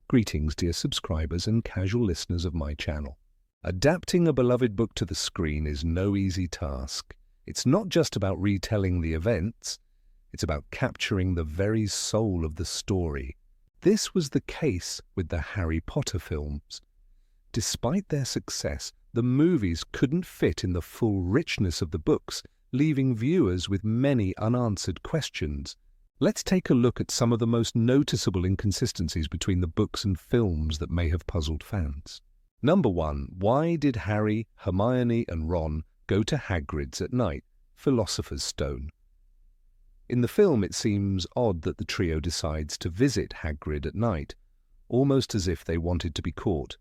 Greetings, dear subscribers and casual listeners of my channel. Adapting a beloved book to the screen is no easy task. It's not just about retelling the events, it's about capturing the very soul of the story. This was the case with the Harry Potter films. Despite their success, the movies couldn't fit in the full richness of the books, leaving viewers with many unanswered questions. Let's take a look at some of the most noticeable inconsistencies between the books and films that may have puzzled fans. Number 1. Why did Harry, Hermione and Ron go to Hagrid's at night? Philosopher's Stone. In the film, it seems odd that the trio decides to visit Hagrid at night, almost as if they wanted to be caught.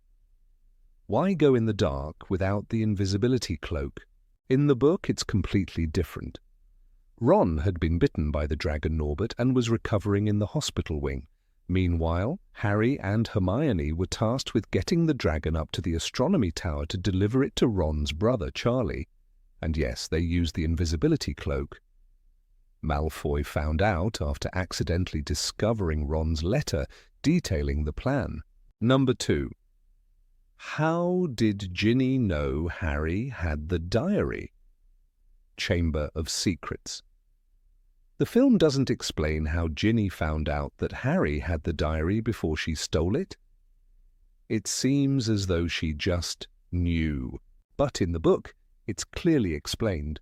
Why go in the dark without the invisibility cloak? In the book, it's completely different. Ron had been bitten by the dragon Norbert and was recovering in the hospital wing. Meanwhile, Harry and Hermione were tasked with getting the dragon up to the astronomy tower to deliver it to Ron's brother, Charlie. And yes, they used the invisibility cloak. Malfoy found out after accidentally discovering Ron's letter detailing the plan. Number 2. How did Ginny know Harry had the diary? Chamber of Secrets. The film doesn't explain how Ginny found out that Harry had the diary before she stole it. It seems as though she just knew. But in the book, it's clearly explained.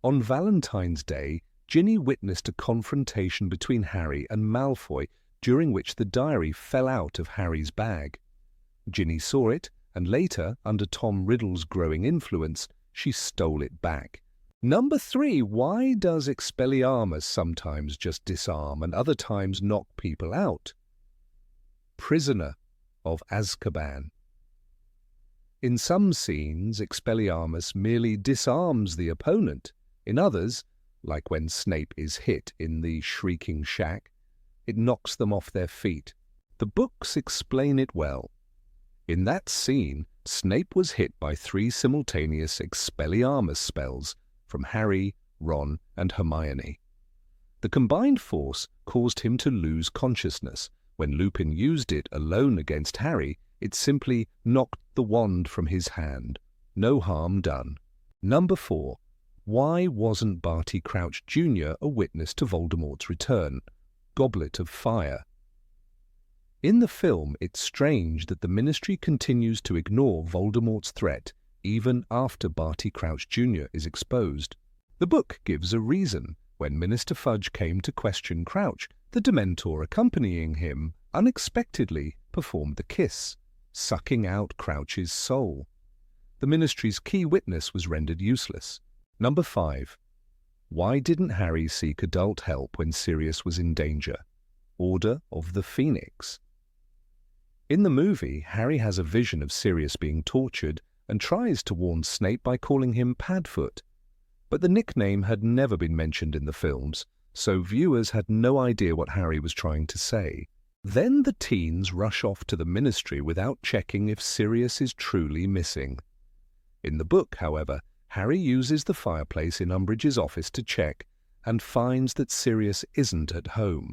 On Valentine's Day, Ginny witnessed a confrontation between Harry and Malfoy, during which the diary fell out of Harry's bag. Ginny saw it, and later, under Tom Riddle's growing influence, she stole it back. Number 3. Why does Expelliarmus sometimes just disarm and other times knock people out? Prisoner of Azkaban. In some scenes, Expelliarmus merely disarms the opponent. In others, like when Snape is hit in the Shrieking Shack, it knocks them off their feet. The books explain it well. In that scene, Snape was hit by 3 simultaneous Expelliarmus spells from Harry, Ron, and Hermione. The combined force caused him to lose consciousness. When Lupin used it alone against Harry, it simply knocked the wand from his hand. No harm done. Number 4. Why wasn't Barty Crouch Jr. a witness to Voldemort's return? Goblet of Fire. In the film, it's strange that the Ministry continues to ignore Voldemort's threat even after Barty Crouch Jr. is exposed. The book gives a reason. When Minister Fudge came to question Crouch, the Dementor accompanying him unexpectedly performed the kiss, sucking out Crouch's soul. The Ministry's key witness was rendered useless. Number 5. Why didn't Harry seek adult help when Sirius was in danger? Order of the Phoenix. In the movie, Harry has a vision of Sirius being tortured and tries to warn Snape by calling him Padfoot. But the nickname had never been mentioned in the films, so viewers had no idea what Harry was trying to say. Then the teens rush off to the Ministry without checking if Sirius is truly missing. In the book, however, Harry uses the fireplace in Umbridge's office to check and finds that Sirius isn't at home.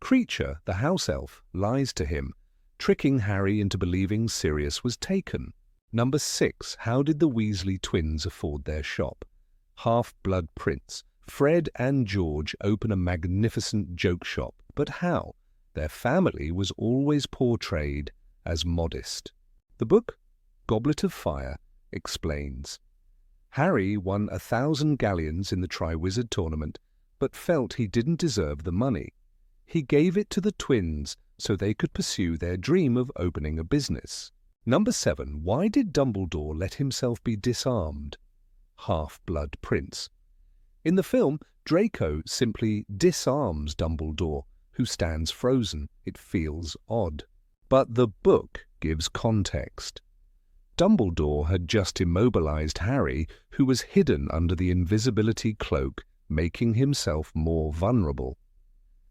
Kreacher, the house elf, lies to him, tricking Harry into believing Sirius was taken. Number 6. How did the Weasley twins afford their shop? Half-Blood Prince. Fred and George open a magnificent joke shop, but how? Their family was always portrayed as modest. The book, Goblet of Fire, explains. Harry won 1,000 galleons in the Triwizard Tournament, but felt he didn't deserve the money. He gave it to the twins so they could pursue their dream of opening a business. Number 7. Why did Dumbledore let himself be disarmed? Half-Blood Prince. In the film, Draco simply disarms Dumbledore, who stands frozen. It feels odd. But the book gives context. Dumbledore had just immobilized Harry, who was hidden under the invisibility cloak, making himself more vulnerable.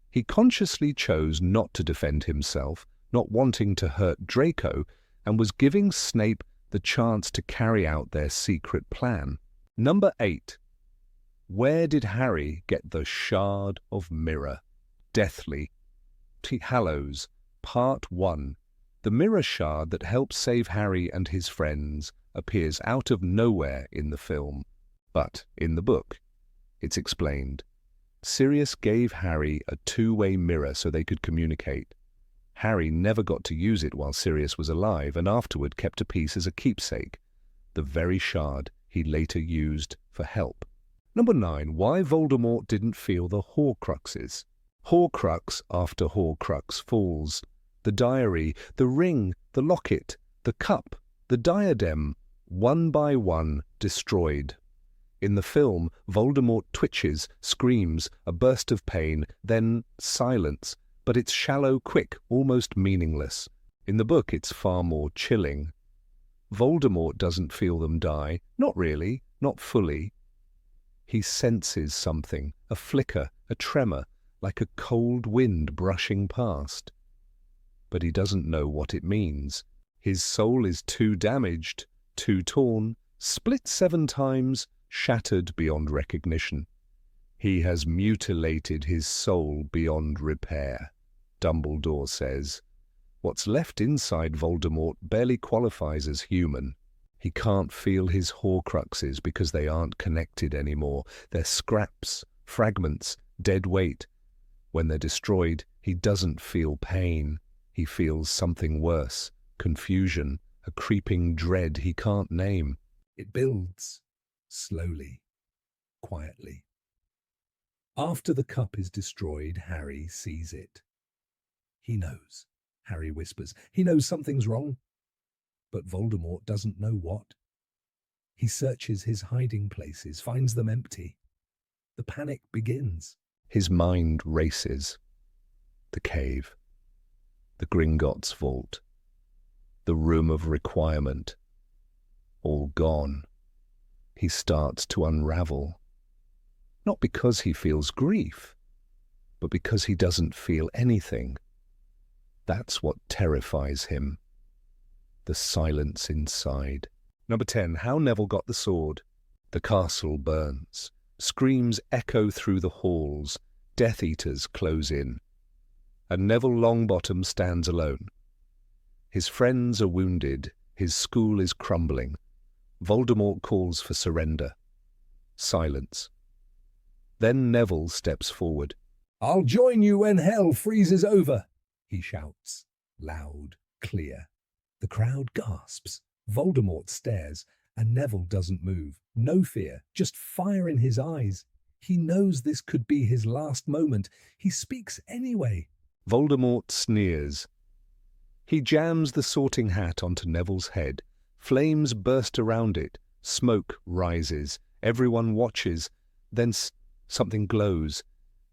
He consciously chose not to defend himself, not wanting to hurt Draco, and was giving Snape the chance to carry out their secret plan. Number 8. Where did Harry get the Shard of Mirror? Deathly Hallows, Part 1, The mirror shard that helps save Harry and his friends appears out of nowhere in the film, but in the book, it's explained. Sirius gave Harry a two-way mirror so they could communicate. Harry never got to use it while Sirius was alive and afterward kept a piece as a keepsake, the very shard he later used for help. Number 9. Why Voldemort didn't feel the Horcruxes. Horcrux after Horcrux falls. The diary, the ring, the locket, the cup, the diadem, one by one destroyed. In the film, Voldemort twitches, screams, a burst of pain, then silence, but it's shallow, quick, almost meaningless. In the book, it's far more chilling. Voldemort doesn't feel them die, not really, not fully. He senses something, a flicker, a tremor, like a cold wind brushing past. But he doesn't know what it means. His soul is too damaged, too torn, split 7 times, shattered beyond recognition. He has mutilated his soul beyond repair, Dumbledore says. What's left inside Voldemort barely qualifies as human. He can't feel his Horcruxes because they aren't connected anymore. They're scraps, fragments, dead weight. When they're destroyed, he doesn't feel pain. He feels something worse, confusion, a creeping dread he can't name. It builds, slowly, quietly. After the cup is destroyed, Harry sees it. He knows, Harry whispers. He knows something's wrong. But Voldemort doesn't know what. He searches his hiding places, finds them empty. The panic begins. His mind races. The cave. The Gringotts' vault. The room of requirement. All gone. He starts to unravel. Not because he feels grief, but because he doesn't feel anything. That's what terrifies him. The silence inside. Number 10. How Neville got the sword. The castle burns. Screams echo through the halls. Death Eaters close in. And Neville Longbottom stands alone. His friends are wounded. His school is crumbling. Voldemort calls for surrender. Silence. Then Neville steps forward. "I'll join you when hell freezes over," he shouts, loud, clear. The crowd gasps. Voldemort stares, and Neville doesn't move. No fear, just fire in his eyes. He knows this could be his last moment. He speaks anyway. Voldemort sneers. He jams the sorting hat onto Neville's head. Flames burst around it. Smoke rises. Everyone watches. Then something glows.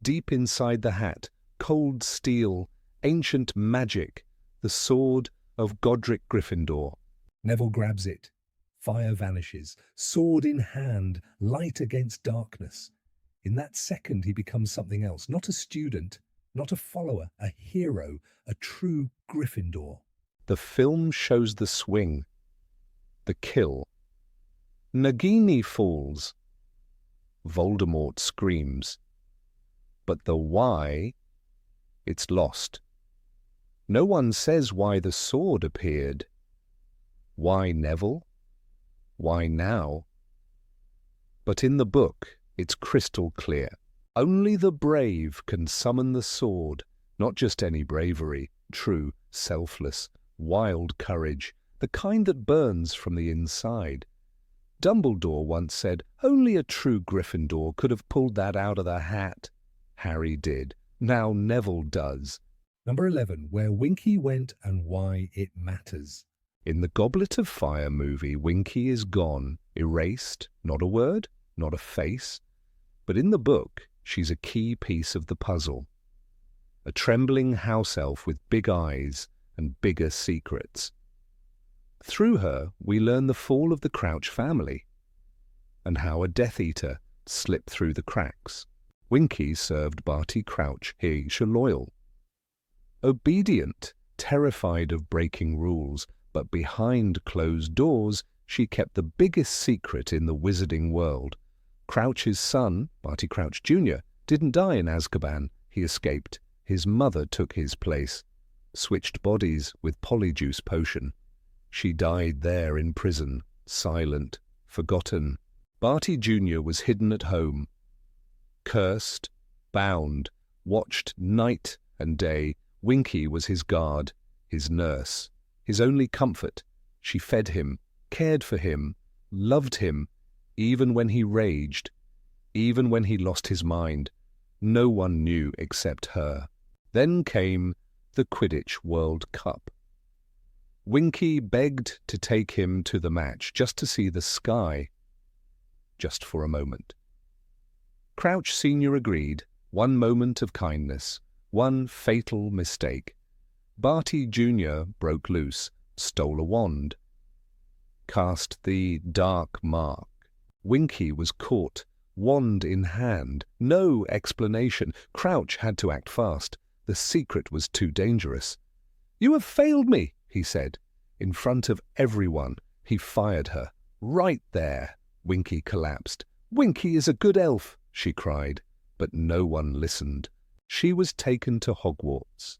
Deep inside the hat, cold steel, ancient magic, the sword of Godric Gryffindor. Neville grabs it. Fire vanishes. Sword in hand, light against darkness. In that second he becomes something else. Not a student, not a follower, a hero, a true Gryffindor. The film shows the swing. The kill. Nagini falls. Voldemort screams. But the why, it's lost. No one says why the sword appeared. Why Neville? Why now? But in the book, it's crystal clear. Only the brave can summon the sword, not just any bravery, true, selfless, wild courage, the kind that burns from the inside. Dumbledore once said, only a true Gryffindor could have pulled that out of the hat. Harry did. Now Neville does. Number 11. Where Winky went and why it matters. In the Goblet of Fire movie, Winky is gone, erased, not a word, not a face. But in the book, she's a key piece of the puzzle. A trembling house elf with big eyes and bigger secrets. Through her, we learn the fall of the Crouch family and how a Death Eater slipped through the cracks. Winky served Barty Crouch Jr. loyal. Obedient, terrified of breaking rules, but behind closed doors, she kept the biggest secret in the wizarding world. Crouch's son, Barty Crouch Jr., didn't die in Azkaban. He escaped. His mother took his place. switched bodies with polyjuice potion. She died there in prison, silent, forgotten. Barty Jr. was hidden at home, cursed, bound, watched night and day. Winky was his guard, his nurse, his only comfort. She fed him, cared for him, loved him, even when he raged, even when he lost his mind. No one knew except her. Then came the Quidditch World Cup. Winky begged to take him to the match, just to see the sky, just for a moment. Crouch Sr. agreed. One moment of kindness, one fatal mistake. Barty Jr. broke loose, stole a wand, cast the dark mark. Winky was caught, wand in hand. No explanation. Crouch had to act fast. The secret was too dangerous. "You have failed me," he said. In front of everyone, he fired her. Right there. Winky collapsed. "Winky is a good elf," she cried. But no one listened. She was taken to Hogwarts.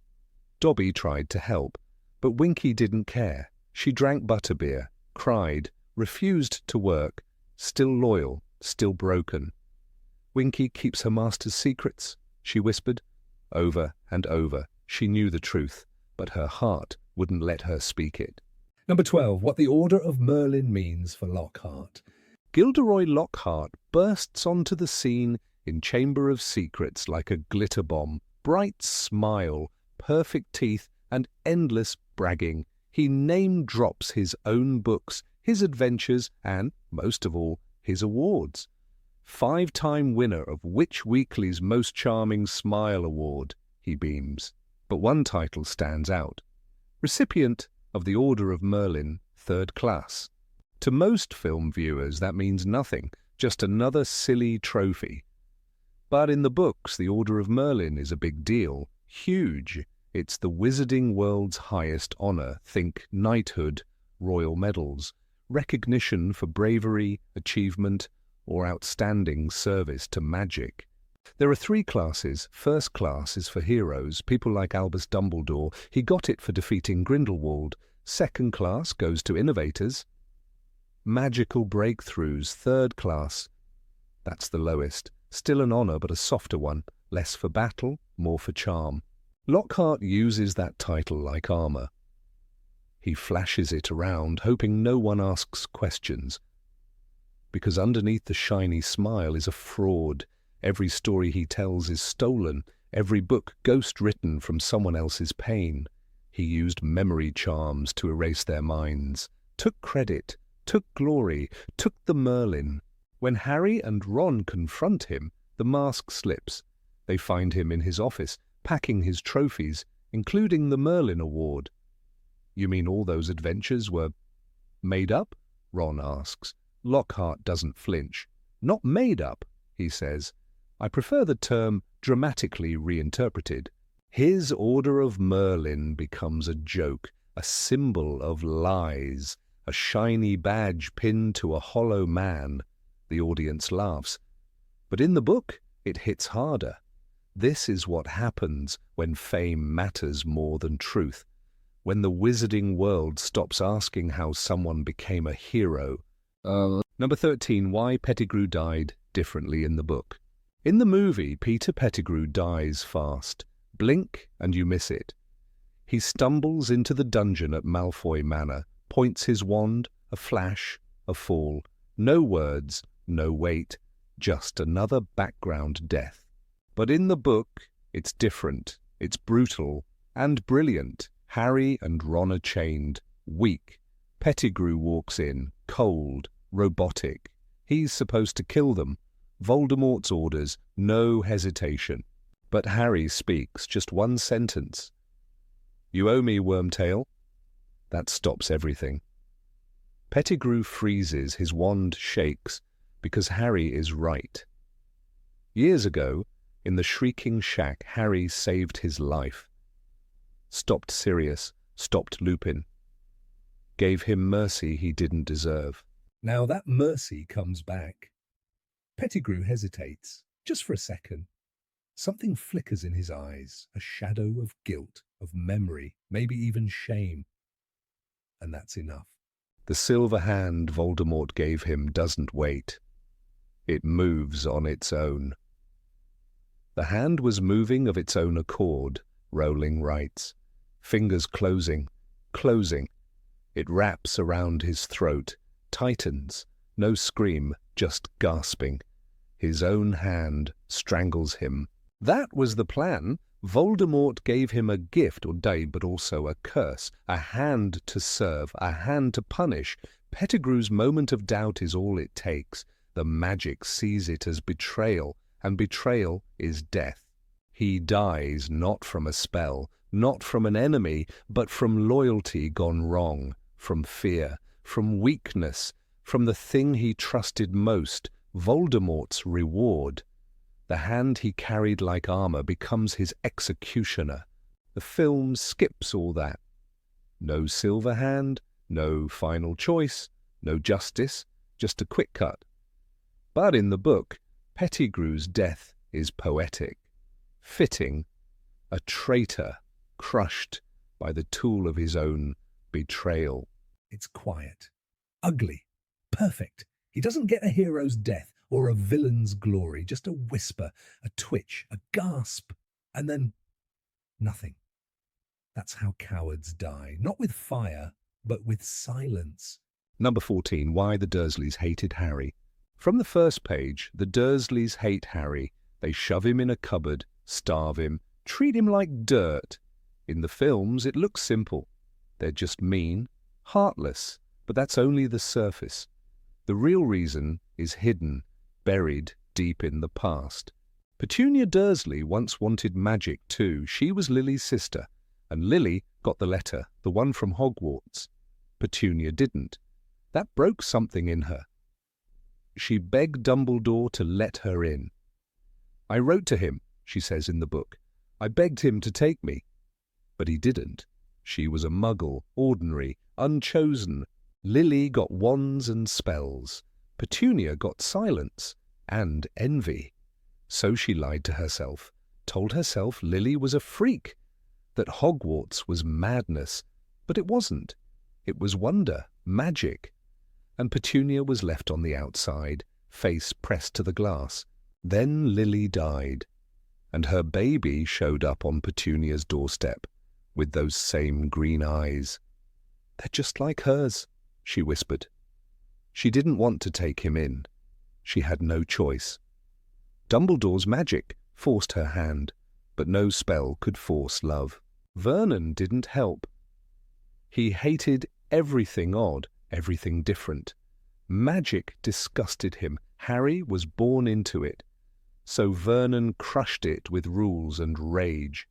Dobby tried to help, but Winky didn't care. She drank butterbeer, cried, refused to work, still loyal, still broken. "Winky keeps her master's secrets," she whispered. Over and over, she knew the truth, but her heart wouldn't let her speak it. Number 12. What the Order of Merlin means for Lockhart. Gilderoy Lockhart bursts onto the scene in Chamber of Secrets like a glitter bomb. Bright smile, perfect teeth, and endless bragging. He name-drops his own books, his adventures, and, most of all, his awards. 5-time winner of Witch Weekly's Most Charming Smile Award, he beams. But one title stands out. Recipient of the Order of Merlin, 3rd class. To most film viewers, that means nothing, just another silly trophy. But in the books, the Order of Merlin is a big deal, huge. It's the wizarding world's highest honor. Think knighthood, royal medals, recognition for bravery, achievement, or outstanding service to magic. There are 3 classes. First class is for heroes, people like Albus Dumbledore. He got it for defeating Grindelwald. Second class goes to innovators. Magical breakthroughs. Third class, that's the lowest. Still an honor, but a softer one. Less for battle, more for charm. Lockhart uses that title like armor. He flashes it around, hoping no one asks questions. Because underneath the shiny smile is a fraud. Every story he tells is stolen, every book ghost-written from someone else's pain. He used memory charms to erase their minds, took credit, took glory, took the Merlin. When Harry and Ron confront him, the mask slips. They find him in his office, packing his trophies, including the Merlin Award. "You mean all those adventures were made up?" Ron asks. Lockhart doesn't flinch. "Not made up," he says. "I prefer the term dramatically reinterpreted." His Order of Merlin becomes a joke, a symbol of lies, a shiny badge pinned to a hollow man. The audience laughs. But in the book, it hits harder. This is what happens when fame matters more than truth, when the wizarding world stops asking how someone became a hero. Number 13. Why Pettigrew died differently in the book. In the movie, Peter Pettigrew dies fast. Blink and you miss it. He stumbles into the dungeon at Malfoy Manor, points his wand, a flash, a fall. No words, no weight, just another background death. But in the book, it's different. It's brutal and brilliant. Harry and Ron are chained, weak. Pettigrew walks in, cold, robotic. He's supposed to kill them. Voldemort's orders, no hesitation. But Harry speaks just one sentence. "You owe me, Wormtail." That stops everything. Pettigrew freezes, his wand shakes, because Harry is right. Years ago, in the Shrieking Shack, Harry saved his life. Stopped Sirius, stopped Lupin. Gave him mercy he didn't deserve. Now that mercy comes back. Pettigrew hesitates, just for a second. Something flickers in his eyes, a shadow of guilt, of memory, maybe even shame. And that's enough. The silver hand Voldemort gave him doesn't wait. It moves on its own. The hand was moving of its own accord, Rowling writes. Fingers closing, closing. It wraps around his throat, tightens, no scream, just gasping. His own hand strangles him. That was the plan. Voldemort gave him a gift, or day, but also a curse, a hand to serve, a hand to punish. Pettigrew's moment of doubt is all it takes. The magic sees it as betrayal, and betrayal is death. He dies not from a spell, not from an enemy, but from loyalty gone wrong, from fear, from weakness, from the thing he trusted most, Voldemort's reward. The hand he carried like armor becomes his executioner. The film skips all that. No silver hand, no final choice, no justice, just a quick cut. But in the book, Pettigrew's death is poetic, fitting, a traitor crushed by the tool of his own betrayal. It's quiet, ugly, perfect. He doesn't get a hero's death or a villain's glory, just a whisper, a twitch, a gasp, and then nothing. That's how cowards die, not with fire, but with silence. Number 14, why the Dursleys hated Harry. From the first page, the Dursleys hate Harry. They shove him in a cupboard, starve him, treat him like dirt. In the films, it looks simple. They're just mean, heartless, but that's only the surface. The real reason is hidden, buried deep in the past. Petunia Dursley once wanted magic too. She was Lily's sister, and Lily got the letter, the one from Hogwarts. Petunia didn't. That broke something in her. She begged Dumbledore to let her in. I wrote to him, she says in the book. I begged him to take me. But he didn't. She was a muggle, ordinary, unchosen. Lily got wands and spells. Petunia got silence and envy. So she lied to herself, told herself Lily was a freak, that Hogwarts was madness. But it wasn't. It was wonder, magic. And Petunia was left on the outside, face pressed to the glass. Then Lily died, and her baby showed up on Petunia's doorstep, with those same green eyes. They're just like hers, she whispered. She didn't want to take him in. She had no choice. Dumbledore's magic forced her hand, but no spell could force love. Vernon didn't help. He hated everything odd, everything different. Magic disgusted him. Harry was born into it. So Vernon crushed it with rules and rage.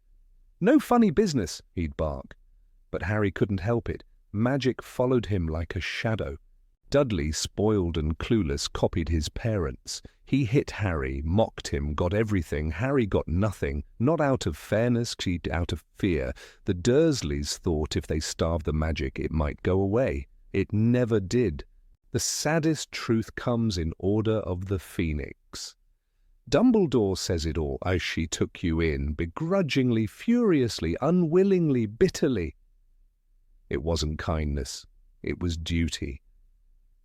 No funny business, he'd bark. But Harry couldn't help it. Magic followed him like a shadow. Dudley, spoiled and clueless, copied his parents. He hit Harry, mocked him, got everything. Harry got nothing, not out of fairness, out of fear. The Dursleys thought if they starved the magic it might go away. It never did. The saddest truth comes in Order of the Phoenix. Dumbledore says it all, as she took you in, begrudgingly, furiously, unwillingly, bitterly. It wasn't kindness, it was duty.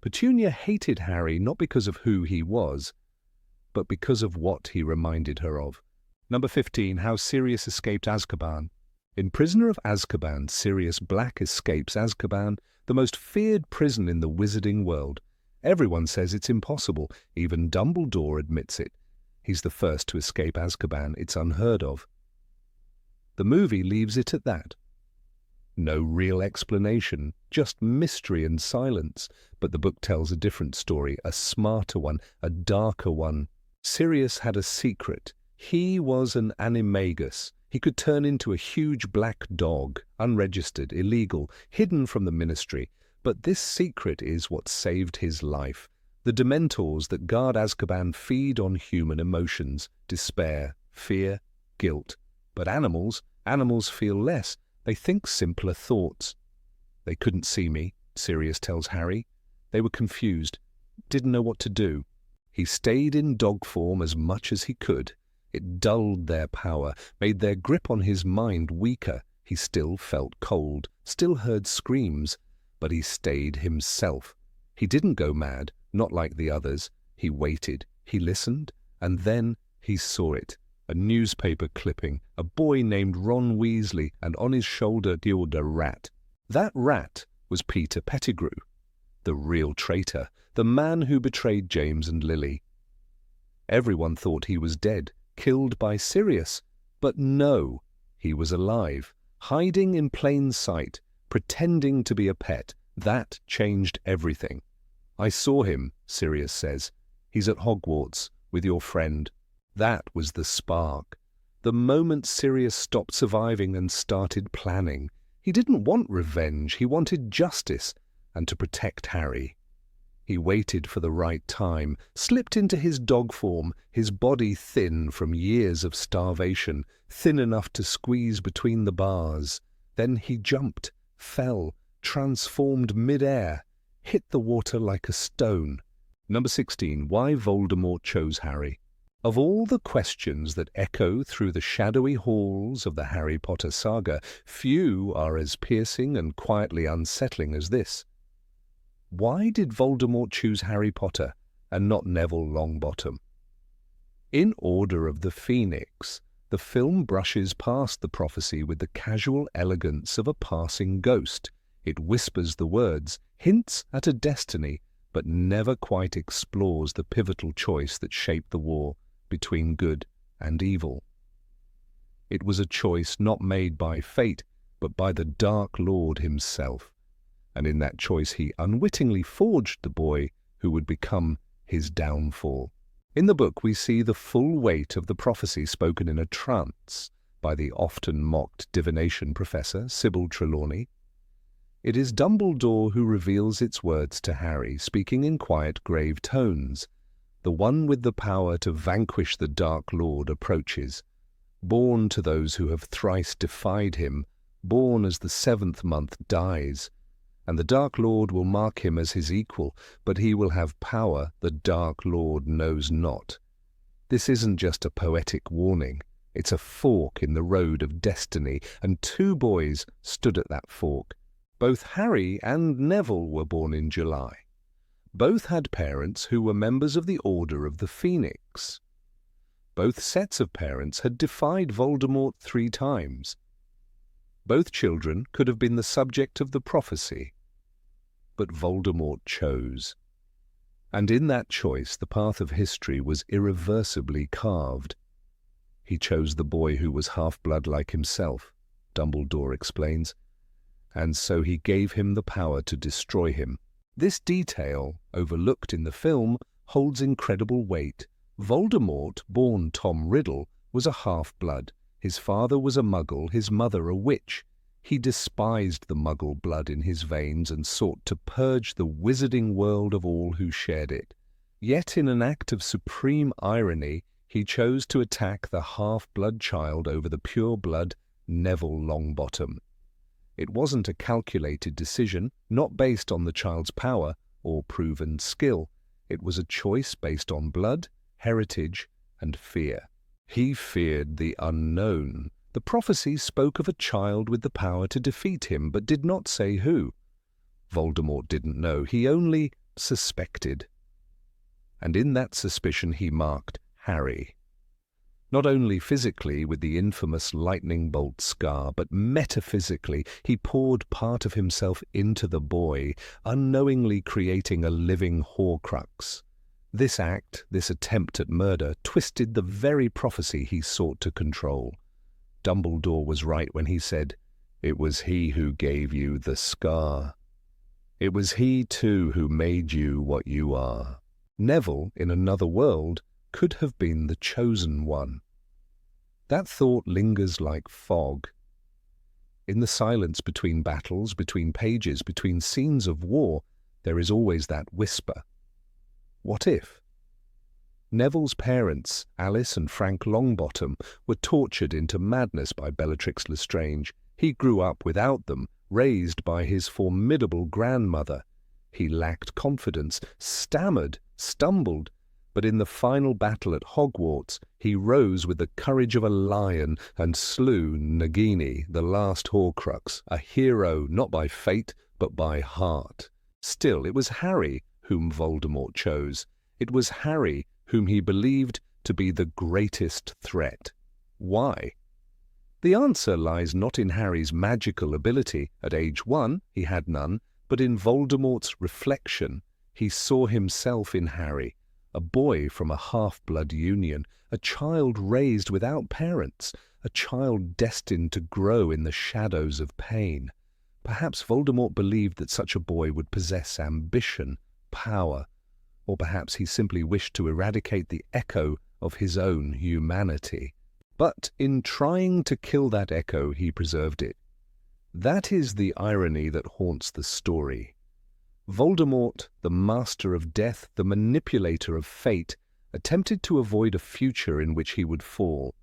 Petunia hated Harry not because of who he was, but because of what he reminded her of. Number 15, how Sirius escaped Azkaban. In Prisoner of Azkaban, Sirius Black escapes Azkaban, the most feared prison in the wizarding world. Everyone says it's impossible, even Dumbledore admits it. He's the first to escape Azkaban, it's unheard of. The movie leaves it at that. No real explanation, just mystery and silence. But the book tells a different story, a smarter one, a darker one. Sirius had a secret. He was an animagus. He could turn into a huge black dog, unregistered, illegal, hidden from the ministry. But this secret is what saved his life. The Dementors that guard Azkaban feed on human emotions, despair, fear, guilt. But animals feel less. They think simpler thoughts. They couldn't see me, Sirius tells Harry. They were confused, didn't know what to do. He stayed in dog form as much as he could, It dulled their power, made their grip on his mind weaker. He still felt cold, still heard screams, but he stayed himself. He didn't go mad, not like the others. He waited, he listened, and then he saw it. A newspaper clipping, a boy named Ron Weasley, and on his shoulder a rat. That rat was Peter Pettigrew, the real traitor, the man who betrayed James and Lily. Everyone thought he was dead, killed by Sirius, but no, he was alive, hiding in plain sight, pretending to be a pet. That changed everything. "I saw him," Sirius says. "He's at Hogwarts, with your friend." That was the spark. The moment Sirius stopped surviving and started planning. He didn't want revenge, he wanted justice, and to protect Harry. He waited for the right time, slipped into his dog form, his body thin from years of starvation, thin enough to squeeze between the bars. Then he jumped, fell, transformed mid-air, hit the water like a stone. Number 16. Why Voldemort chose Harry. Of all the questions that echo through the shadowy halls of the Harry Potter saga, few are as piercing and quietly unsettling as this. Why did Voldemort choose Harry Potter and not Neville Longbottom? In Order of the Phoenix, the film brushes past the prophecy with the casual elegance of a passing ghost. It whispers the words, hints at a destiny, but never quite explores the pivotal choice that shaped the war between good and evil. It was a choice not made by fate, but by the Dark Lord himself. And in that choice he unwittingly forged the boy who would become his downfall. In the book we see the full weight of the prophecy spoken in a trance by the often mocked divination professor Sybil Trelawney. It is Dumbledore who reveals its words to Harry, speaking in quiet, grave tones. The one with the power to vanquish the Dark Lord approaches, born to those who have thrice defied him, born as the 7th month dies. And the Dark Lord will mark him as his equal, but he will have power the Dark Lord knows not. This isn't just a poetic warning. It's a fork in the road of destiny, and two boys stood at that fork. Both Harry and Neville were born in July. Both had parents who were members of the Order of the Phoenix. Both sets of parents had defied Voldemort 3 times. Both children could have been the subject of the prophecy. But Voldemort chose. And in that choice the path of history was irreversibly carved. He chose the boy who was half-blood like himself, Dumbledore explains, and so he gave him the power to destroy him. This detail, overlooked in the film, holds incredible weight. Voldemort, born Tom Riddle, was a half-blood. His father was a Muggle, his mother a witch. He despised the Muggle blood in his veins and sought to purge the wizarding world of all who shared it. Yet in an act of supreme irony, he chose to attack the half-blood child over the pure-blood Neville Longbottom. It wasn't a calculated decision, not based on the child's power or proven skill. It was a choice based on blood, heritage, and fear. He feared the unknown. The prophecy spoke of a child with the power to defeat him, but did not say who. Voldemort didn't know. He only suspected. And in that suspicion he marked Harry. Not only physically with the infamous lightning bolt scar, but metaphysically he poured part of himself into the boy, unknowingly creating a living Horcrux. This act, this attempt at murder, twisted the very prophecy he sought to control. Dumbledore was right when he said, "It was he who gave you the scar. It was he, too, who made you what you are." Neville, in another world, could have been the chosen one. That thought lingers like fog. In the silence between battles, between pages, between scenes of war, there is always that whisper. What if? Neville's parents, Alice and Frank Longbottom, were tortured into madness by Bellatrix Lestrange. He grew up without them, raised by his formidable grandmother. He lacked confidence, stammered, stumbled, but in the final battle at Hogwarts, He rose with the courage of a lion and slew Nagini, the last Horcrux, a hero not by fate but by heart. Still, it was Harry whom Voldemort chose. It was Harry whom he believed to be the greatest threat. Why? The answer lies not in Harry's magical ability. At age 1, he had none, but in Voldemort's reflection. He saw himself in Harry, a boy from a half-blood union, a child raised without parents, a child destined to grow in the shadows of pain. Perhaps Voldemort believed that such a boy would possess ambition, power, or perhaps he simply wished to eradicate the echo of his own humanity. But in trying to kill that echo, he preserved it. That is the irony that haunts the story. Voldemort, the master of death, the manipulator of fate, attempted to avoid a future in which he would fall.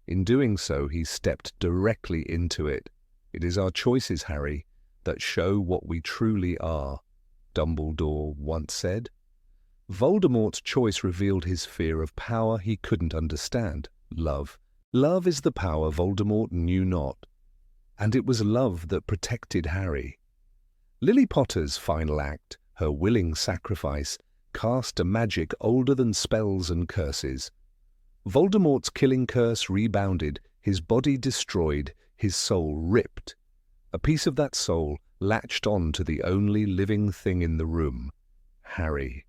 In doing so, he stepped directly into it. It is our choices, Harry, that show what we truly are, Dumbledore once said. Voldemort's choice revealed his fear of power he couldn't understand, love. Love is the power Voldemort knew not, and it was love that protected Harry. Lily Potter's final act, her willing sacrifice, cast a magic older than spells and curses. Voldemort's killing curse rebounded, his body destroyed, his soul ripped. A piece of that soul latched on to the only living thing in the room, Harry.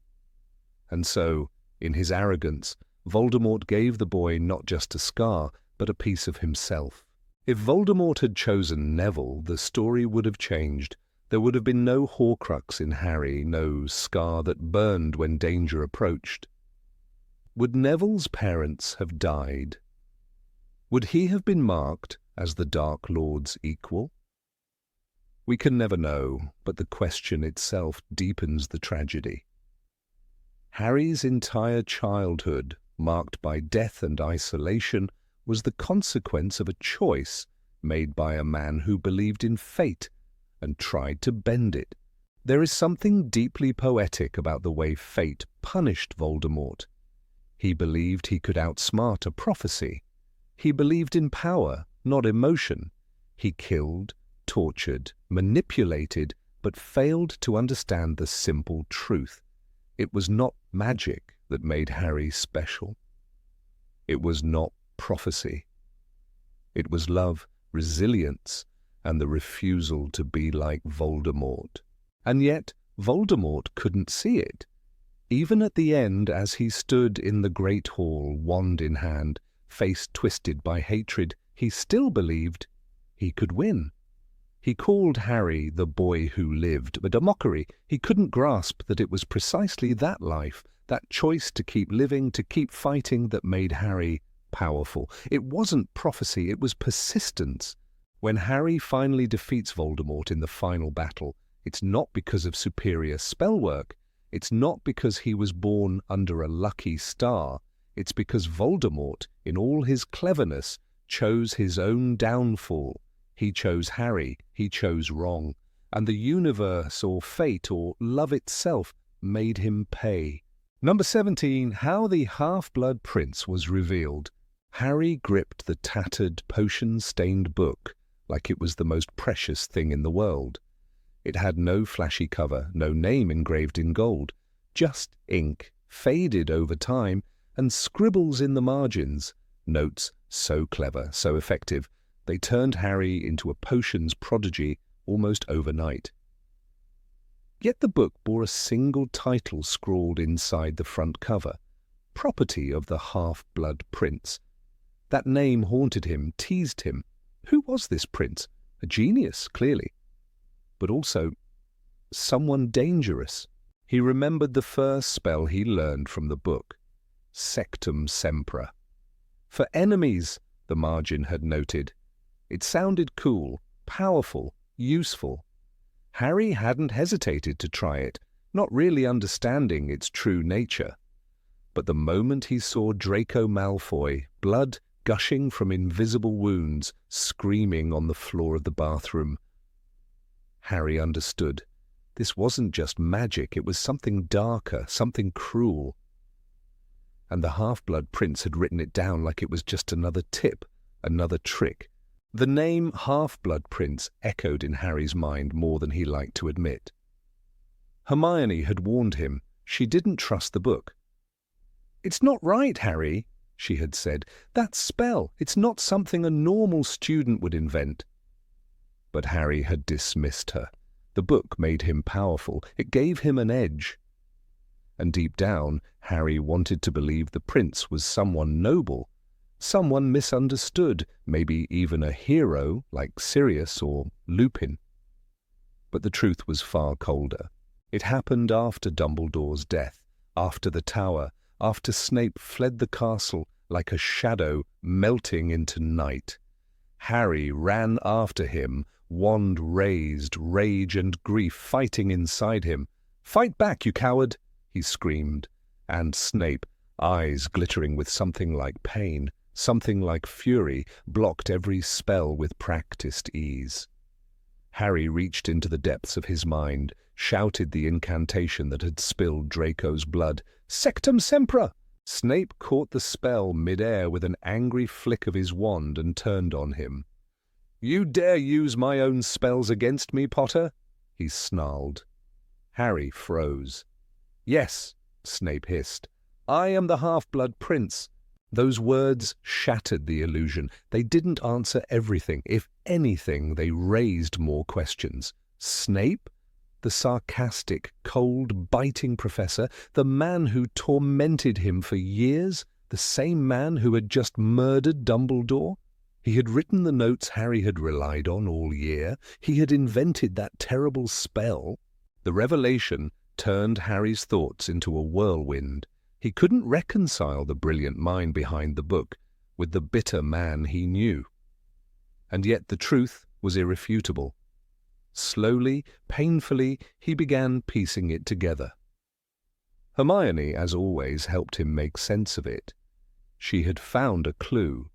And so, in his arrogance, Voldemort gave the boy not just a scar, but a piece of himself. If Voldemort had chosen Neville, the story would have changed. There would have been no Horcrux in Harry, no scar that burned when danger approached. Would Neville's parents have died? Would he have been marked as the Dark Lord's equal? We can never know, but the question itself deepens the tragedy. Harry's entire childhood, marked by death and isolation, was the consequence of a choice made by a man who believed in fate and tried to bend it. There is something deeply poetic about the way fate punished Voldemort. He believed he could outsmart a prophecy. He believed in power, not emotion. He killed, tortured, manipulated, but failed to understand the simple truth. It was not magic that made Harry special. It was not prophecy. It was love, resilience, and the refusal to be like Voldemort. And yet, Voldemort couldn't see it. Even at the end, as he stood in the Great Hall, wand in hand, face twisted by hatred, he still believed he could win. He called Harry the boy who lived, but a mockery. He couldn't grasp that it was precisely that life, that choice to keep living, to keep fighting, that made Harry powerful. It wasn't prophecy, it was persistence. When Harry finally defeats Voldemort in the final battle, it's not because of superior spellwork. It's not because he was born under a lucky star. It's because Voldemort, in all his cleverness, chose his own downfall. He chose Harry, he chose wrong, and the universe or fate or love itself made him pay. Number 17, How the Half-Blood Prince was Revealed. Harry gripped the tattered, potion-stained book like it was the most precious thing in the world. It had no flashy cover, no name engraved in gold, just ink, faded over time, and scribbles in the margins. Notes so clever, so effective, they turned Harry into a potions prodigy almost overnight. Yet the book bore a single title scrawled inside the front cover, Property of the Half-Blood Prince. That name haunted him, teased him. Who was this prince? A genius, clearly, but also someone dangerous. He remembered the first spell he learned from the book, Sectum Sempra. For enemies, the margin had noted. It sounded cool, powerful, useful. Harry hadn't hesitated to try it, not really understanding its true nature. But the moment he saw Draco Malfoy, blood gushing from invisible wounds, screaming on the floor of the bathroom, Harry understood. This wasn't just magic, it was something darker, something cruel. and the half-blood prince had written it down like it was just another tip, another trick. The name Half-Blood Prince echoed in Harry's mind more than he liked to admit. Hermione had warned him. She didn't trust the book. "It's not right, Harry," she had said. "That spell, it's not something a normal student would invent." But Harry had dismissed her. The book made him powerful. It gave him an edge. And deep down, Harry wanted to believe the prince was someone noble, someone misunderstood, maybe even a hero like Sirius or Lupin. But the truth was far colder. It happened after Dumbledore's death, after the tower, after Snape fled the castle like a shadow melting into night. Harry ran after him, wand raised, rage and grief fighting inside him. "Fight back, you coward!" he screamed, and Snape, eyes glittering with something like pain, something like fury, blocked every spell with practiced ease. Harry reached into the depths of his mind, shouted the incantation that had spilled Draco's blood. "Sectum Sempra!" Snape caught the spell mid-air with an angry flick of his wand and turned on him. "You dare use my own spells against me, Potter?" he snarled. Harry froze. "Yes," Snape hissed. "I am the Half-Blood Prince." Those words shattered the illusion. They didn't answer everything. If anything, they raised more questions. Snape? The sarcastic, cold, biting professor, the man who tormented him for years, the same man who had just murdered Dumbledore? He had written the notes Harry had relied on all year. He had invented that terrible spell. The revelation turned Harry's thoughts into a whirlwind. He couldn't reconcile the brilliant mind behind the book with the bitter man he knew. And yet the truth was irrefutable. Slowly, painfully, he began piecing it together. Hermione, as always, helped him make sense of it. She had found a clue.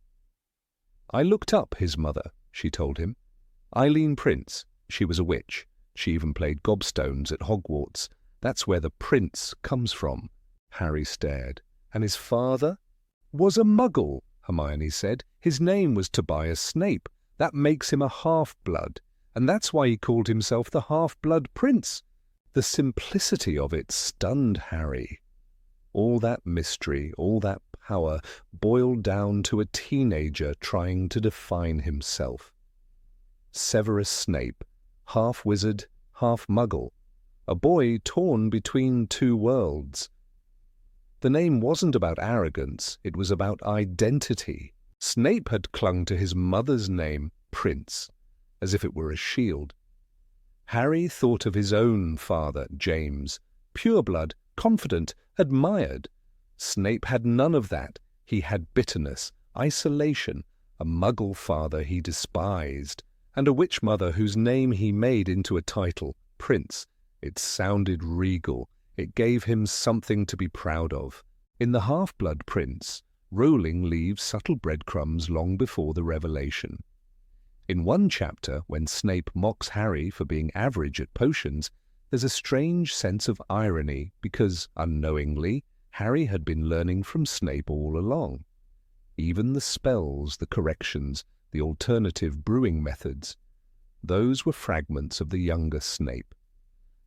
"I looked up his mother," she told him. "Eileen Prince. She was a witch. She even played gobstones at Hogwarts. That's where the prince comes from." Harry stared. "And his father?" "Was a muggle," Hermione said. "His name was Tobias Snape. That makes him a half-blood. And that's why he called himself the Half-Blood Prince." The simplicity of it stunned Harry. All that mystery, all that power, boiled down to a teenager trying to define himself. Severus Snape, half-wizard, half-muggle, a boy torn between two worlds. The name wasn't about arrogance, it was about identity. Snape had clung to his mother's name, Prince, as if it were a shield. Harry thought of his own father, James, pureblood, confident, admired. Snape had none of that. He had bitterness, isolation, a muggle father he despised, and a witch mother whose name he made into a title, Prince. It sounded regal. It gave him something to be proud of. In The Half-Blood Prince, Rowling leaves subtle breadcrumbs long before the revelation. In one chapter, when Snape mocks Harry for being average at potions, there's a strange sense of irony because, unknowingly, Harry had been learning from Snape all along. Even the spells, the corrections, the alternative brewing methods, those were fragments of the younger Snape,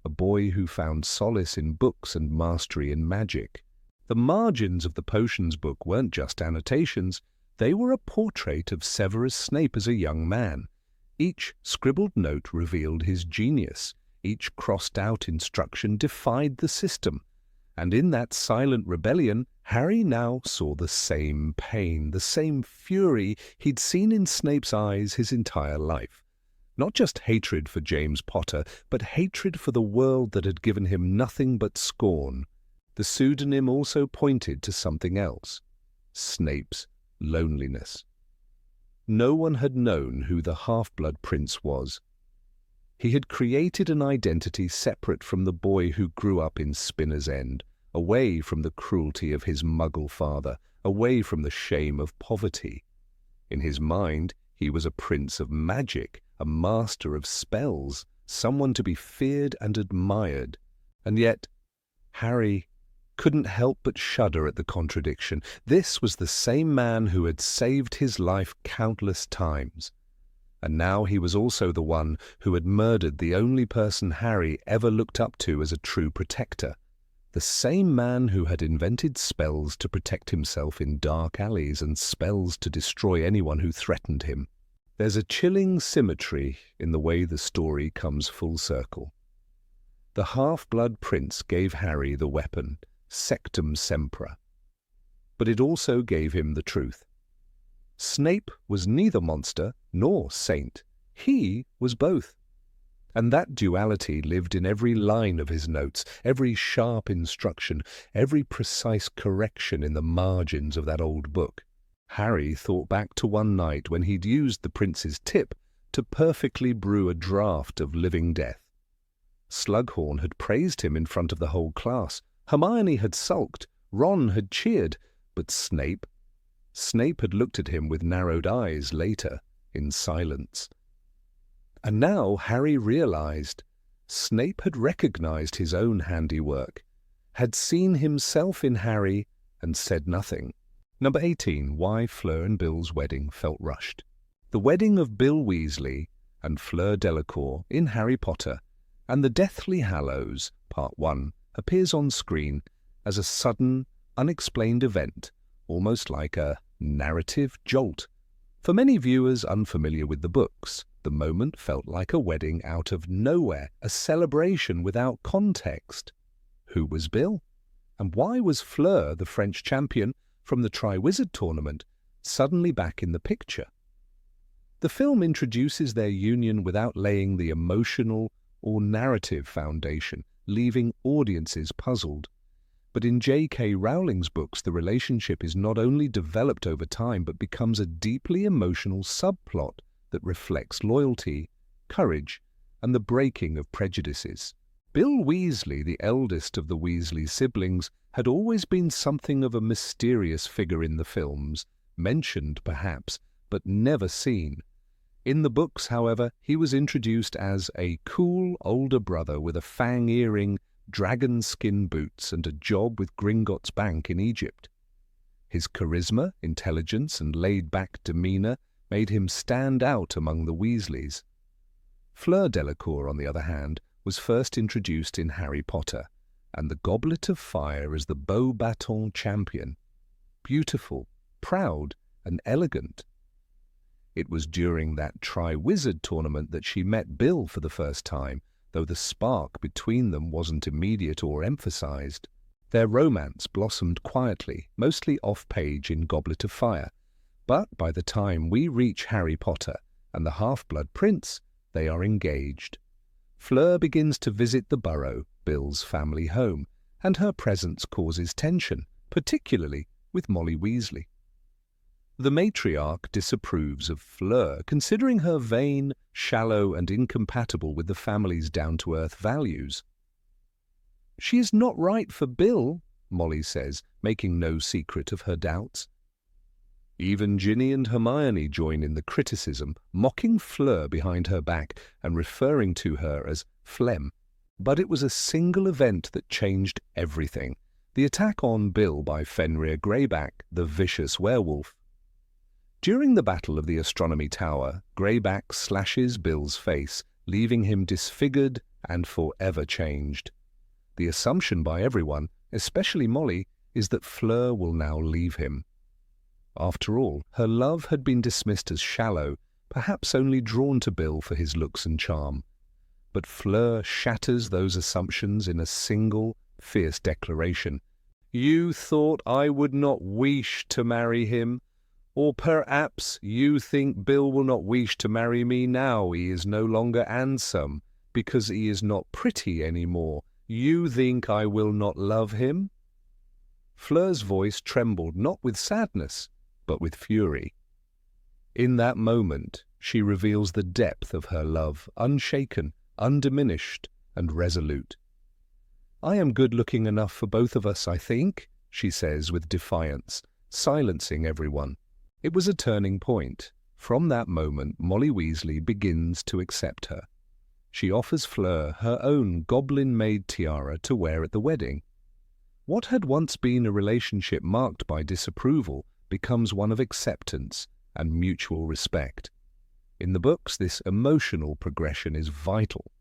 a boy who found solace in books and mastery in magic. The margins of the potions book weren't just annotations, they were a portrait of Severus Snape as a young man. Each scribbled note revealed his genius. Each crossed-out instruction defied the system. And in that silent rebellion, Harry now saw the same pain, the same fury he'd seen in Snape's eyes his entire life. Not just hatred for James Potter, but hatred for the world that had given him nothing but scorn. The pseudonym also pointed to something else: Snape's loneliness. No one had known who the Half-Blood Prince was. He had created an identity separate from the boy who grew up in Spinner's End, away from the cruelty of his muggle father, away from the shame of poverty. In his mind, he was a prince of magic, a master of spells, someone to be feared and admired. And yet, Harry couldn't help but shudder at the contradiction. This was the same man who had saved his life countless times. And now he was also the one who had murdered the only person Harry ever looked up to as a true protector. The same man who had invented spells to protect himself in dark alleys and spells to destroy anyone who threatened him. There's a chilling symmetry in the way the story comes full circle. The half-blood prince gave Harry the weapon, Sectum Sempra. But it also gave him the truth. Snape was neither monster nor saint. He was both. And that duality lived in every line of his notes, every sharp instruction, every precise correction in the margins of that old book. Harry thought back to one night when he'd used the prince's tip to perfectly brew a draught of living death. Slughorn had praised him in front of the whole class. Hermione had sulked. Ron had cheered. But Snape had looked at him with narrowed eyes later, in silence. And now Harry realized Snape had recognized his own handiwork, had seen himself in Harry, and said nothing. Number 18. Why Fleur and Bill's wedding felt rushed. The wedding of Bill Weasley and Fleur Delacour in Harry Potter and the Deathly Hallows, Part 1, appears on screen as a sudden, unexplained event, almost like a narrative jolt. For many viewers unfamiliar with the books, the moment felt like a wedding out of nowhere, a celebration without context. Who was Bill? And why was Fleur, the French champion from the Triwizard Tournament, suddenly back in the picture? The film introduces their union without laying the emotional or narrative foundation, leaving audiences puzzled. But in J.K. Rowling's books, the relationship is not only developed over time, but becomes a deeply emotional subplot that reflects loyalty, courage, and the breaking of prejudices. Bill Weasley, the eldest of the Weasley siblings, had always been something of a mysterious figure in the films, mentioned perhaps, but never seen. In the books, however, he was introduced as a cool older brother with a fang earring, dragon skin boots, and a job with Gringotts Bank in Egypt. His charisma, intelligence, and laid-back demeanor made him stand out among the Weasleys. Fleur Delacour, on the other hand, was first introduced in Harry Potter, and the Goblet of Fire as the Beau-Baton champion. Beautiful, proud, and elegant. It was during that Triwizard Tournament that she met Bill for the first time, though the spark between them wasn't immediate or emphasized. Their romance blossomed quietly, mostly off-page in Goblet of Fire. But by the time we reach Harry Potter and the Half-Blood Prince, they are engaged. Fleur begins to visit the Burrow, Bill's family home, and her presence causes tension, particularly with Molly Weasley. The matriarch disapproves of Fleur, considering her vain, shallow, and incompatible with the family's down-to-earth values. "She is not right for Bill," Molly says, making no secret of her doubts. Even Ginny and Hermione join in the criticism, mocking Fleur behind her back and referring to her as phlegm. But it was a single event that changed everything: the attack on Bill by Fenrir Greyback, the vicious werewolf. During the Battle of the Astronomy Tower, Greyback slashes Bill's face, leaving him disfigured and forever changed. The assumption by everyone, especially Molly, is that Fleur will now leave him. After all, her love had been dismissed as shallow, perhaps only drawn to Bill for his looks and charm. But Fleur shatters those assumptions in a single, fierce declaration. "You thought I would not wish to marry him? Or perhaps you think Bill will not wish to marry me now he is no longer handsome, because he is not pretty any more. You think I will not love him?" Fleur's voice trembled not with sadness, but with fury. In that moment, she reveals the depth of her love, unshaken, undiminished, and resolute. "I am good-looking enough for both of us, I think," she says with defiance, silencing everyone. It was a turning point. From that moment, Molly Weasley begins to accept her. She offers Fleur her own goblin-made tiara to wear at the wedding. What had once been a relationship marked by disapproval becomes one of acceptance and mutual respect. In the books, this emotional progression is vital.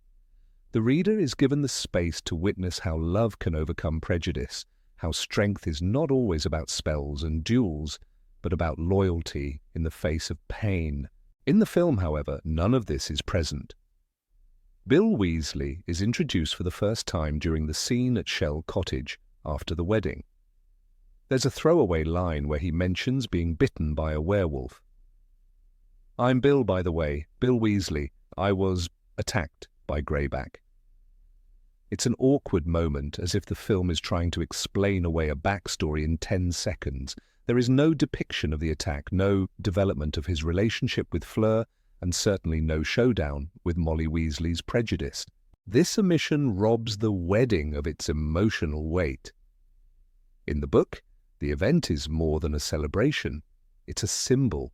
The reader is given the space to witness how love can overcome prejudice, how strength is not always about spells and duels, but about loyalty in the face of pain. In the film, however, none of this is present. Bill Weasley is introduced for the first time during the scene at Shell Cottage after the wedding. There's a throwaway line where he mentions being bitten by a werewolf. "I'm Bill, by the way, Bill Weasley. I was attacked by Greyback." It's an awkward moment, as if the film is trying to explain away a backstory in 10 seconds. There is no depiction of the attack, no development of his relationship with Fleur, and certainly no showdown with Molly Weasley's prejudice. This omission robs the wedding of its emotional weight. In the book, the event is more than a celebration. It's a symbol.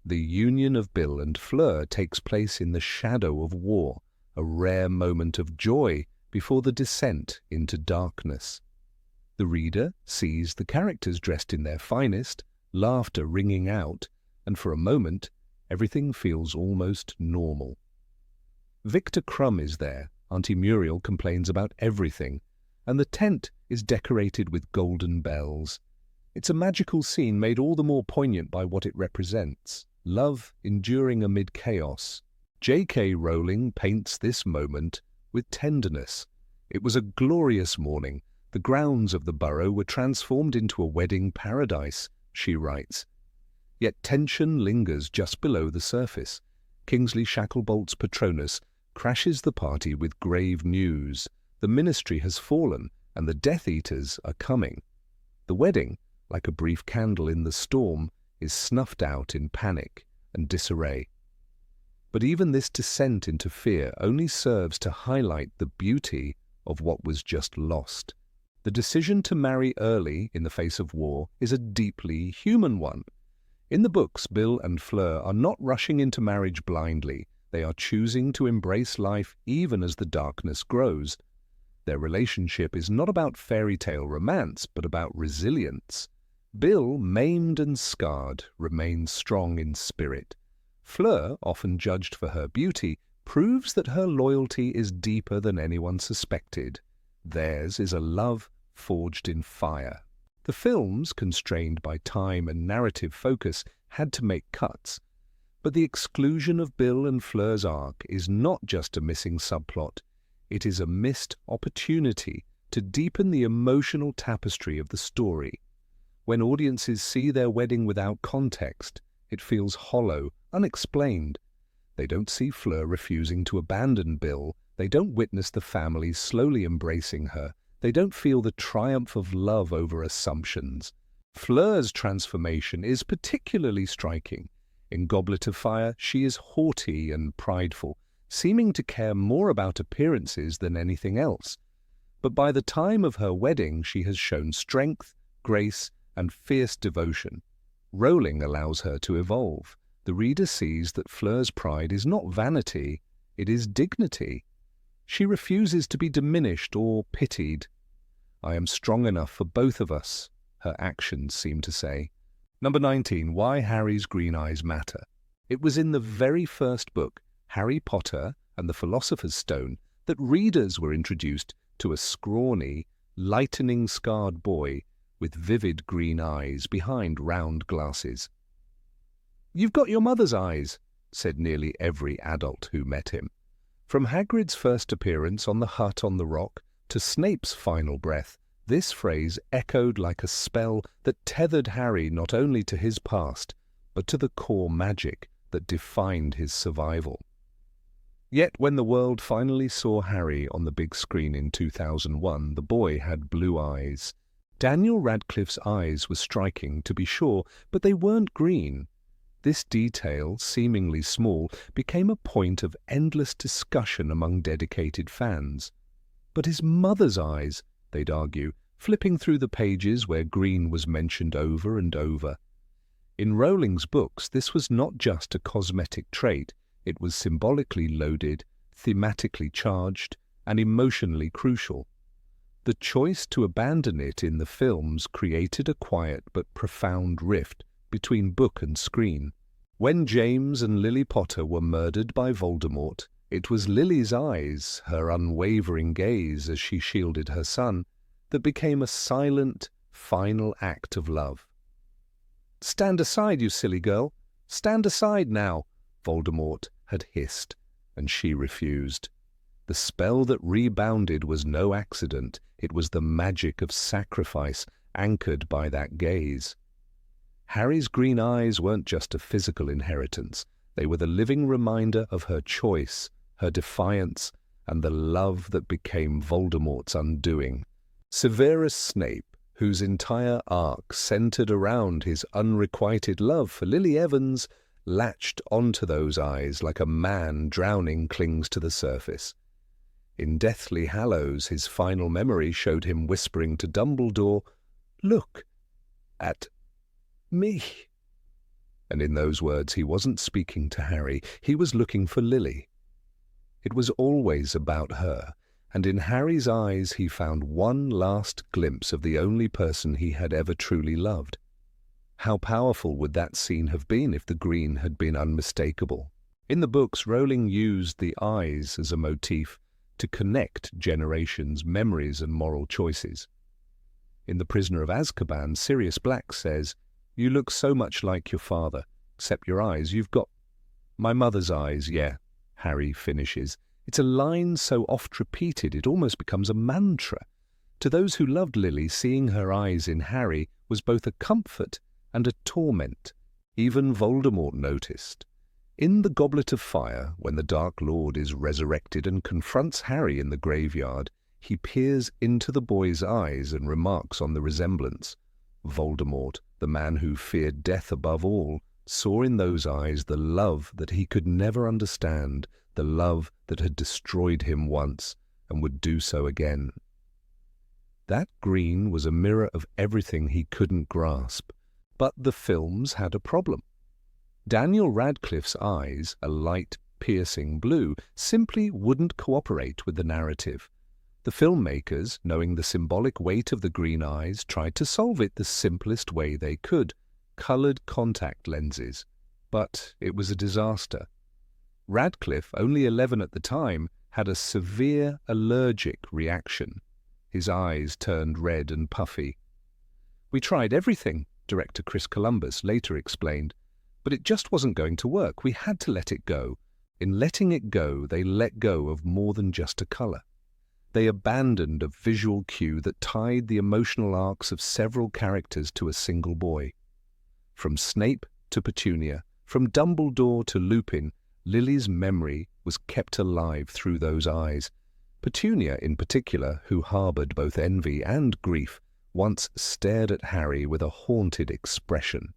The union of Bill and Fleur takes place in the shadow of war, a rare moment of joy before the descent into darkness. The reader sees the characters dressed in their finest, laughter ringing out, and for a moment, everything feels almost normal. Victor Crumb is there, Auntie Muriel complains about everything, and the tent is decorated with golden bells. It's a magical scene made all the more poignant by what it represents. Love enduring amid chaos. J.K. Rowling paints this moment with tenderness. It was a glorious morning. The grounds of the burrow were transformed into a wedding paradise, she writes. Yet tension lingers just below the surface. Kingsley Shacklebolt's Patronus crashes the party with grave news. The ministry has fallen, and the Death Eaters are coming. The wedding, like a brief candle in the storm, is snuffed out in panic and disarray. But even this descent into fear only serves to highlight the beauty of what was just lost. The decision to marry early in the face of war is a deeply human one. In the books, Bill and Fleur are not rushing into marriage blindly. They are choosing to embrace life even as the darkness grows. Their relationship is not about fairy tale romance, but about resilience. Bill, maimed and scarred, remains strong in spirit. Fleur, often judged for her beauty, proves that her loyalty is deeper than anyone suspected. Theirs is a love forged in fire. The films, constrained by time and narrative focus, had to make cuts. But the exclusion of Bill and Fleur's arc is not just a missing subplot. It is a missed opportunity to deepen the emotional tapestry of the story. When audiences see their wedding without context, it feels hollow, unexplained. They don't see Fleur refusing to abandon Bill. They don't witness the family slowly embracing her. They don't feel the triumph of love over assumptions. Fleur's transformation is particularly striking. In Goblet of Fire, she is haughty and prideful, seeming to care more about appearances than anything else. But by the time of her wedding, she has shown strength, grace, and fierce devotion. Rowling allows her to evolve. The reader sees that Fleur's pride is not vanity, it is dignity. She refuses to be diminished or pitied. "I am strong enough for both of us," her actions seem to say. Number 19. Why Harry's green eyes matter. It was in the very first book, Harry Potter and the Philosopher's Stone, that readers were introduced to a scrawny, lightning-scarred boy with vivid green eyes behind round glasses. "You've got your mother's eyes," said nearly every adult who met him. From Hagrid's first appearance on the hut on the rock to Snape's final breath, this phrase echoed like a spell that tethered Harry not only to his past, but to the core magic that defined his survival. Yet when the world finally saw Harry on the big screen in 2001, the boy had blue eyes. Daniel Radcliffe's eyes were striking, to be sure, but they weren't green. This detail, seemingly small, became a point of endless discussion among dedicated fans. But his mother's eyes, they'd argue, flipping through the pages where green was mentioned over and over. In Rowling's books, this was not just a cosmetic trait, it was symbolically loaded, thematically charged, and emotionally crucial. The choice to abandon it in the films created a quiet but profound rift between book and screen. When James and Lily Potter were murdered by Voldemort, it was Lily's eyes, her unwavering gaze as she shielded her son, that became a silent, final act of love. "Stand aside, you silly girl! Stand aside now!" Voldemort had hissed, and she refused. The spell that rebounded was no accident. It was the magic of sacrifice anchored by that gaze. Harry's green eyes weren't just a physical inheritance. They were the living reminder of her choice, her defiance, and the love that became Voldemort's undoing. Severus Snape, whose entire arc centered around his unrequited love for Lily Evans, latched onto those eyes like a man drowning clings to the surface. In Deathly Hallows, his final memory showed him whispering to Dumbledore, "Look at me." And in those words, he wasn't speaking to Harry. He was looking for Lily. It was always about her, and in Harry's eyes he found one last glimpse of the only person he had ever truly loved. How powerful would that scene have been if the green had been unmistakable? In the books, Rowling used the eyes as a motif to connect generations, memories, and moral choices. In The Prisoner of Azkaban, Sirius Black says, "You look so much like your father, except your eyes. You've got my mother's eyes, yeah," Harry finishes. It's a line so oft repeated it almost becomes a mantra. To those who loved Lily, seeing her eyes in Harry was both a comfort and a torment. Even Voldemort noticed. In The Goblet of Fire, when the Dark Lord is resurrected and confronts Harry in the graveyard, he peers into the boy's eyes and remarks on the resemblance. Voldemort, the man who feared death above all, saw in those eyes the love that he could never understand, the love that had destroyed him once and would do so again. That green was a mirror of everything he couldn't grasp, but the films had a problem. Daniel Radcliffe's eyes, a light, piercing blue, simply wouldn't cooperate with the narrative. The filmmakers, knowing the symbolic weight of the green eyes, tried to solve it the simplest way they could, colored contact lenses. But it was a disaster. Radcliffe, only 11 at the time, had a severe allergic reaction. His eyes turned red and puffy. "We tried everything," director Chris Columbus later explained, "but it just wasn't going to work. We had to let it go. In letting it go, they let go of more than just a color. They abandoned a visual cue that tied the emotional arcs of several characters to a single boy. From Snape to Petunia, from Dumbledore to Lupin, Lily's memory was kept alive through those eyes. Petunia, in particular, who harbored both envy and grief, once stared at Harry with a haunted expression.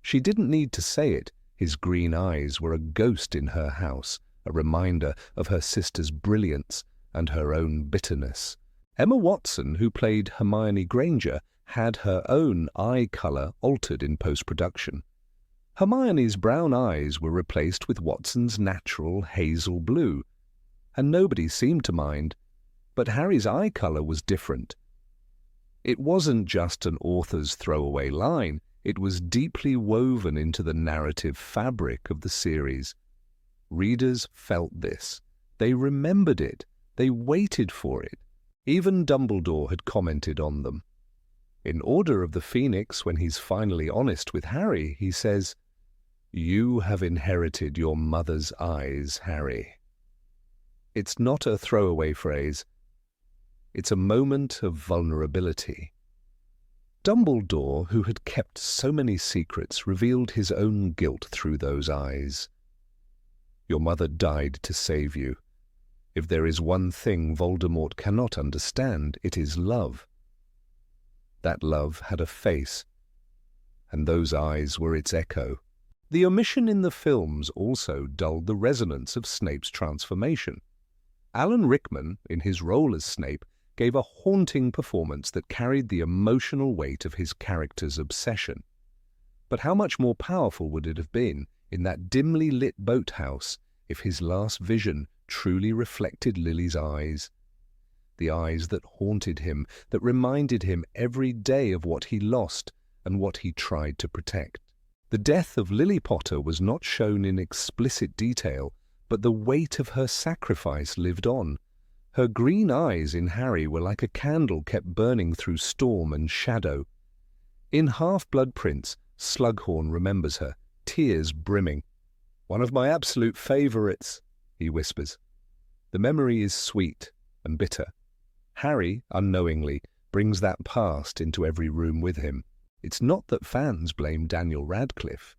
She didn't need to say it. His green eyes were a ghost in her house, a reminder of her sister's brilliance and her own bitterness. Emma Watson, who played Hermione Granger, had her own eye color altered in post-production. Hermione's brown eyes were replaced with Watson's natural hazel blue, and nobody seemed to mind, but Harry's eye color was different. It wasn't just an author's throwaway line, it was deeply woven into the narrative fabric of the series. Readers felt this. They remembered it. They waited for it. Even Dumbledore had commented on them. In Order of the Phoenix, when he's finally honest with Harry, he says, "You have inherited your mother's eyes, Harry." It's not a throwaway phrase. It's a moment of vulnerability. Dumbledore, who had kept so many secrets, revealed his own guilt through those eyes. "Your mother died to save you. If there is one thing Voldemort cannot understand, it is love." That love had a face, and those eyes were its echo. The omission in the films also dulled the resonance of Snape's transformation. Alan Rickman, in his role as Snape, gave a haunting performance that carried the emotional weight of his character's obsession. But how much more powerful would it have been in that dimly lit boathouse if his last vision truly reflected Lily's eyes? the eyes that haunted him, that reminded him every day of what he lost and what he tried to protect. The death of Lily Potter was not shown in explicit detail, but the weight of her sacrifice lived on. Her green eyes in Harry were like a candle kept burning through storm and shadow. In Half-Blood Prince, Slughorn remembers her, tears brimming. "One of my absolute favourites," he whispers. The memory is sweet and bitter. Harry, unknowingly, brings that past into every room with him. It's not that fans blame Daniel Radcliffe.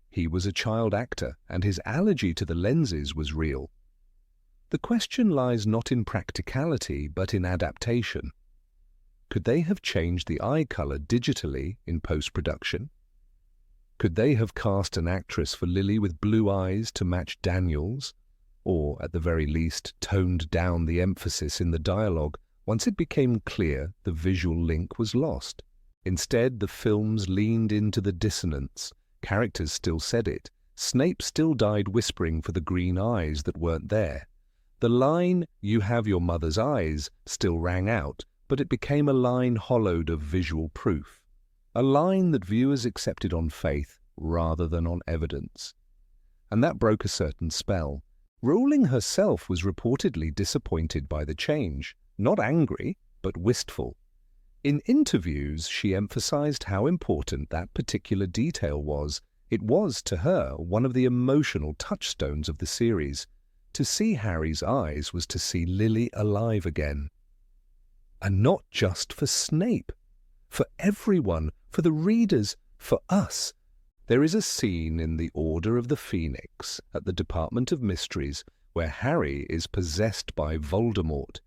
He was a child actor, and his allergy to the lenses was real. The question lies not in practicality, but in adaptation. Could they have changed the eye colour digitally in post-production? Could they have cast an actress for Lily with blue eyes to match Daniel's? Or, at the very least, toned down the emphasis in the dialogue once it became clear the visual link was lost? Instead, the films leaned into the dissonance. Characters still said it. Snape still died whispering for the green eyes that weren't there. The line, "You have your mother's eyes," still rang out, but it became a line hollowed of visual proof. A line that viewers accepted on faith rather than on evidence. And that broke a certain spell. Rowling herself was reportedly disappointed by the change, not angry, but wistful. In interviews, she emphasized how important that particular detail was. It was, to her, one of the emotional touchstones of the series. To see Harry's eyes was to see Lily alive again. And not just for Snape. For everyone, for the readers, for us. There is a scene in The Order of the Phoenix at the Department of Mysteries where Harry is possessed by Voldemort.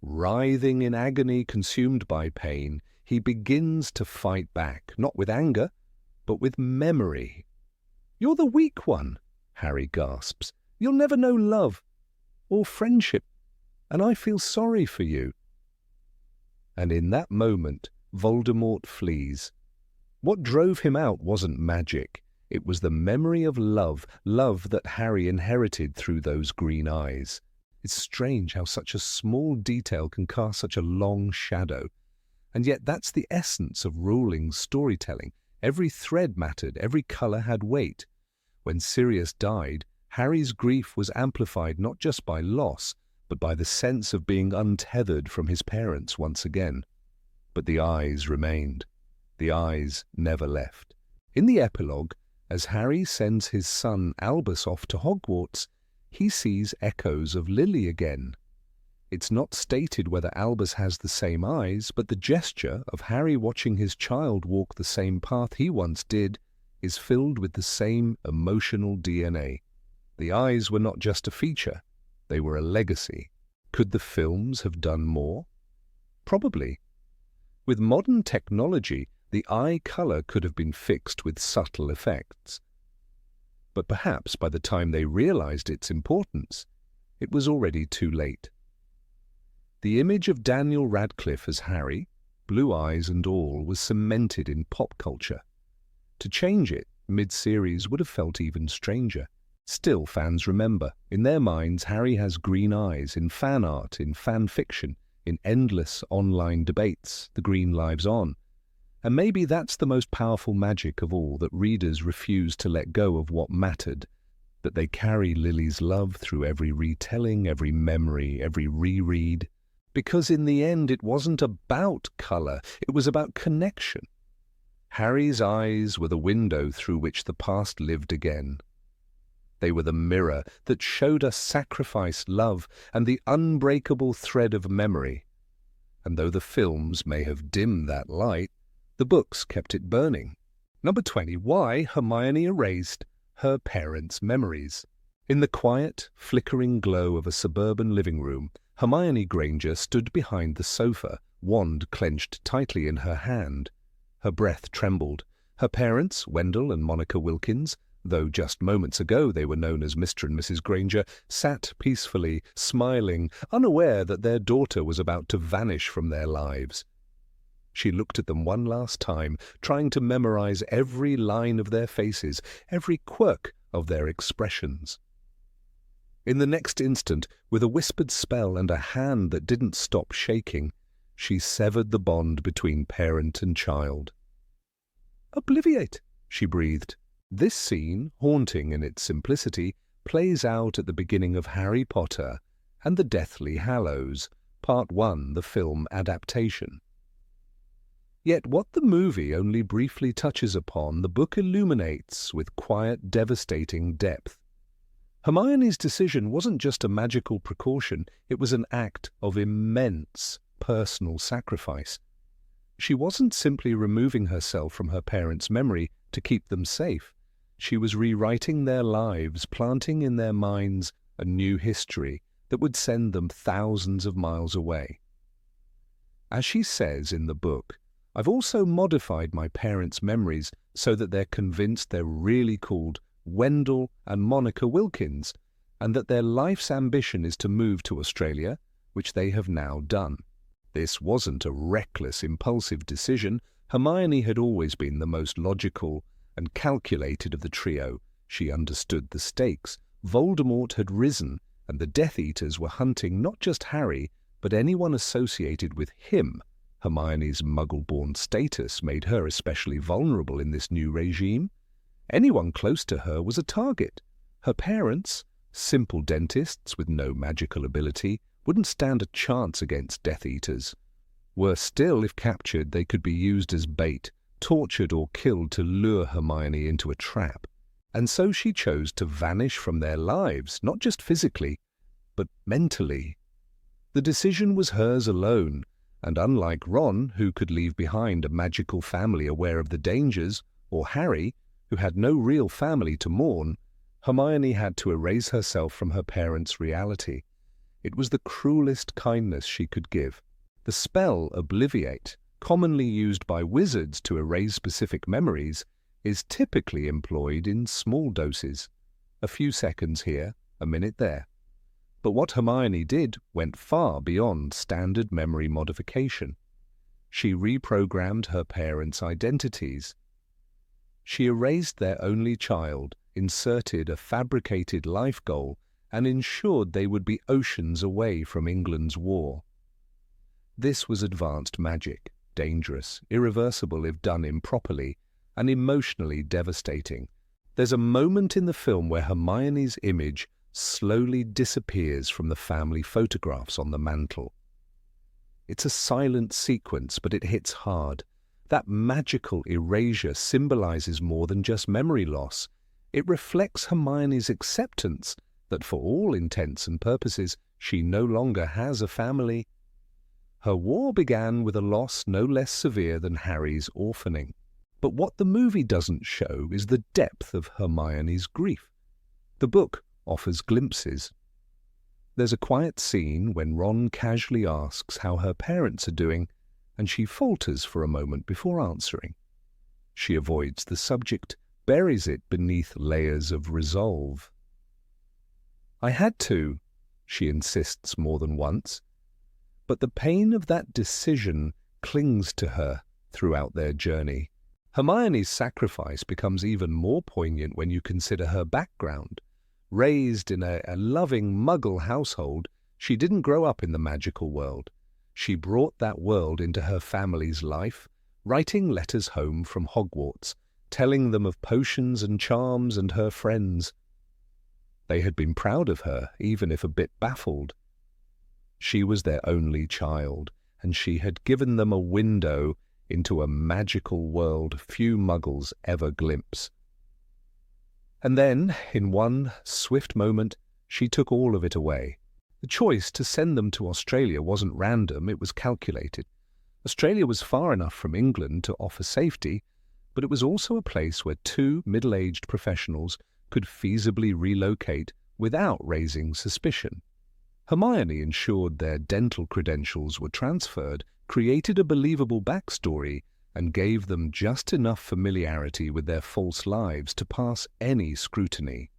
Writhing in agony, consumed by pain, he begins to fight back, not with anger, but with memory. "You're the weak one," Harry gasps. "You'll never know love or friendship, and I feel sorry for you." And in that moment, Voldemort flees. What drove him out wasn't magic. It was the memory of love, love that Harry inherited through those green eyes. It's strange how such a small detail can cast such a long shadow. And yet that's the essence of Rowling's storytelling. Every thread mattered, every colour had weight. When Sirius died, Harry's grief was amplified not just by loss, but by the sense of being untethered from his parents once again. But the eyes remained. The eyes never left. In the epilogue, as Harry sends his son Albus off to Hogwarts, he sees echoes of Lily again. It's not stated whether Albus has the same eyes, but the gesture of Harry watching his child walk the same path he once did is filled with the same emotional DNA. The eyes were not just a feature, they were a legacy. Could the films have done more? Probably. With modern technology, the eye colour could have been fixed with subtle effects. But perhaps by the time they realised its importance, it was already too late. The image of Daniel Radcliffe as Harry, blue eyes and all, was cemented in pop culture. To change it mid-series would have felt even stranger. Still, fans remember. In their minds, Harry has green eyes in fan art, in fan fiction, in endless online debates. The green lives on. And maybe that's the most powerful magic of all, that readers refuse to let go of what mattered, that they carry Lily's love through every retelling, every memory, every reread. Because in the end, it wasn't about colour, it was about connection. Harry's eyes were the window through which the past lived again. They were the mirror that showed us sacrifice, love, and the unbreakable thread of memory. And though the films may have dimmed that light, the books kept it burning. Number 20. Why Hermione erased her parents' memories. In the quiet, flickering glow of a suburban living room, Hermione Granger stood behind the sofa, wand clenched tightly in her hand. Her breath trembled. Her parents, Wendell and Monica Wilkins, though just moments ago they were known as Mr. and Mrs. Granger, sat peacefully, smiling, unaware that their daughter was about to vanish from their lives. She looked at them one last time, trying to memorize every line of their faces, every quirk of their expressions. In the next instant, with a whispered spell and a hand that didn't stop shaking, she severed the bond between parent and child. "Obliviate," she breathed. This scene, haunting in its simplicity, plays out at the beginning of Harry Potter and the Deathly Hallows, Part 1, the film adaptation. Yet what the movie only briefly touches upon, the book illuminates with quiet, devastating depth. Hermione's decision wasn't just a magical precaution, it was an act of immense personal sacrifice. She wasn't simply removing herself from her parents' memory to keep them safe. She was rewriting their lives, planting in their minds a new history that would send them thousands of miles away. As she says in the book, "I've also modified my parents' memories so that they're convinced they're really called Wendell and Monica Wilkins, and that their life's ambition is to move to Australia, which they have now done." This wasn't a reckless, impulsive decision. Hermione had always been the most logical and calculated of the trio. She understood the stakes. Voldemort had risen, and the Death Eaters were hunting not just Harry, but anyone associated with him. Hermione's Muggle-born status made her especially vulnerable in this new regime. Anyone close to her was a target. Her parents, simple dentists with no magical ability, wouldn't stand a chance against Death Eaters. Worse still, if captured, they could be used as bait, tortured or killed to lure Hermione into a trap. And so she chose to vanish from their lives, not just physically, but mentally. The decision was hers alone, and unlike Ron, who could leave behind a magical family aware of the dangers, or Harry, who had no real family to mourn, Hermione had to erase herself from her parents' reality. It was the cruelest kindness she could give. The spell Obliviate, commonly used by wizards to erase specific memories, is typically employed in small doses. A few seconds here, a minute there. But what Hermione did went far beyond standard memory modification. She reprogrammed her parents' identities. She erased their only child, inserted a fabricated life goal, and ensured they would be oceans away from England's war. This was advanced magic, dangerous, irreversible if done improperly, and emotionally devastating. There's a moment in the film where Hermione's image slowly disappears from the family photographs on the mantel. It's a silent sequence, but it hits hard. That magical erasure symbolizes more than just memory loss. It reflects Hermione's acceptance that for all intents and purposes, she no longer has a family. Her war began with a loss no less severe than Harry's orphaning. But what the movie doesn't show is the depth of Hermione's grief. The book offers glimpses. There's a quiet scene when Ron casually asks how her parents are doing, and she falters for a moment before answering. She avoids the subject, buries it beneath layers of resolve. "I had to," she insists more than once. But the pain of that decision clings to her throughout their journey. Hermione's sacrifice becomes even more poignant when you consider her background. Raised in a loving Muggle household, she didn't grow up in the magical world. She brought that world into her family's life, writing letters home from Hogwarts, telling them of potions and charms and her friends. They had been proud of her, even if a bit baffled. She was their only child, and she had given them a window into a magical world few Muggles ever glimpse. And then, in one swift moment, she took all of it away. The choice to send them to Australia wasn't random, it was calculated. Australia was far enough from England to offer safety, but it was also a place where two middle-aged professionals could feasibly relocate without raising suspicion. Hermione ensured their dental credentials were transferred, created a believable backstory, and gave them just enough familiarity with their false lives to pass any scrutiny.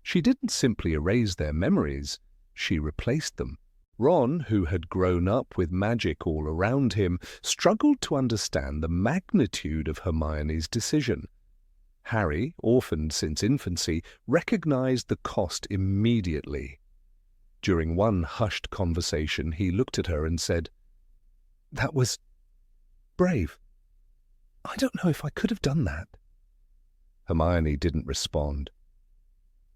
She didn't simply erase their memories, she replaced them. Ron, who had grown up with magic all around him, struggled to understand the magnitude of Hermione's decision. Harry, orphaned since infancy, recognized the cost immediately. During one hushed conversation, he looked at her and said, "That was brave. I don't know if I could have done that." Hermione didn't respond.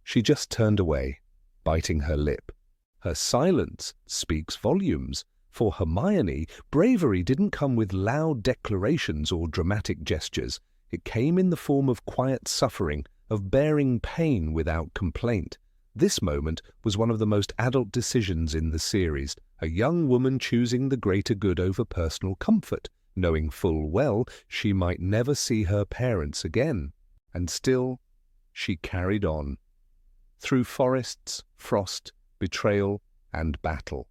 She just turned away, biting her lip. Her silence speaks volumes. For Hermione, bravery didn't come with loud declarations or dramatic gestures. It came in the form of quiet suffering, of bearing pain without complaint. This moment was one of the most adult decisions in the series, a young woman choosing the greater good over personal comfort, knowing full well she might never see her parents again. And still, she carried on. Through forests, frost, betrayal, and battle.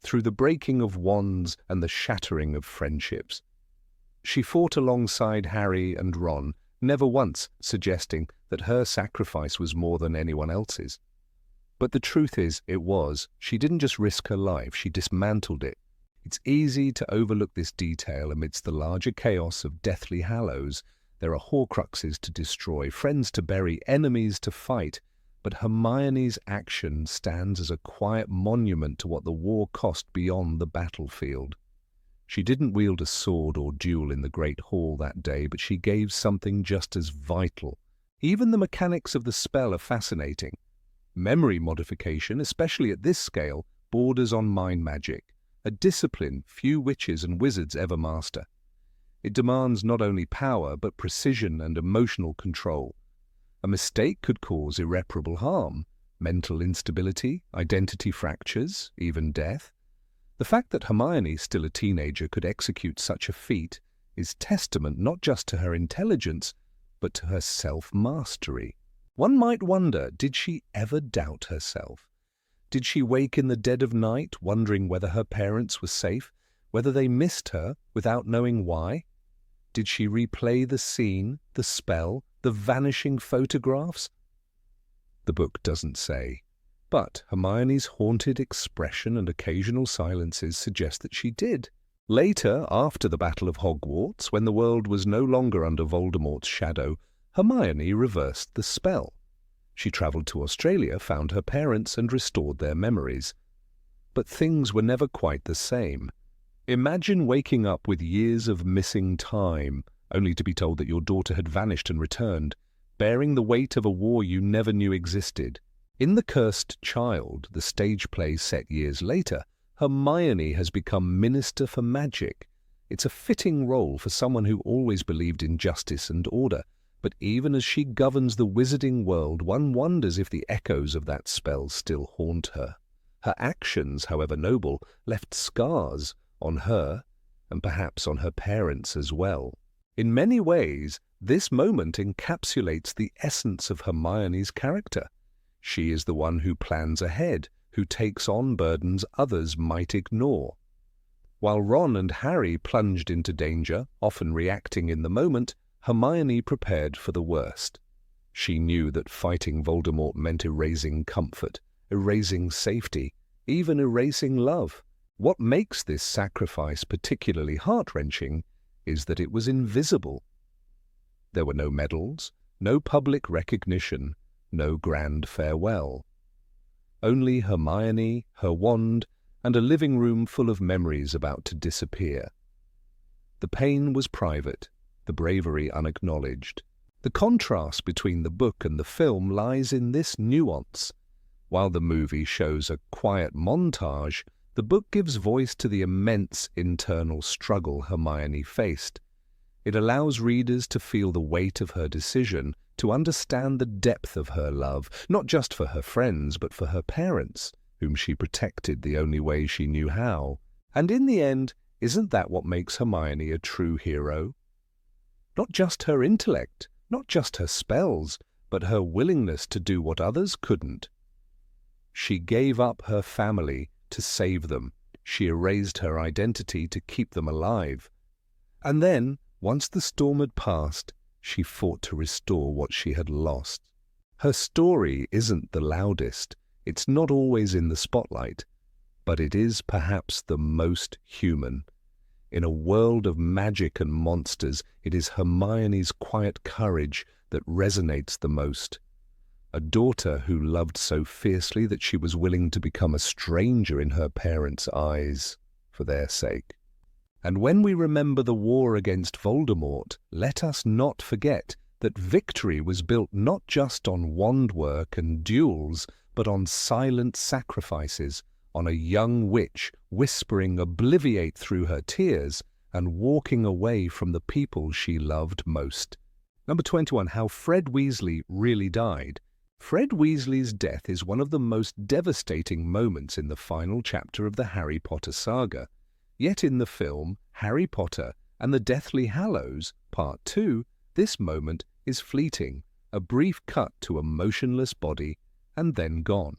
Through the breaking of wands and the shattering of friendships. She fought alongside Harry and Ron, never once suggesting that her sacrifice was more than anyone else's. But the truth is, it was. She didn't just risk her life, she dismantled it. It's easy to overlook this detail amidst the larger chaos of Deathly Hallows. There are Horcruxes to destroy, friends to bury, enemies to fight. But Hermione's action stands as a quiet monument to what the war cost beyond the battlefield. She didn't wield a sword or duel in the Great Hall that day, but she gave something just as vital. Even the mechanics of the spell are fascinating. Memory modification, especially at this scale, borders on mind magic, a discipline few witches and wizards ever master. It demands not only power, but precision and emotional control. A mistake could cause irreparable harm, mental instability, identity fractures, even death. The fact that Hermione, still a teenager, could execute such a feat is testament not just to her intelligence, but to her self-mastery. One might wonder, did she ever doubt herself? Did she wake in the dead of night, wondering whether her parents were safe, whether they missed her without knowing why? Did she replay the scene, the spell, the vanishing photographs? The book doesn't say, but Hermione's haunted expression and occasional silences suggest that she did. Later, after the Battle of Hogwarts, when the world was no longer under Voldemort's shadow, Hermione reversed the spell. She travelled to Australia, found her parents, and restored their memories. But things were never quite the same. Imagine waking up with years of missing time, only to be told that your daughter had vanished and returned, bearing the weight of a war you never knew existed. In The Cursed Child, the stage play set years later, Hermione has become Minister for Magic. It's a fitting role for someone who always believed in justice and order, but even as she governs the wizarding world, one wonders if the echoes of that spell still haunt her. Her actions, however noble, left scars on her, and perhaps on her parents as well. In many ways, this moment encapsulates the essence of Hermione's character. She is the one who plans ahead, who takes on burdens others might ignore. While Ron and Harry plunged into danger, often reacting in the moment, Hermione prepared for the worst. She knew that fighting Voldemort meant erasing comfort, erasing safety, even erasing love. What makes this sacrifice particularly heart-wrenching is that it was invisible. There were no medals, no public recognition, no grand farewell. Only Hermione, her wand, and a living room full of memories about to disappear. The pain was private, the bravery unacknowledged. The contrast between the book and the film lies in this nuance. While the movie shows a quiet montage, the book gives voice to the immense internal struggle Hermione faced. It allows readers to feel the weight of her decision, to understand the depth of her love, not just for her friends, but for her parents, whom she protected the only way she knew how. And in the end, isn't that what makes Hermione a true hero? Not just her intellect, not just her spells, but her willingness to do what others couldn't. She gave up her family to save them. She erased her identity to keep them alive. And then, once the storm had passed, she fought to restore what she had lost. Her story isn't the loudest. It's not always in the spotlight, but it is perhaps the most human. In a world of magic and monsters, it is Hermione's quiet courage that resonates the most. a daughter who loved so fiercely that she was willing to become a stranger in her parents' eyes for their sake. And when we remember the war against Voldemort, let us not forget that victory was built not just on wand work and duels, but on silent sacrifices, on a young witch whispering obliviate through her tears and walking away from the people she loved most. Number 21, how Fred Weasley really died. Fred Weasley's death is one of the most devastating moments in the final chapter of the Harry Potter saga. Yet in the film Harry Potter and the Deathly Hallows, Part 2, this moment is fleeting, a brief cut to a motionless body, and then gone.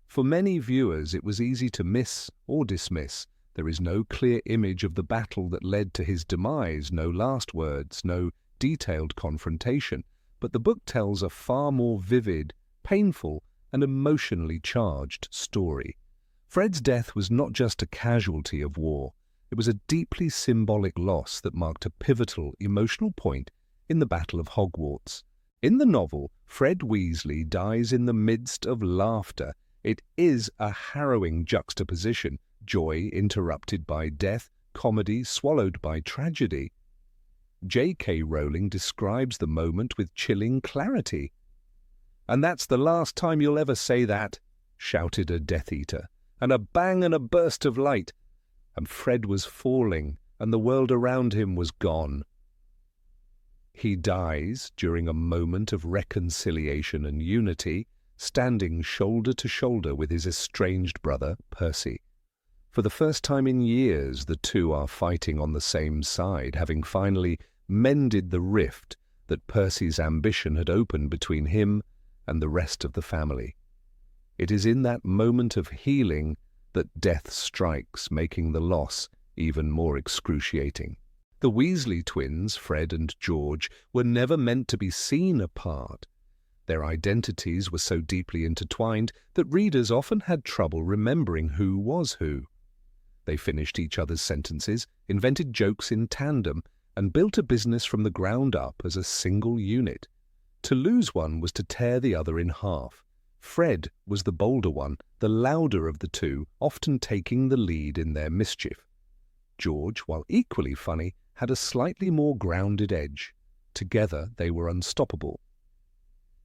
For many viewers it was easy to miss or dismiss. There is no clear image of the battle that led to his demise, no last words, no detailed confrontation, but the book tells a far more vivid, painful, and emotionally charged story. Fred's death was not just a casualty of war. It was a deeply symbolic loss that marked a pivotal emotional point in the Battle of Hogwarts. In the novel, Fred Weasley dies in the midst of laughter. It is a harrowing juxtaposition, joy interrupted by death, comedy swallowed by tragedy. J.K. Rowling describes the moment with chilling clarity. "And that's the last time you'll ever say that," shouted a Death Eater, and a bang and a burst of light, and Fred was falling, and the world around him was gone. He dies during a moment of reconciliation and unity, standing shoulder to shoulder with his estranged brother, Percy. For the first time in years, the two are fighting on the same side, having finally mended the rift that Percy's ambition had opened between him and the rest of the family. It is in that moment of healing that death strikes, making the loss even more excruciating. The Weasley twins, Fred and George, were never meant to be seen apart. Their identities were so deeply intertwined that readers often had trouble remembering who was who. They finished each other's sentences, invented jokes in tandem, and built a business from the ground up as a single unit. To lose one was to tear the other in half. Fred was the bolder one, the louder of the two, often taking the lead in their mischief. George, while equally funny, had a slightly more grounded edge. Together they were unstoppable.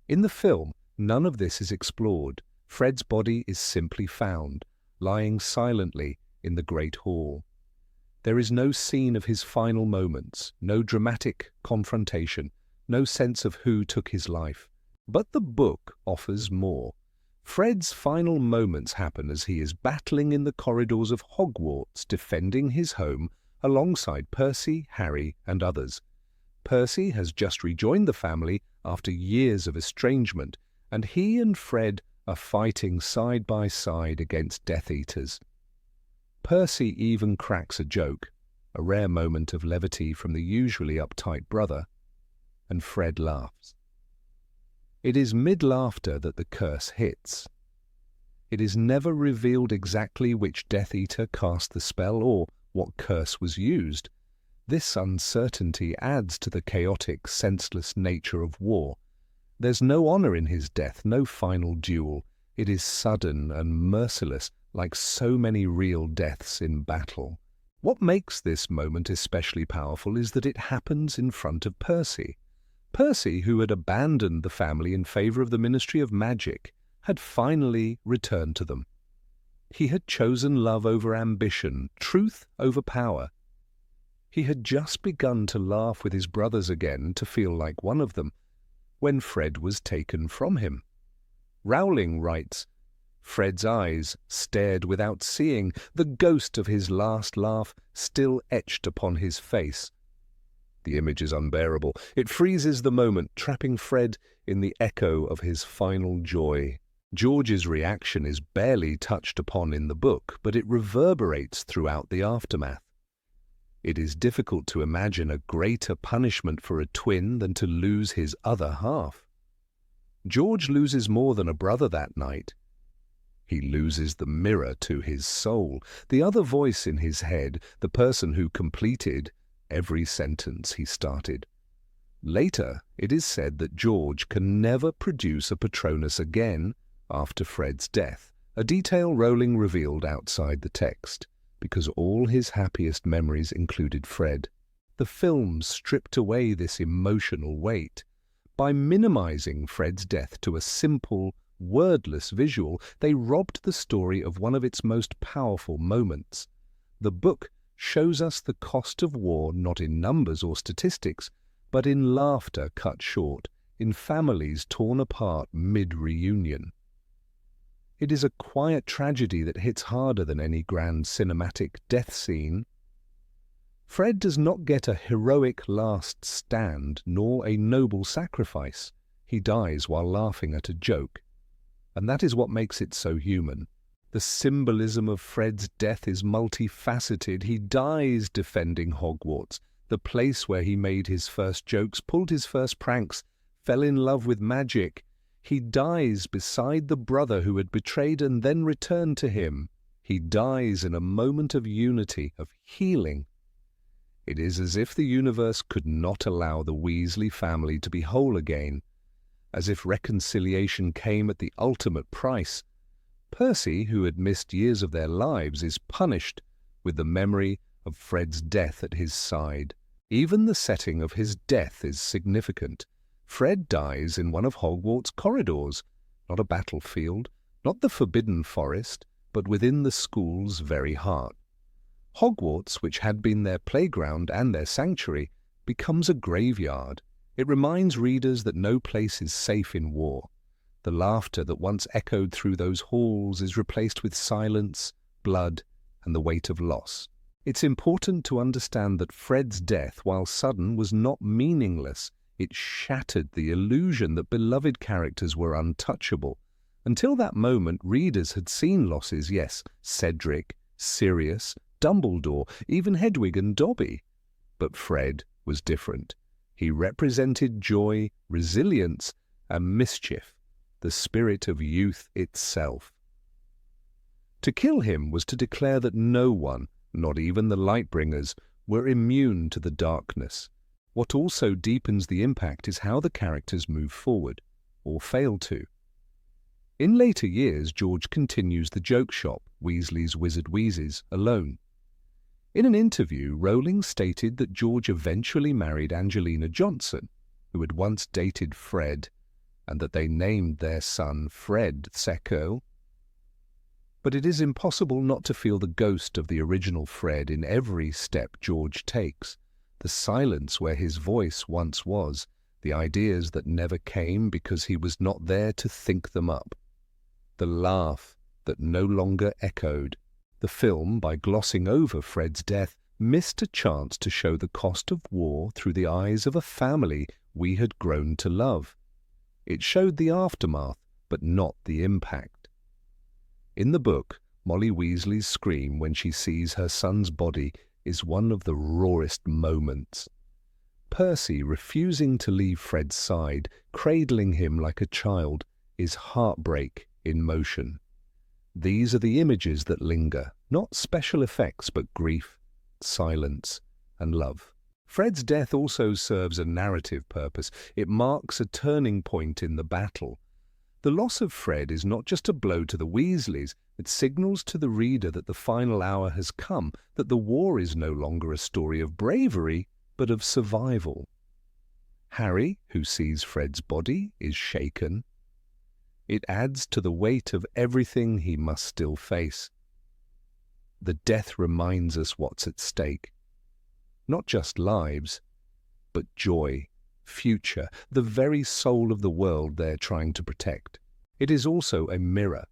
In the film, none of this is explored. Fred's body is simply found, lying silently in the Great Hall. There is no scene of his final moments, no dramatic confrontation, no sense of who took his life. But the book offers more. Fred's final moments happen as he is battling in the corridors of Hogwarts, defending his home alongside Percy, Harry, and others. Percy has just rejoined the family after years of estrangement, and he and Fred are fighting side by side against Death Eaters. Percy even cracks a joke, a rare moment of levity from the usually uptight brother, and Fred laughs. It is mid-laughter that the curse hits. It is never revealed exactly which Death Eater cast the spell or what curse was used. This uncertainty adds to the chaotic, senseless nature of war. There's no honor in his death, no final duel. It is sudden and merciless, like so many real deaths in battle. What makes this moment especially powerful is that it happens in front of Percy. Percy, who had abandoned the family in favor of the Ministry of Magic, had finally returned to them. He had chosen love over ambition, truth over power. He had just begun to laugh with his brothers again, to feel like one of them, when Fred was taken from him. Rowling writes, "Fred's eyes stared without seeing, the ghost of his last laugh still etched upon his face." The image is unbearable. It freezes the moment, trapping Fred in the echo of his final joy. George's reaction is barely touched upon in the book, but it reverberates throughout the aftermath. It is difficult to imagine a greater punishment for a twin than to lose his other half. George loses more than a brother that night. He loses the mirror to his soul, the other voice in his head, the person who completed every sentence he started. Later, it is said that George can never produce a Patronus again after Fred's death, a detail Rowling revealed outside the text, because all his happiest memories included Fred. The film stripped away this emotional weight. By minimizing Fred's death to a simple, wordless visual, they robbed the story of one of its most powerful moments. The book shows us the cost of war not in numbers or statistics, but in laughter cut short, in families torn apart mid-reunion. It is a quiet tragedy that hits harder than any grand cinematic death scene. Fred does not get a heroic last stand nor a noble sacrifice. He dies while laughing at a joke. And that is what makes it so human. The symbolism of Fred's death is multifaceted. He dies defending Hogwarts, the place where he made his first jokes, pulled his first pranks, fell in love with magic. He dies beside the brother who had betrayed and then returned to him. He dies in a moment of unity, of healing. It is as if the universe could not allow the Weasley family to be whole again, as if reconciliation came at the ultimate price. Percy, who had missed years of their lives, is punished with the memory of Fred's death at his side. Even the setting of his death is significant. Fred dies in one of Hogwarts' corridors, not a battlefield, not the Forbidden Forest, but within the school's very heart. Hogwarts, which had been their playground and their sanctuary, becomes a graveyard. It reminds readers that no place is safe in war. The laughter that once echoed through those halls is replaced with silence, blood, and the weight of loss. It's important to understand that Fred's death, while sudden, was not meaningless. It shattered the illusion that beloved characters were untouchable. Until that moment, readers had seen losses, yes, Cedric, Sirius, Dumbledore, even Hedwig and Dobby. But Fred was different. He represented joy, resilience, and mischief, the spirit of youth itself. To kill him was to declare that no one, not even the Lightbringers, were immune to the darkness. What also deepens the impact is how the characters move forward, or fail to. In later years, George continues the joke shop, Weasley's Wizard Wheezes, alone. In an interview, Rowling stated that George eventually married Angelina Johnson, who had once dated Fred, and that they named their son Fred Secco. But it is impossible not to feel the ghost of the original Fred in every step George takes. The silence where his voice once was, the ideas that never came because he was not there to think them up, the laugh that no longer echoed. The film, by glossing over Fred's death, missed a chance to show the cost of war through the eyes of a family we had grown to love. It showed the aftermath, but not the impact. In the book, Molly Weasley's scream when she sees her son's body is one of the rawest moments. Percy refusing to leave Fred's side, cradling him like a child, is heartbreak in motion. These are the images that linger, not special effects but grief, silence, and love. Fred's death also serves a narrative purpose. It marks a turning point in the battle. The loss of Fred is not just a blow to the Weasleys, it signals to the reader that the final hour has come, that the war is no longer a story of bravery, but of survival. Harry, who sees Fred's body, is shaken. It adds to the weight of everything he must still face. The death reminds us what's at stake. Not just lives, but joy, future, the very soul of the world they're trying to protect. It is also a mirror.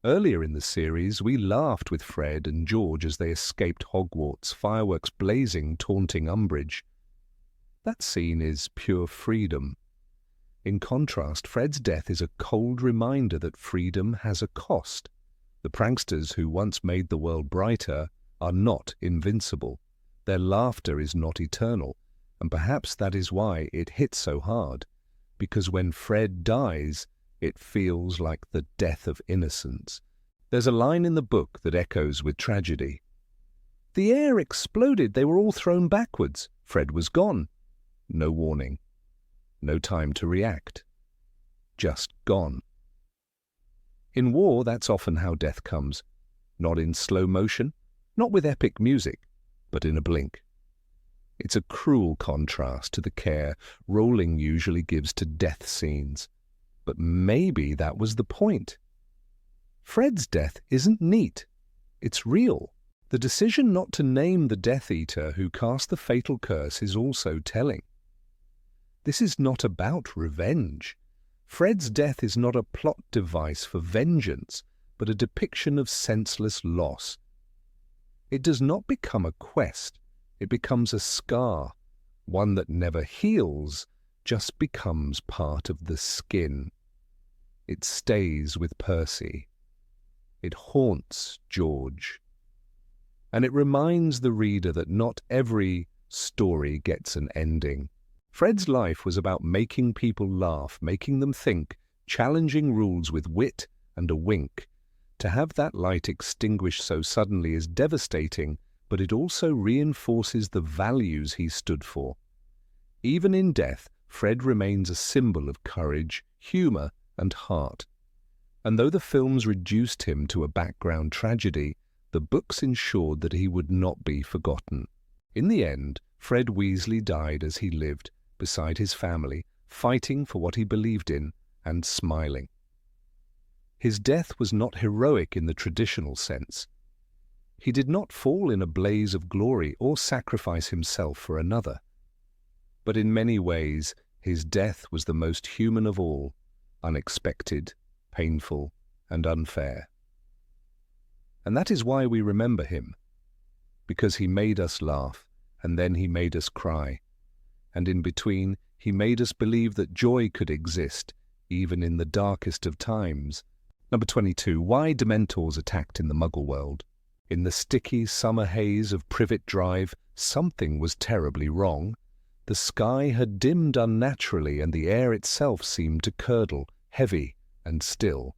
Earlier in the series, we laughed with Fred and George as they escaped Hogwarts, fireworks blazing, taunting Umbridge. That scene is pure freedom. In contrast, Fred's death is a cold reminder that freedom has a cost. The pranksters who once made the world brighter are not invincible. Their laughter is not eternal, and perhaps that is why it hits so hard, because when Fred dies, it feels like the death of innocence. There's a line in the book that echoes with tragedy. The air exploded, they were all thrown backwards. Fred was gone. No warning. no time to react. Just gone. In war, that's often how death comes. Not in slow motion, not with epic music, but in a blink. It's a cruel contrast to the care Rowling usually gives to death scenes. But maybe that was the point. Fred's death isn't neat. It's real. The decision not to name the Death Eater who cast the fatal curse is also telling. This is not about revenge. Fred's death is not a plot device for vengeance, but a depiction of senseless loss. It does not become a quest. It becomes a scar, one that never heals, just becomes part of the skin. It stays with Percy. It haunts George. And it reminds the reader that not every story gets an ending. Fred's life was about making people laugh, making them think, challenging rules with wit and a wink. To have that light extinguished so suddenly is devastating, but it also reinforces the values he stood for. Even in death, Fred remains a symbol of courage, humour, and heart. And though the films reduced him to a background tragedy, the books ensured that he would not be forgotten. In the end, Fred Weasley died as he lived, beside his family, fighting for what he believed in and smiling. His death was not heroic in the traditional sense. He did not fall in a blaze of glory or sacrifice himself for another. But in many ways, his death was the most human of all, unexpected, painful, and unfair. And that is why we remember him, because he made us laugh, and then he made us cry, and in between he made us believe that joy could exist, even in the darkest of times. Number 22. Why Dementors attacked in the Muggle world. In the sticky summer haze of Privet Drive, something was terribly wrong. The sky had dimmed unnaturally, and the air itself seemed to curdle, heavy and still.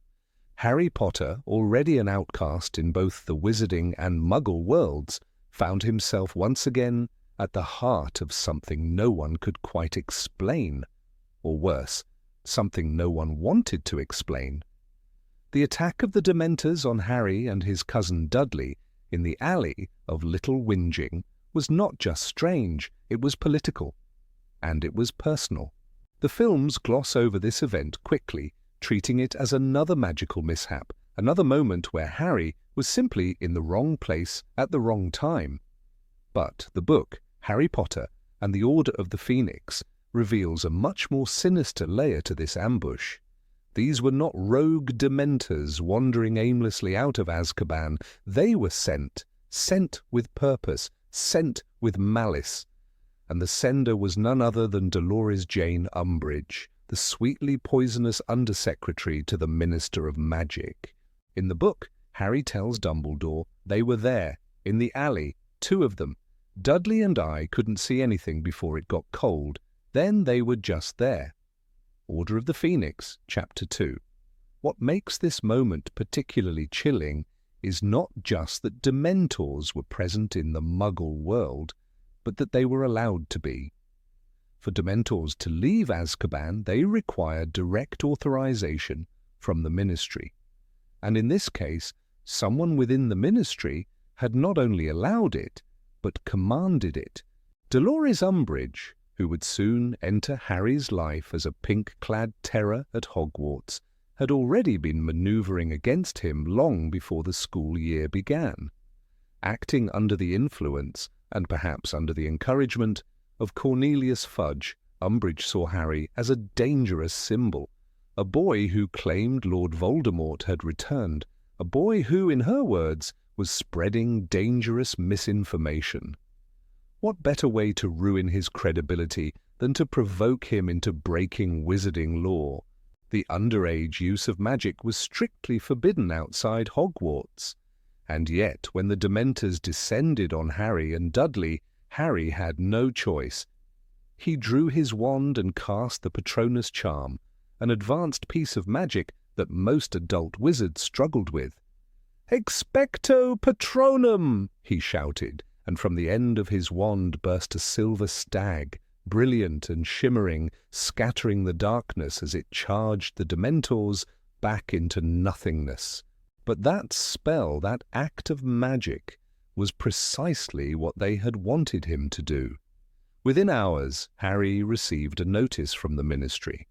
Harry Potter, already an outcast in both the Wizarding and Muggle worlds, found himself once again at the heart of something no one could quite explain, or worse, something no one wanted to explain. The attack of the Dementors on Harry and his cousin Dudley in the alley of Little Whinging was not just strange, it was political, and it was personal. The films gloss over this event quickly, treating it as another magical mishap, another moment where Harry was simply in the wrong place at the wrong time. But the book, Harry Potter and the Order of the Phoenix, reveals a much more sinister layer to this ambush. These were not rogue Dementors wandering aimlessly out of Azkaban. They were sent with purpose, sent with malice. And the sender was none other than Dolores Jane Umbridge, the sweetly poisonous undersecretary to the Minister of Magic. In the book, Harry tells Dumbledore they were there, in the alley, 2 of them. Dudley and I couldn't see anything before it got cold. Then they were just there. Order of the Phoenix, Chapter 2. What makes this moment particularly chilling is not just that Dementors were present in the Muggle world, but that they were allowed to be. For Dementors to leave Azkaban, they required direct authorization from the Ministry. And in this case, someone within the Ministry had not only allowed it, but commanded it. Dolores Umbridge, who would soon enter Harry's life as a pink-clad terror at Hogwarts, had already been manoeuvring against him long before the school year began. Acting under the influence, and perhaps under the encouragement, of Cornelius Fudge, Umbridge saw Harry as a dangerous symbol, a boy who claimed Lord Voldemort had returned, a boy who, in her words, was spreading dangerous misinformation. What better way to ruin his credibility than to provoke him into breaking wizarding law? The underage use of magic was strictly forbidden outside Hogwarts. And yet, when the Dementors descended on Harry and Dudley, Harry had no choice. He drew his wand and cast the Patronus charm, an advanced piece of magic that most adult wizards struggled with. "Expecto Patronum!" he shouted, and from the end of his wand burst a silver stag, brilliant and shimmering, scattering the darkness as it charged the Dementors back into nothingness. But that spell, that act of magic, was precisely what they had wanted him to do. Within hours, Harry received a notice from the Ministry.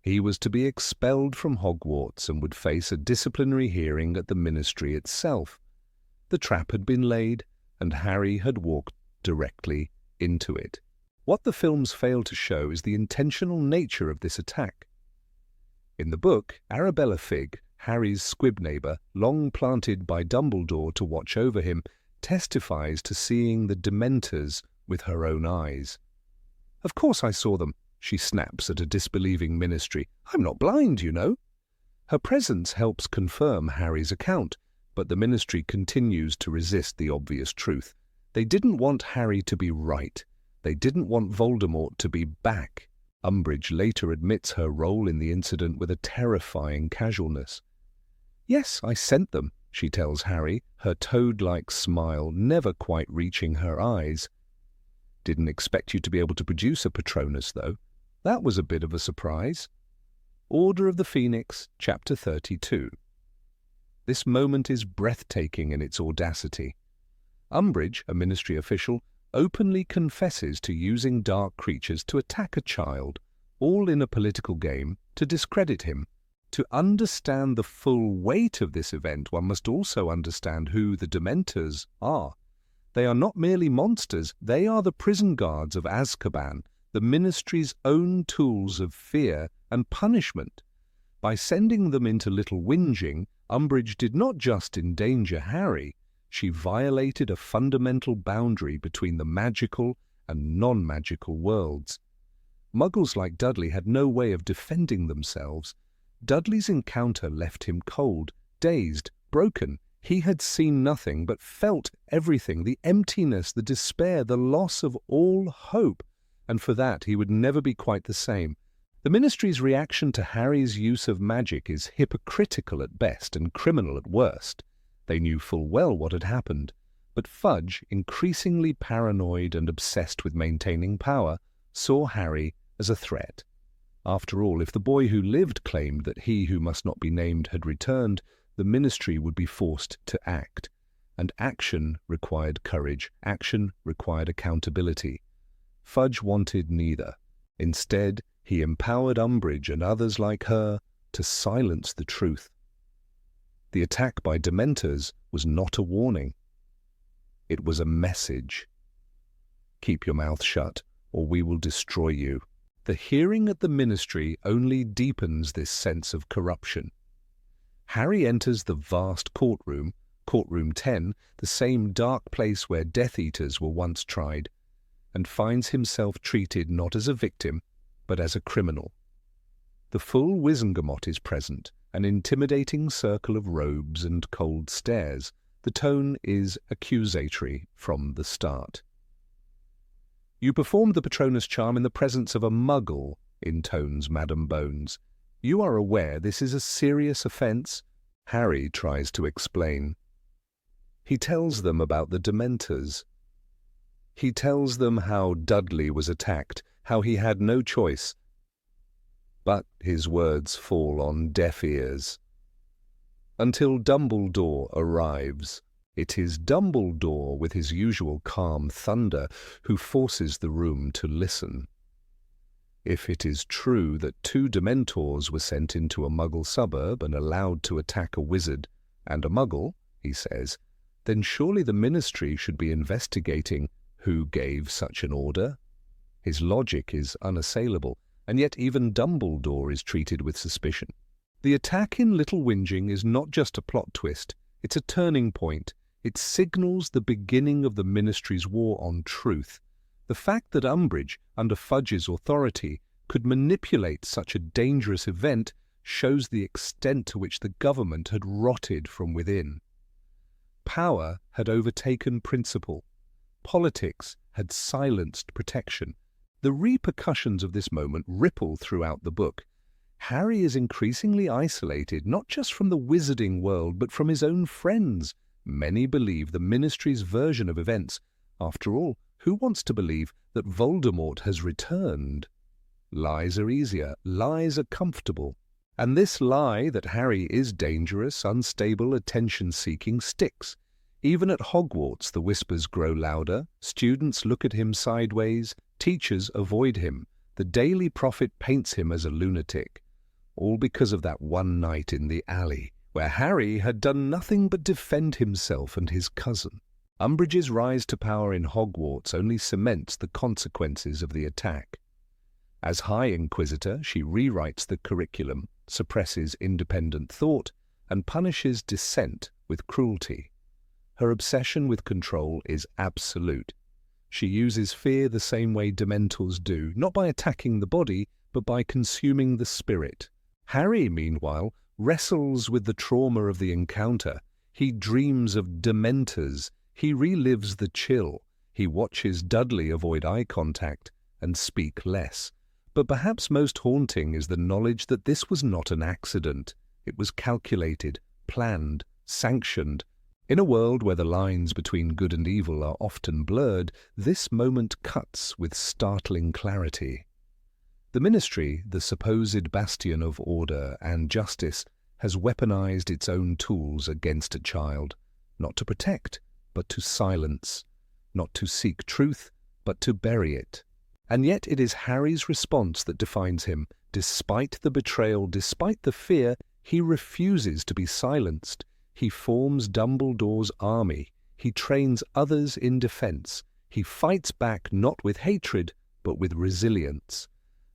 He was to be expelled from Hogwarts and would face a disciplinary hearing at the Ministry itself. The trap had been laid, and Harry had walked directly into it. What the films fail to show is the intentional nature of this attack. In the book, Arabella Figg, Harry's squib neighbour, long planted by Dumbledore to watch over him, testifies to seeing the Dementors with her own eyes. "Of course I saw them," she snaps at a disbelieving Ministry. "I'm not blind, you know." Her presence helps confirm Harry's account, but the Ministry continues to resist the obvious truth. They didn't want Harry to be right. They didn't want Voldemort to be back. Umbridge later admits her role in the incident with a terrifying casualness. "Yes, I sent them," she tells Harry, her toad-like smile never quite reaching her eyes. "Didn't expect you to be able to produce a Patronus, though. That was a bit of a surprise." Order of the Phoenix, Chapter 32. This moment is breathtaking in its audacity. Umbridge, a Ministry official, openly confesses to using dark creatures to attack a child, all in a political game, to discredit him. To understand the full weight of this event, one must also understand who the Dementors are. They are not merely monsters, they are the prison guards of Azkaban, the Ministry's own tools of fear and punishment. By sending them into Little Whinging, Umbridge did not just endanger Harry, she violated a fundamental boundary between the magical and non-magical worlds. Muggles like Dudley had no way of defending themselves. Dudley's encounter left him cold, dazed, broken. He had seen nothing but felt everything, the emptiness, the despair, the loss of all hope, and for that he would never be quite the same. The Ministry's reaction to Harry's use of magic is hypocritical at best and criminal at worst. They knew full well what had happened, but Fudge, increasingly paranoid and obsessed with maintaining power, saw Harry as a threat. After all, if the boy who lived claimed that he who must not be named had returned, the Ministry would be forced to act. And action required courage, action required accountability. Fudge wanted neither. Instead, he empowered Umbridge and others like her to silence the truth. The attack by Dementors was not a warning. It was a message. "Keep your mouth shut, or we will destroy you." The hearing at the Ministry only deepens this sense of corruption. Harry enters the vast courtroom, Courtroom 10, the same dark place where Death Eaters were once tried, and finds himself treated not as a victim, but as a criminal. The full Wizengamot is present, an intimidating circle of robes and cold stares. The tone is accusatory from the start. "You performed the Patronus charm in the presence of a Muggle," intones Madame Bones. "You are aware this is a serious offence?" Harry tries to explain. He tells them about the Dementors. He tells them how Dudley was attacked, how he had no choice. But his words fall on deaf ears. Until Dumbledore arrives. It is Dumbledore, with his usual calm thunder, who forces the room to listen. If it is true that 2 Dementors were sent into a Muggle suburb and allowed to attack a wizard and a Muggle, he says, then surely the Ministry should be investigating who gave such an order. His logic is unassailable, and yet even Dumbledore is treated with suspicion. The attack in Little Whinging is not just a plot twist, it's a turning point. It signals the beginning of the Ministry's war on truth. The fact that Umbridge, under Fudge's authority, could manipulate such a dangerous event shows the extent to which the government had rotted from within. Power had overtaken principle. Politics had silenced protection. The repercussions of this moment ripple throughout the book. Harry is increasingly isolated, not just from the wizarding world, but from his own friends. Many believe the Ministry's version of events. After all, Who wants to believe that Voldemort has returned? Lies are easier, lies are comfortable. And this lie that Harry is dangerous, unstable, attention-seeking sticks. Even at Hogwarts the whispers grow louder, students look at him sideways, teachers avoid him, the Daily Prophet paints him as a lunatic. All because of that one night in the alley, where Harry had done nothing but defend himself and his cousin. Umbridge's rise to power in Hogwarts only cements the consequences of the attack. As High Inquisitor, she rewrites the curriculum, suppresses independent thought, and punishes dissent with cruelty. Her obsession with control is absolute. She uses fear the same way Dementors do, not by attacking the body, but by consuming the spirit. Harry, meanwhile, wrestles with the trauma of the encounter. He dreams of Dementors. He relives the chill. He watches Dudley avoid eye contact and speak less. But perhaps most haunting is the knowledge that this was not an accident. It was calculated, planned, sanctioned. In a world where the lines between good and evil are often blurred, this moment cuts with startling clarity. The Ministry, the supposed bastion of order and justice, has weaponized its own tools against a child, not to protect, but to silence, not to seek truth, but to bury it. And yet it is Harry's response that defines him. Despite the betrayal, despite the fear, he refuses to be silenced. He forms Dumbledore's army. He trains others in defense. He fights back not with hatred, but with resilience.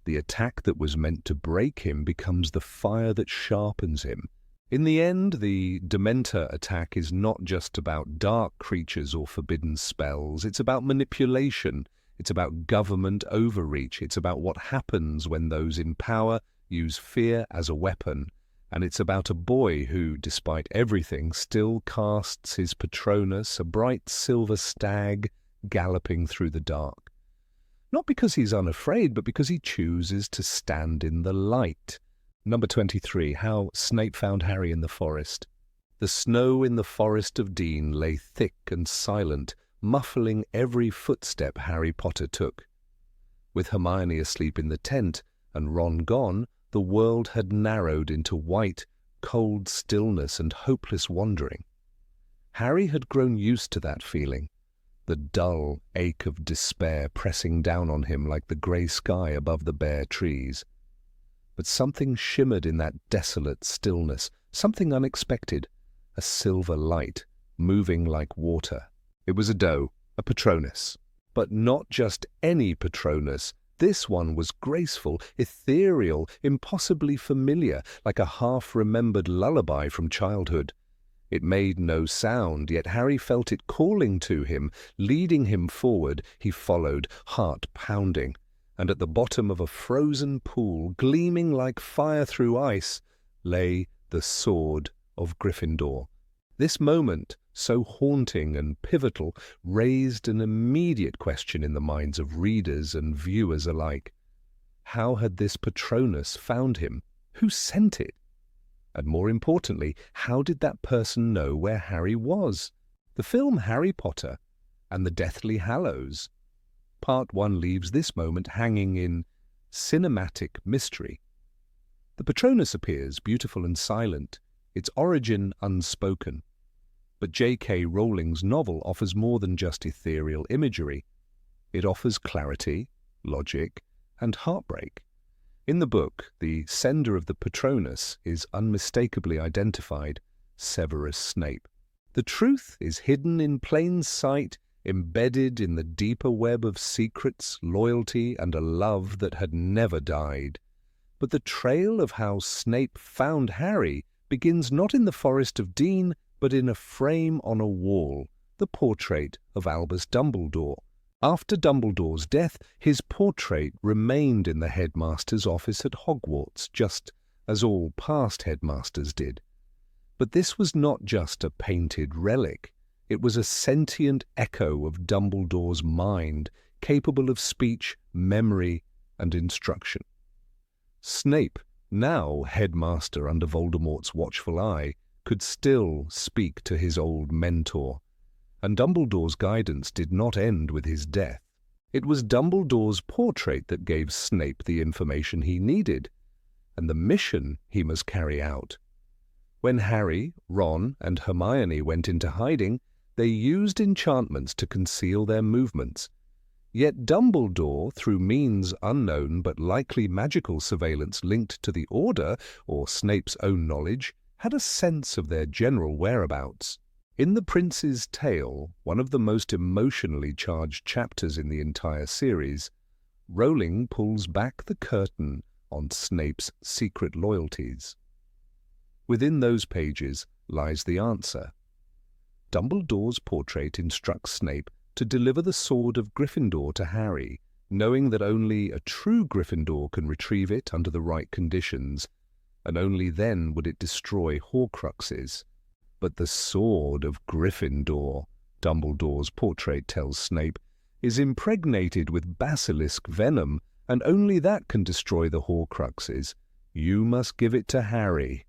The attack that was meant to break him becomes the fire that sharpens him. In the end, the Dementor attack is not just about dark creatures or forbidden spells. It's about manipulation. It's about government overreach. It's about what happens when those in power use fear as a weapon. And it's about a boy who, despite everything, still casts his Patronus, a bright silver stag, galloping through the dark. Not because he's unafraid, but because he chooses to stand in the light. Number 23, how Snape found Harry in the forest. The snow in the forest of Dean lay thick and silent, muffling every footstep Harry Potter took. With Hermione asleep in the tent and Ron gone, the world had narrowed into white, cold stillness and hopeless wandering. Harry had grown used to that feeling, the dull ache of despair pressing down on him like the grey sky above the bare trees. But something shimmered in that desolate stillness, something unexpected, a silver light, moving like water. It was a doe, a Patronus. But not just any Patronus. This one was graceful, ethereal, impossibly familiar, like a half-remembered lullaby from childhood. It made no sound, yet Harry felt it calling to him, leading him forward. He followed, heart pounding. And at the bottom of a frozen pool, gleaming like fire through ice, lay the sword of Gryffindor. This moment, so haunting and pivotal, raised an immediate question in the minds of readers and viewers alike. How had this Patronus found him? Who sent it? And more importantly, how did that person know where Harry was? The film Harry Potter and the Deathly Hallows. Part 1 leaves this moment hanging in cinematic mystery. The Patronus appears beautiful and silent, its origin unspoken. But J.K. Rowling's novel offers more than just ethereal imagery. It offers clarity, logic, and heartbreak. In the book, the sender of the Patronus is unmistakably identified, Severus Snape. The truth is hidden in plain sight, embedded in the deeper web of secrets, loyalty, and a love that had never died. But the trail of how Snape found Harry begins not in the Forest of Dean, but in a frame on a wall, the portrait of Albus Dumbledore. After Dumbledore's death, his portrait remained in the headmaster's office at Hogwarts, just as all past headmasters did. But this was not just a painted relic. It was a sentient echo of Dumbledore's mind, capable of speech, memory, and instruction. Snape, now headmaster under Voldemort's watchful eye, could still speak to his old mentor. And Dumbledore's guidance did not end with his death. It was Dumbledore's portrait that gave Snape the information he needed, and the mission he must carry out. When Harry, Ron, and Hermione went into hiding, they used enchantments to conceal their movements. Yet Dumbledore, through means unknown but likely magical surveillance linked to the Order, or Snape's own knowledge, had a sense of their general whereabouts. In The Prince's Tale, one of the most emotionally charged chapters in the entire series, Rowling pulls back the curtain on Snape's secret loyalties. Within those pages lies the answer. Dumbledore's portrait instructs Snape to deliver the sword of Gryffindor to Harry, knowing that only a true Gryffindor can retrieve it under the right conditions, and only then would it destroy Horcruxes. But the sword of Gryffindor, Dumbledore's portrait tells Snape, is impregnated with basilisk venom, and only that can destroy the Horcruxes. You must give it to Harry.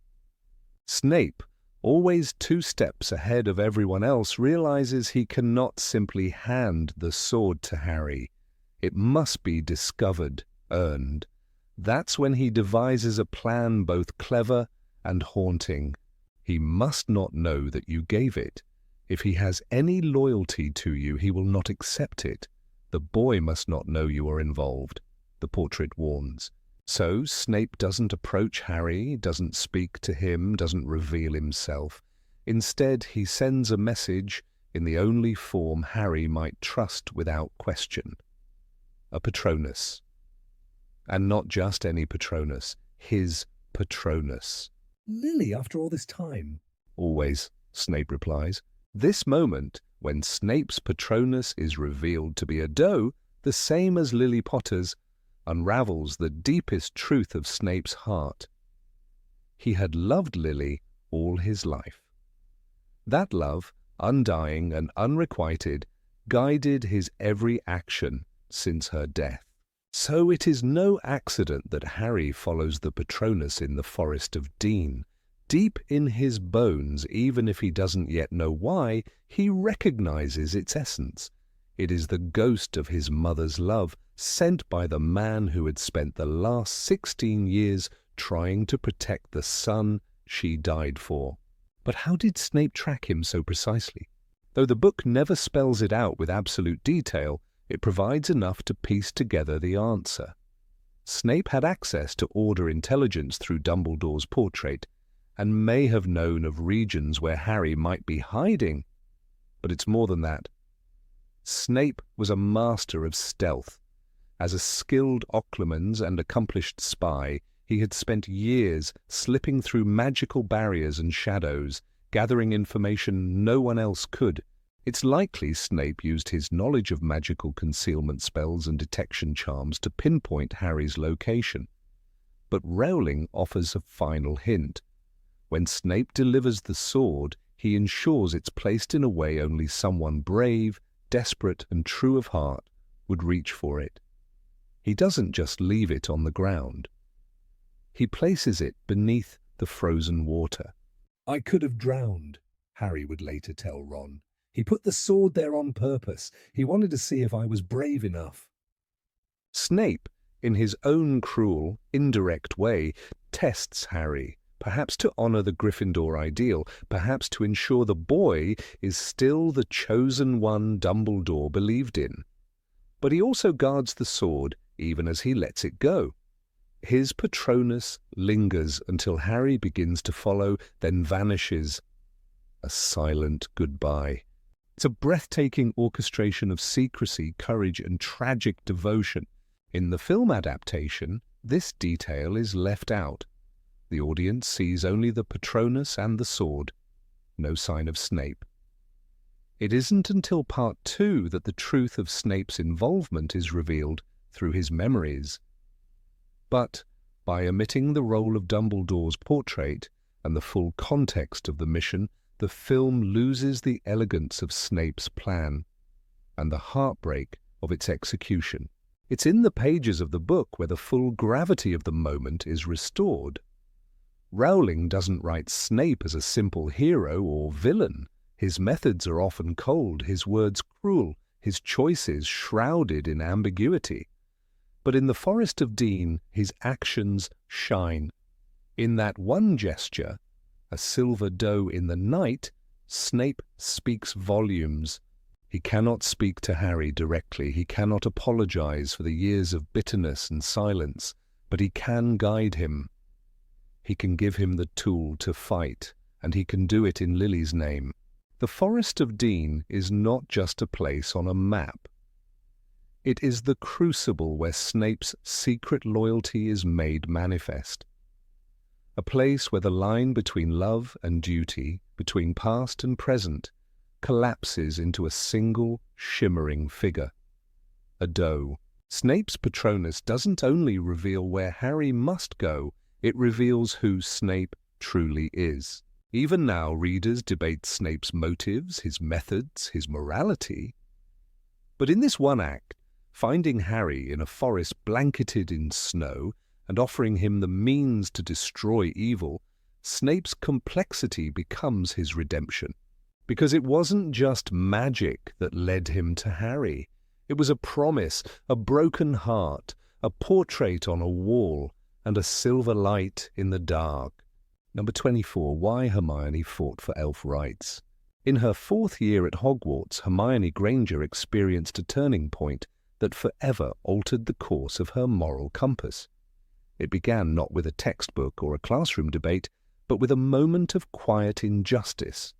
Snape, always 2 steps ahead of everyone else, realizes he cannot simply hand the sword to Harry. It must be discovered, earned. That's when he devises a plan both clever and haunting. He must not know that you gave it. If he has any loyalty to you, he will not accept it. The boy must not know you are involved, the portrait warns. So Snape doesn't approach Harry, doesn't speak to him, doesn't reveal himself. Instead, he sends a message in the only form Harry might trust without question. A Patronus. And not just any Patronus, his Patronus. Lily, after all this time? Always, Snape replies. This moment, when Snape's Patronus is revealed to be a doe, the same as Lily Potter's, unravels the deepest truth of Snape's heart. He had loved Lily all his life. That love, undying and unrequited, guided his every action since her death. So it is no accident that Harry follows the Patronus in the Forest of Dean. Deep in his bones, even if he doesn't yet know why, he recognizes its essence. It is the ghost of his mother's love, sent by the man who had spent the last 16 years trying to protect the son she died for. But how did Snape track him so precisely? Though the book never spells it out with absolute detail, it provides enough to piece together the answer. Snape had access to Order intelligence through Dumbledore's portrait, and may have known of regions where Harry might be hiding. But it's more than that. Snape was a master of stealth. As a skilled Occlumens and accomplished spy, he had spent years slipping through magical barriers and shadows, gathering information no one else could. It's likely Snape used his knowledge of magical concealment spells and detection charms to pinpoint Harry's location. But Rowling offers a final hint. When Snape delivers the sword, he ensures it's placed in a way only someone brave, desperate, and true of heart would reach for it. He doesn't just leave it on the ground. He places it beneath the frozen water. I could have drowned, Harry would later tell Ron. He put the sword there on purpose. He wanted to see if I was brave enough. Snape, in his own cruel, indirect way, tests Harry, perhaps to honor the Gryffindor ideal, perhaps to ensure the boy is still the chosen one Dumbledore believed in. But he also guards the sword even as he lets it go. His Patronus lingers until Harry begins to follow, then vanishes. A silent goodbye. It's a breathtaking orchestration of secrecy, courage, and tragic devotion. In the film adaptation, this detail is left out. The audience sees only the Patronus and the sword. No sign of Snape. It isn't until Part 2 that the truth of Snape's involvement is revealed through his memories. But by omitting the role of Dumbledore's portrait and the full context of the mission, the film loses the elegance of Snape's plan and the heartbreak of its execution. It's in the pages of the book where the full gravity of the moment is restored. Rowling doesn't write Snape as a simple hero or villain. His methods are often cold, his words cruel, his choices shrouded in ambiguity. But in the Forest of Dean, his actions shine. In that one gesture, a silver doe in the night, Snape speaks volumes. He cannot speak to Harry directly, he cannot apologize for the years of bitterness and silence, but he can guide him. He can give him the tool to fight, and he can do it in Lily's name. The Forest of Dean is not just a place on a map. It is the crucible where Snape's secret loyalty is made manifest. A place where the line between love and duty, between past and present, collapses into a single, shimmering figure. A doe. Snape's Patronus doesn't only reveal where Harry must go, it reveals who Snape truly is. Even now, readers debate Snape's motives, his methods, his morality. But in this one act, finding Harry in a forest blanketed in snow and offering him the means to destroy evil, Snape's complexity becomes his redemption. Because it wasn't just magic that led him to Harry. It was a promise, a broken heart, a portrait on a wall, and a silver light in the dark. Number 24. Why Hermione fought for elf rights. In her 4th year at Hogwarts, Hermione Granger experienced a turning point that forever altered the course of her moral compass. It began not with a textbook or a classroom debate, but with a moment of quiet injustice,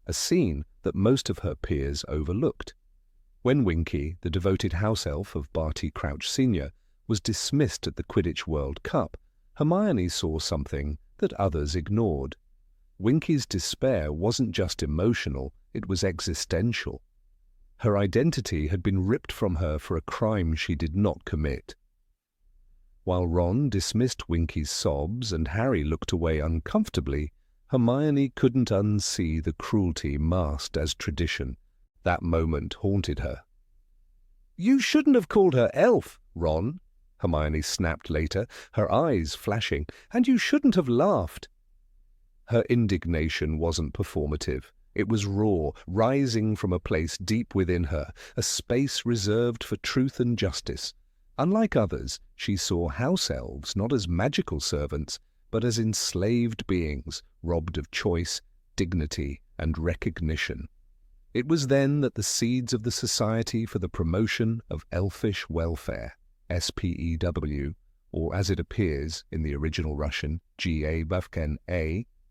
a scene that most of her peers overlooked. When Winky, the devoted house elf of Barty Crouch Sr., was dismissed at the Quidditch World Cup, Hermione saw something that others ignored. Winky's despair wasn't just emotional, it was existential. Her identity had been ripped from her for a crime she did not commit. While Ron dismissed Winky's sobs and Harry looked away uncomfortably, Hermione couldn't unsee the cruelty masked as tradition. That moment haunted her. "You shouldn't have called her elf, Ron," Hermione snapped later, her eyes flashing, "and you shouldn't have laughed." Her indignation wasn't performative. It was raw, rising from a place deep within her, a space reserved for truth and justice. Unlike others, she saw house elves not as magical servants, but as enslaved beings, robbed of choice, dignity, and recognition. It was then that the seeds of the Society for the Promotion of Elfish Welfare, SPEW, or as it appears in the original Russian, GA,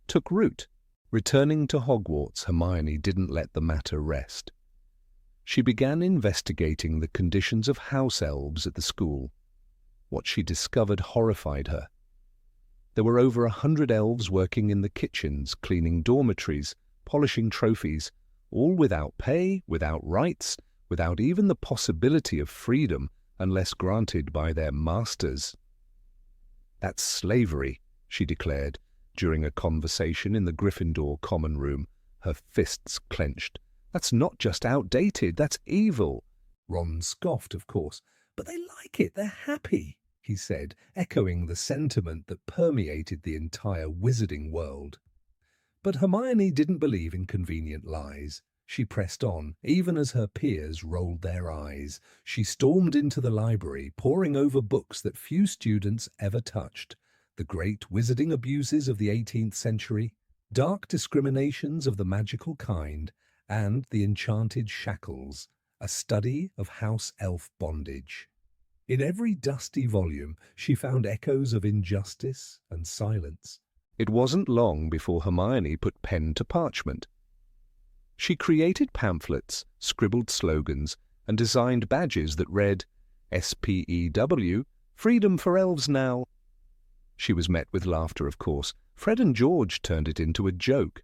took root. Returning to Hogwarts, Hermione didn't let the matter rest. She began investigating the conditions of house elves at the school. What she discovered horrified her. There were over 100 elves working in the kitchens, cleaning dormitories, polishing trophies, all without pay, without rights, without even the possibility of freedom unless granted by their masters. "That's slavery," she declared during a conversation in the Gryffindor common room, her fists clenched. "That's not just outdated, that's evil." Ron scoffed, of course. "But they like it, they're happy," he said, echoing the sentiment that permeated the entire wizarding world. But Hermione didn't believe in convenient lies. She pressed on, even as her peers rolled their eyes. She stormed into the library, poring over books that few students ever touched. The great wizarding abuses of the 18th century, dark discriminations of the magical kind, and the enchanted shackles, a study of house elf bondage. In every dusty volume, she found echoes of injustice and silence. It wasn't long before Hermione put pen to parchment. She created pamphlets, scribbled slogans, and designed badges that read, SPEW, Freedom for Elves Now. She was met with laughter, of course. Fred and George turned it into a joke.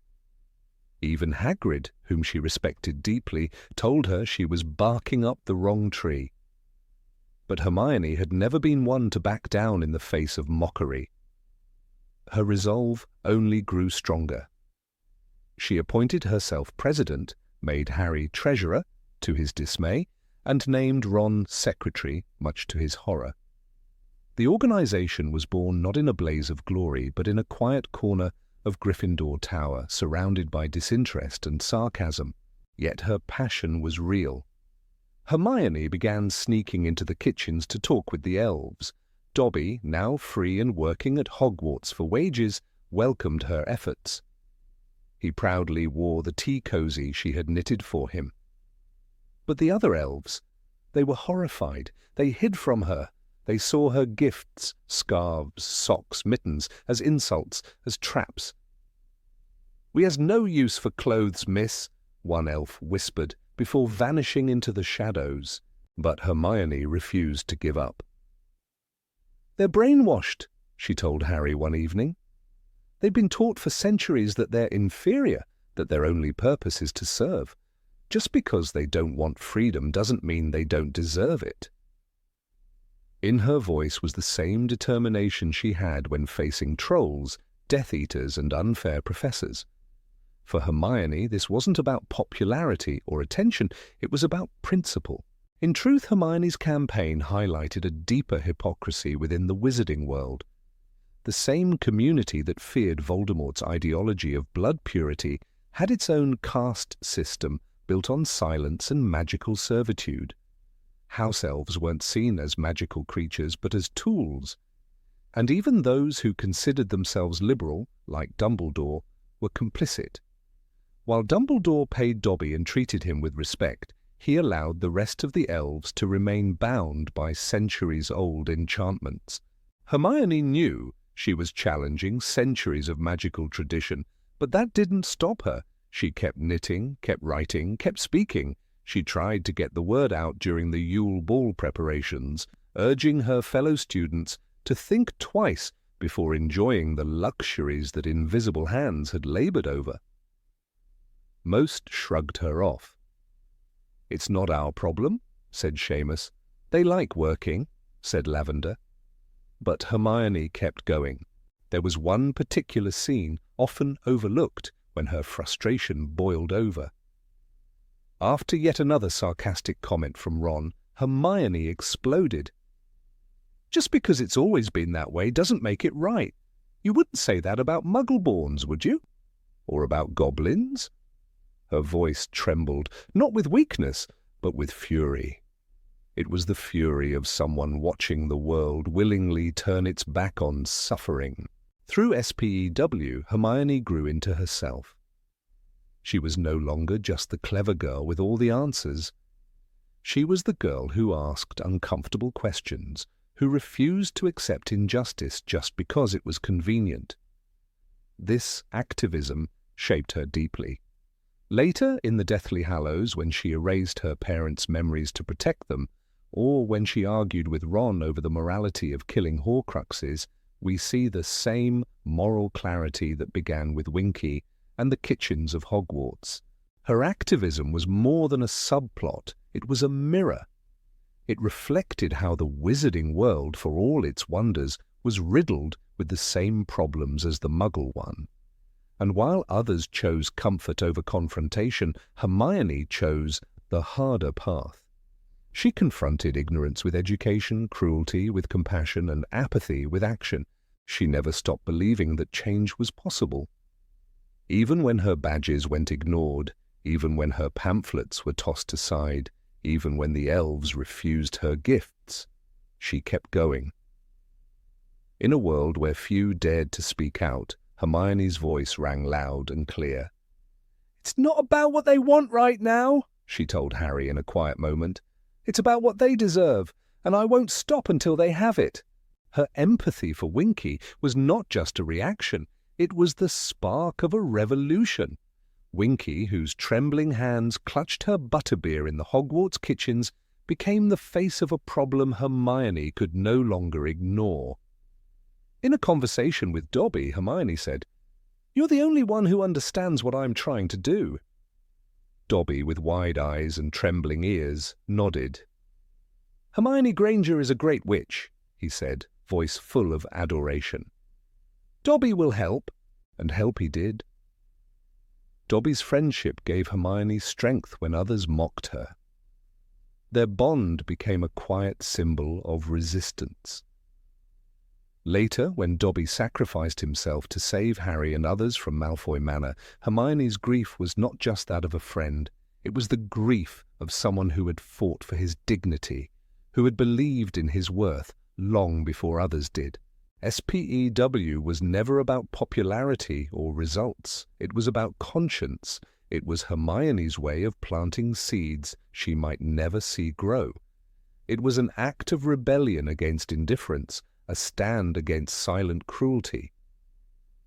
Even Hagrid, whom she respected deeply, told her she was barking up the wrong tree. But Hermione had never been one to back down in the face of mockery. Her resolve only grew stronger. She appointed herself president, made Harry treasurer, to his dismay, and named Ron secretary, much to his horror. The organization was born not in a blaze of glory, but in a quiet corner of Gryffindor Tower, surrounded by disinterest and sarcasm, yet her passion was real. Hermione began sneaking into the kitchens to talk with the elves. Dobby, now free and working at Hogwarts for wages, welcomed her efforts. He proudly wore the tea cosy she had knitted for him. But the other elves, they were horrified. They hid from her. They saw her gifts, scarves, socks, mittens, as insults, as traps. "We has no use for clothes, miss," one elf whispered, before vanishing into the shadows. But Hermione refused to give up. "They're brainwashed," she told Harry one evening. "They've been taught for centuries that they're inferior, that their only purpose is to serve. Just because they don't want freedom doesn't mean they don't deserve it." In her voice was the same determination she had when facing trolls, Death Eaters, and unfair professors. For Hermione, this wasn't about popularity or attention, it was about principle. In truth, Hermione's campaign highlighted a deeper hypocrisy within the wizarding world. The same community that feared Voldemort's ideology of blood purity had its own caste system built on silence and magical servitude. House elves weren't seen as magical creatures, but as tools. And even those who considered themselves liberal, like Dumbledore, were complicit. While Dumbledore paid Dobby and treated him with respect, he allowed the rest of the elves to remain bound by centuries-old enchantments. Hermione knew she was challenging centuries of magical tradition, but that didn't stop her. She kept knitting, kept writing, kept speaking. She tried to get the word out during the Yule Ball preparations, urging her fellow students to think twice before enjoying the luxuries that invisible hands had labored over. Most shrugged her off. "It's not our problem," said Seamus. "They like working," said Lavender. But Hermione kept going. There was one particular scene, often overlooked, when her frustration boiled over. After yet another sarcastic comment from Ron, Hermione exploded. "Just because it's always been that way doesn't make it right. You wouldn't say that about Muggleborns, would you? Or about goblins?" Her voice trembled, not with weakness, but with fury. It was the fury of someone watching the world willingly turn its back on suffering. Through SPEW, Hermione grew into herself. She was no longer just the clever girl with all the answers. She was the girl who asked uncomfortable questions, who refused to accept injustice just because it was convenient. This activism shaped her deeply. Later, in the Deathly Hallows, when she erased her parents' memories to protect them, or when she argued with Ron over the morality of killing Horcruxes, we see the same moral clarity that began with Winky and the kitchens of Hogwarts. Her activism was more than a subplot, it was a mirror. It reflected how the wizarding world, for all its wonders, was riddled with the same problems as the Muggle one. And while others chose comfort over confrontation, Hermione chose the harder path. She confronted ignorance with education, cruelty with compassion, and apathy with action. She never stopped believing that change was possible. Even when her badges went ignored, even when her pamphlets were tossed aside, even when the elves refused her gifts, she kept going. In a world where few dared to speak out, Hermione's voice rang loud and clear. "It's not about what they want right now," she told Harry in a quiet moment. "It's about what they deserve, and I won't stop until they have it." Her empathy for Winky was not just a reaction, it was the spark of a revolution. Winky, whose trembling hands clutched her butterbeer in the Hogwarts kitchens, became the face of a problem Hermione could no longer ignore. In a conversation with Dobby, Hermione said, "You're the only one who understands what I'm trying to do." Dobby, with wide eyes and trembling ears, nodded. "Hermione Granger is a great witch," he said, voice full of adoration. "Dobby will help," and help he did. Dobby's friendship gave Hermione strength when others mocked her. Their bond became a quiet symbol of resistance. Later, when Dobby sacrificed himself to save Harry and others from Malfoy Manor, Hermione's grief was not just that of a friend. It was the grief of someone who had fought for his dignity, who had believed in his worth long before others did. SPEW was never about popularity or results. It was about conscience. It was Hermione's way of planting seeds she might never see grow. It was an act of rebellion against indifference, a stand against silent cruelty.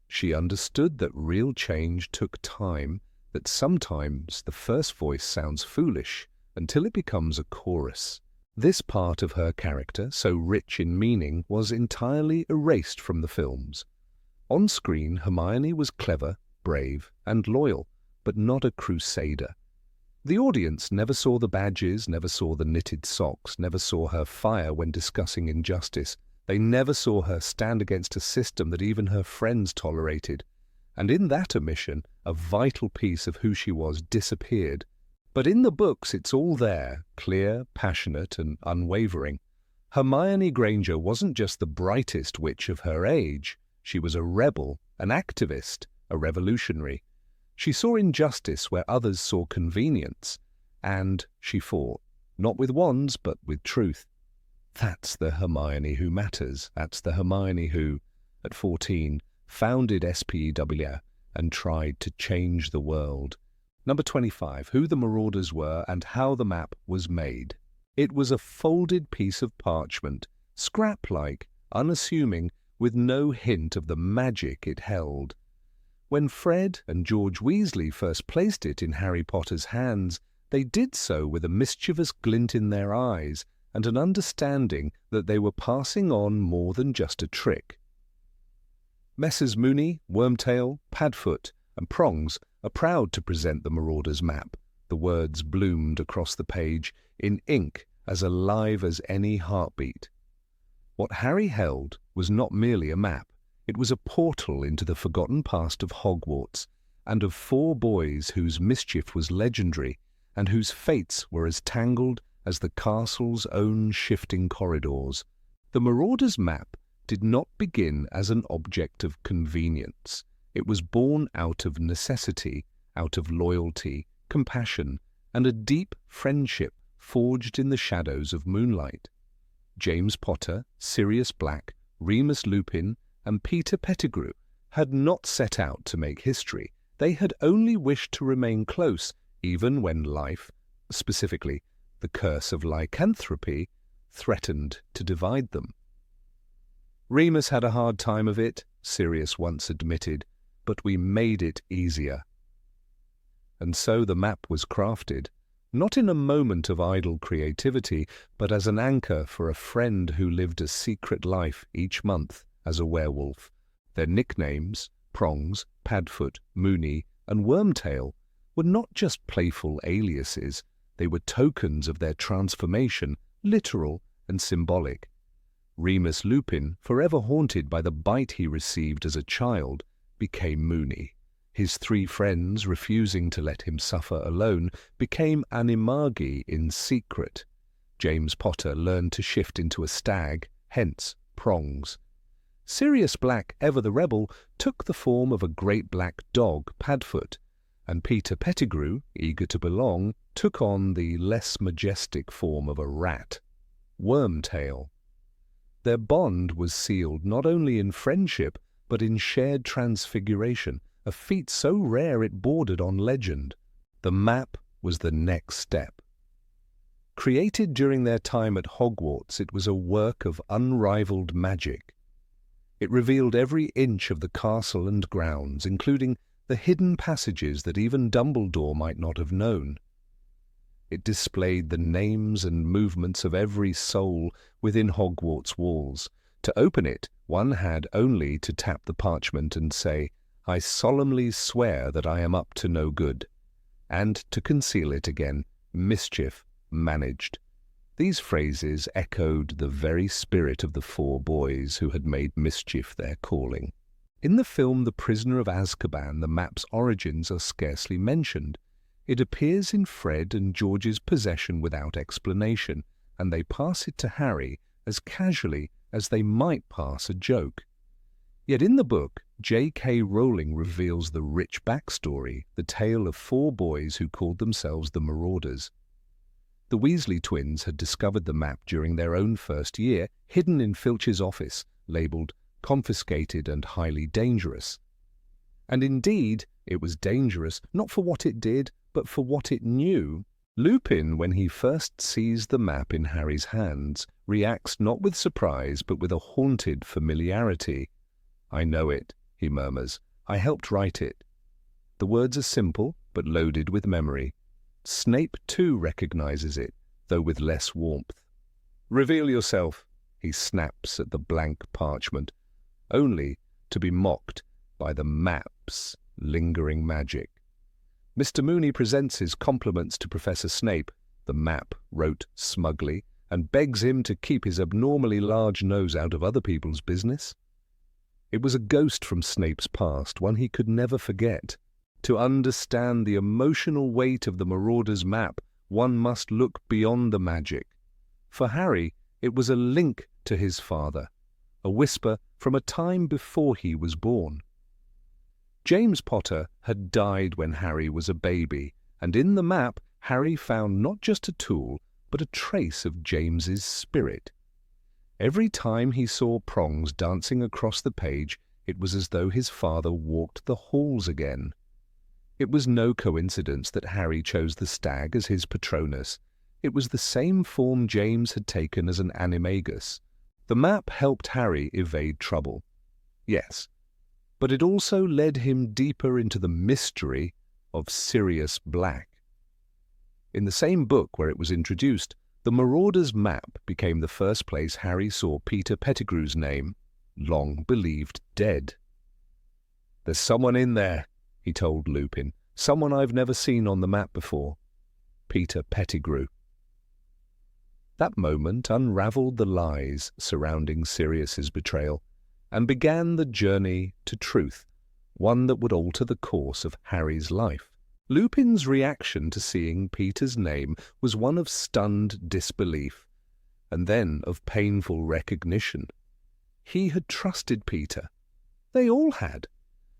She understood that real change took time, that sometimes the first voice sounds foolish until it becomes a chorus. This part of her character, so rich in meaning, was entirely erased from the films. On screen, Hermione was clever, brave, and loyal, but not a crusader. The audience never saw the badges, never saw the knitted socks, never saw her fire when discussing injustice. They never saw her stand against a system that even her friends tolerated. And in that omission, a vital piece of who she was disappeared. But in the books, it's all there, clear, passionate, and unwavering. Hermione Granger wasn't just the brightest witch of her age. She was a rebel, an activist, a revolutionary. She saw injustice where others saw convenience, and she fought, not with wands, but with truth. That's the Hermione who matters. That's the Hermione who, at 14, founded SPEW and tried to change the world. Number 25, who the Marauders were and how the map was made. It was a folded piece of parchment, scrap-like, unassuming, with no hint of the magic it held. When Fred and George Weasley first placed it in Harry Potter's hands, they did so with a mischievous glint in their eyes and an understanding that they were passing on more than just a trick. Messrs. Mooney, Wormtail, Padfoot, and Prongs are proud to present the Marauders Map. The words bloomed across the page in ink as alive as any heartbeat. What Harry held was not merely a map. It was a portal into the forgotten past of Hogwarts and of 4 boys whose mischief was legendary and whose fates were as tangled as the castle's own shifting corridors. The Marauders' Map did not begin as an object of convenience. It was born out of necessity, out of loyalty, compassion, and a deep friendship forged in the shadows of moonlight. James Potter, Sirius Black, Remus Lupin, and Peter Pettigrew had not set out to make history. They had only wished to remain close, even when life, specifically the curse of lycanthropy, threatened to divide them. Remus had a hard time of it, Sirius once admitted, but we made it easier. And so the map was crafted, not in a moment of idle creativity, but as an anchor for a friend who lived a secret life each month as a werewolf. Their nicknames, Prongs, Padfoot, Mooney, and Wormtail, were not just playful aliases. They were tokens of their transformation, literal and symbolic. Remus Lupin, forever haunted by the bite he received as a child, became Mooney. His 3 friends, refusing to let him suffer alone, became animagi in secret. James Potter learned to shift into a stag, hence Prongs. Sirius Black, ever the rebel, took the form of a great black dog, Padfoot, and Peter Pettigrew, eager to belong, took on the less majestic form of a rat, Wormtail. Their bond was sealed not only in friendship, but in shared transfiguration, a feat so rare it bordered on legend. The map was the next step. Created during their time at Hogwarts, it was a work of unrivaled magic. It revealed every inch of the castle and grounds, including the hidden passages that even Dumbledore might not have known. It displayed the names and movements of every soul within Hogwarts walls. To open it, one had only to tap the parchment and say, "I solemnly swear that I am up to no good," and to conceal it again, "Mischief managed." These phrases echoed the very spirit of the 4 boys who had made mischief their calling. In the film The Prisoner of Azkaban, the map's origins are scarcely mentioned. It appears in Fred and George's possession without explanation, and they pass it to Harry as casually as they might pass a joke. Yet in the book, J.K. Rowling reveals the rich backstory, the tale of 4 boys who called themselves the Marauders. The Weasley twins had discovered the map during their own first year, hidden in Filch's office, labelled confiscated and highly dangerous. And indeed, it was dangerous not for what it did, but for what it knew. Lupin, when he first sees the map in Harry's hands, reacts not with surprise, but with a haunted familiarity. "I know it," he murmurs. "I helped write it." The words are simple, but loaded with memory. Snape too recognizes it, though with less warmth. "Reveal yourself," he snaps at the blank parchment, only to be mocked by the map's lingering magic. Mr. Mooney presents his compliments to Professor Snape, the map wrote smugly, and begs him to keep his abnormally large nose out of other people's business. It was a ghost from Snape's past, one he could never forget. To understand the emotional weight of the Marauders Map, one must look beyond the magic. For Harry, it was a link to his father, a whisper from a time before he was born. James Potter had died when Harry was a baby, and in the map, Harry found not just a tool, but a trace of James's spirit. Every time he saw prongs dancing across the page, it was as though his father walked the halls again. It was no coincidence that Harry chose the stag as his Patronus. It was the same form James had taken as an animagus. The map helped Harry evade trouble. Yes, but it also led him deeper into the mystery of Sirius Black. In the same book where it was introduced, the Marauders Map became the first place Harry saw Peter Pettigrew's name, long believed dead. "There's someone in there," he told Lupin. "Someone I've never seen on the map before. Peter Pettigrew." That moment unravelled the lies surrounding Sirius's betrayal, and began the journey to truth, one that would alter the course of Harry's life. Lupin's reaction to seeing Peter's name was one of stunned disbelief, and then of painful recognition. He had trusted Peter. They all had.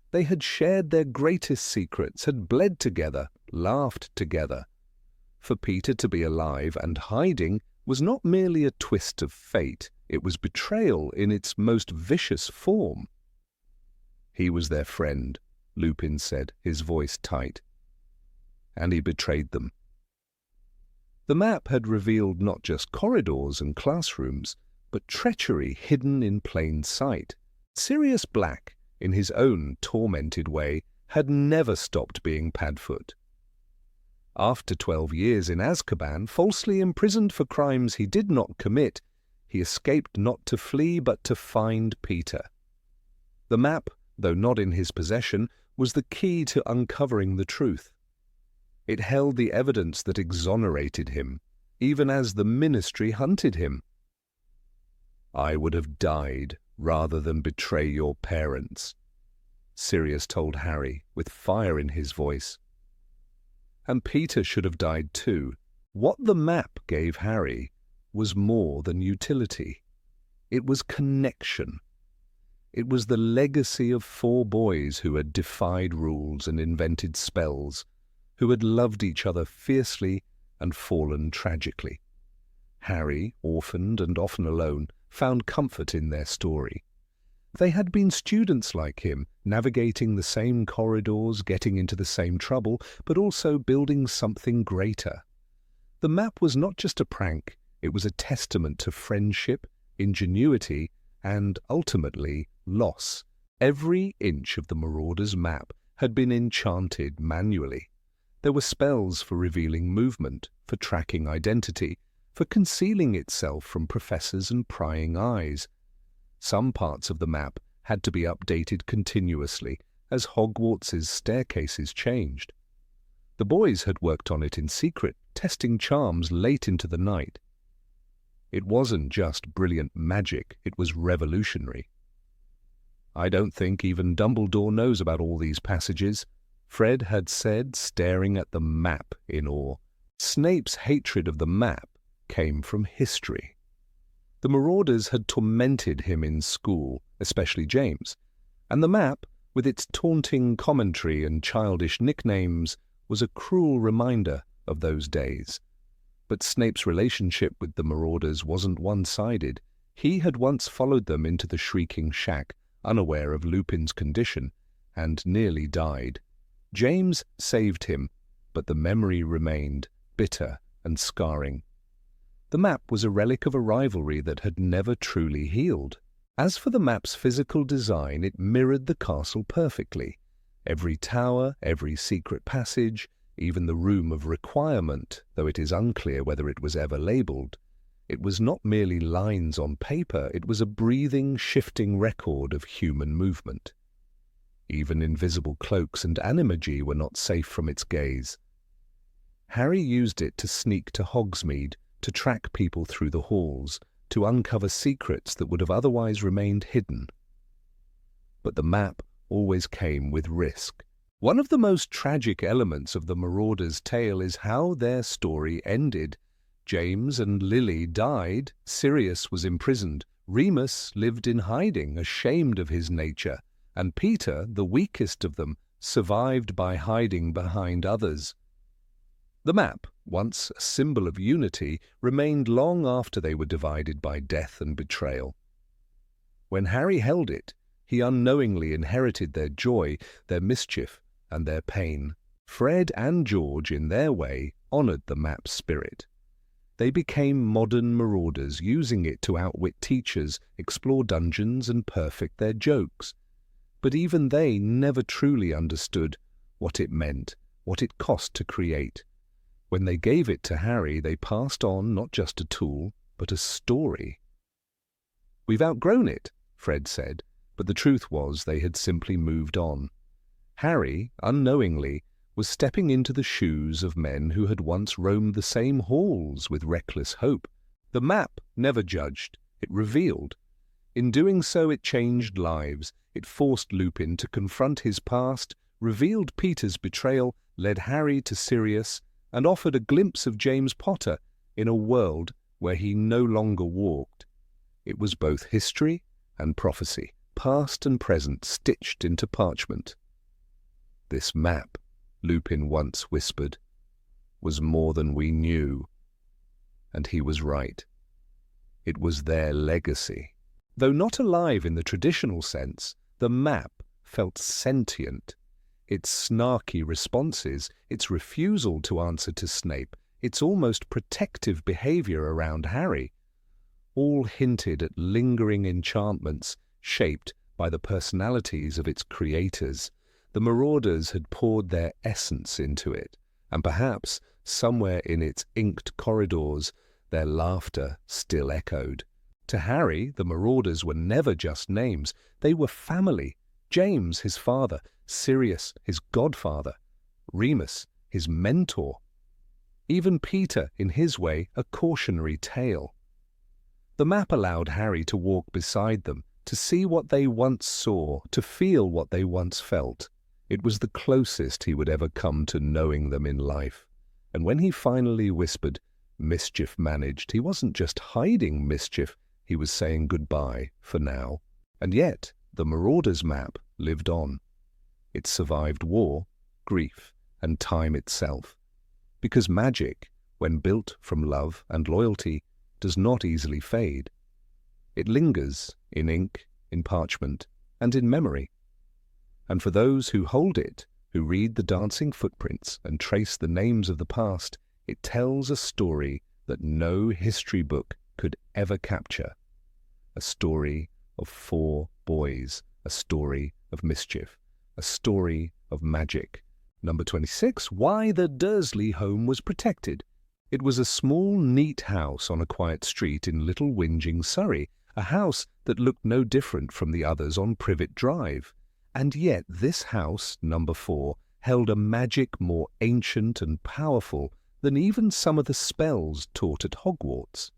They had shared their greatest secrets, had bled together, laughed together. For Peter to be alive and hiding was not merely a twist of fate, it was betrayal in its most vicious form. "He was their friend," Lupin said, his voice tight. "And he betrayed them." The map had revealed not just corridors and classrooms, but treachery hidden in plain sight. Sirius Black, in his own tormented way, had never stopped being Padfoot. After 12 years in Azkaban, falsely imprisoned for crimes he did not commit, he escaped not to flee but to find Peter. The map, though not in his possession, was the key to uncovering the truth. It held the evidence that exonerated him, even as the Ministry hunted him. "I would have died rather than betray your parents," Sirius told Harry, with fire in his voice. And Peter should have died too. What the map gave Harry was more than utility. It was connection. It was the legacy of 4 boys who had defied rules and invented spells, who had loved each other fiercely and fallen tragically. Harry, orphaned and often alone, found comfort in their story. They had been students like him, navigating the same corridors, getting into the same trouble, but also building something greater. The map was not just a prank, it was a testament to friendship, ingenuity, and, ultimately, loss. Every inch of the Marauders Map had been enchanted manually. There were spells for revealing movement, for tracking identity, for concealing itself from professors and prying eyes. Some parts of the map had to be updated continuously as Hogwarts's staircases changed. The boys had worked on it in secret, testing charms late into the night. It wasn't just brilliant magic, it was revolutionary. "I don't think even Dumbledore knows about all these passages," Fred had said, staring at the map in awe. Snape's hatred of the map came from history. The Marauders had tormented him in school, especially James, and the map, with its taunting commentary and childish nicknames, was a cruel reminder of those days. But Snape's relationship with the Marauders wasn't one-sided. He had once followed them into the Shrieking Shack, unaware of Lupin's condition, and nearly died. James saved him, but the memory remained, bitter and scarring. The map was a relic of a rivalry that had never truly healed. As for the map's physical design, it mirrored the castle perfectly. Every tower, every secret passage, even the room of requirement, though it is unclear whether it was ever labelled. It was not merely lines on paper, it was a breathing, shifting record of human movement. Even invisible cloaks and animagi were not safe from its gaze. Harry used it to sneak to Hogsmeade, to track people through the halls, to uncover secrets that would have otherwise remained hidden. But the map always came with risk. One of the most tragic elements of the Marauders' tale is how their story ended. James and Lily died, Sirius was imprisoned, Remus lived in hiding, ashamed of his nature, and Peter, the weakest of them, survived by hiding behind others. The map, once a symbol of unity, remained long after they were divided by death and betrayal. When Harry held it, he unknowingly inherited their joy, their mischief, and their pain. Fred and George, in their way, honoured the map's spirit. They became modern marauders, using it to outwit teachers, explore dungeons, and perfect their jokes. But even they never truly understood what it meant, what it cost to create. When they gave it to Harry, they passed on not just a tool, but a story. "We've outgrown it," Fred said, but the truth was they had simply moved on. Harry, unknowingly, was stepping into the shoes of men who had once roamed the same halls with reckless hope. The map never judged, it revealed. In doing so, it changed lives. It forced Lupin to confront his past, revealed Peter's betrayal, led Harry to Sirius, and offered a glimpse of James Potter in a world where he no longer walked. It was both history and prophecy, past and present, stitched into parchment. "This map," Lupin once whispered, "was more than we knew." And he was right. It was their legacy. Though not alive in the traditional sense, the map felt sentient. Its snarky responses, its refusal to answer to Snape, its almost protective behaviour around Harry, all hinted at lingering enchantments shaped by the personalities of its creators. The Marauders had poured their essence into it, and perhaps, somewhere in its inked corridors, their laughter still echoed. To Harry, the Marauders were never just names. They were family. James, his father; Sirius, his godfather; Remus, his mentor; even Peter, in his way, a cautionary tale. The map allowed Harry to walk beside them, to see what they once saw, to feel what they once felt. It was the closest he would ever come to knowing them in life. And when he finally whispered, "Mischief managed," he wasn't just hiding mischief, he was saying goodbye for now. And yet, the Marauders Map lived on. It survived war, grief, and time itself. Because magic, when built from love and loyalty, does not easily fade. It lingers in ink, in parchment, and in memory. And for those who hold it, who read the dancing footprints and trace the names of the past, it tells a story that no history book could ever capture. A story of 4 boys, a story of mischief, a story of magic. Number 26, why the Dursley home was protected. It was a small, neat house on a quiet street in Little Whinging, Surrey, a house that looked no different from the others on Privet Drive. And yet this house, number 4, held a magic more ancient and powerful than even some of the spells taught at Hogwarts.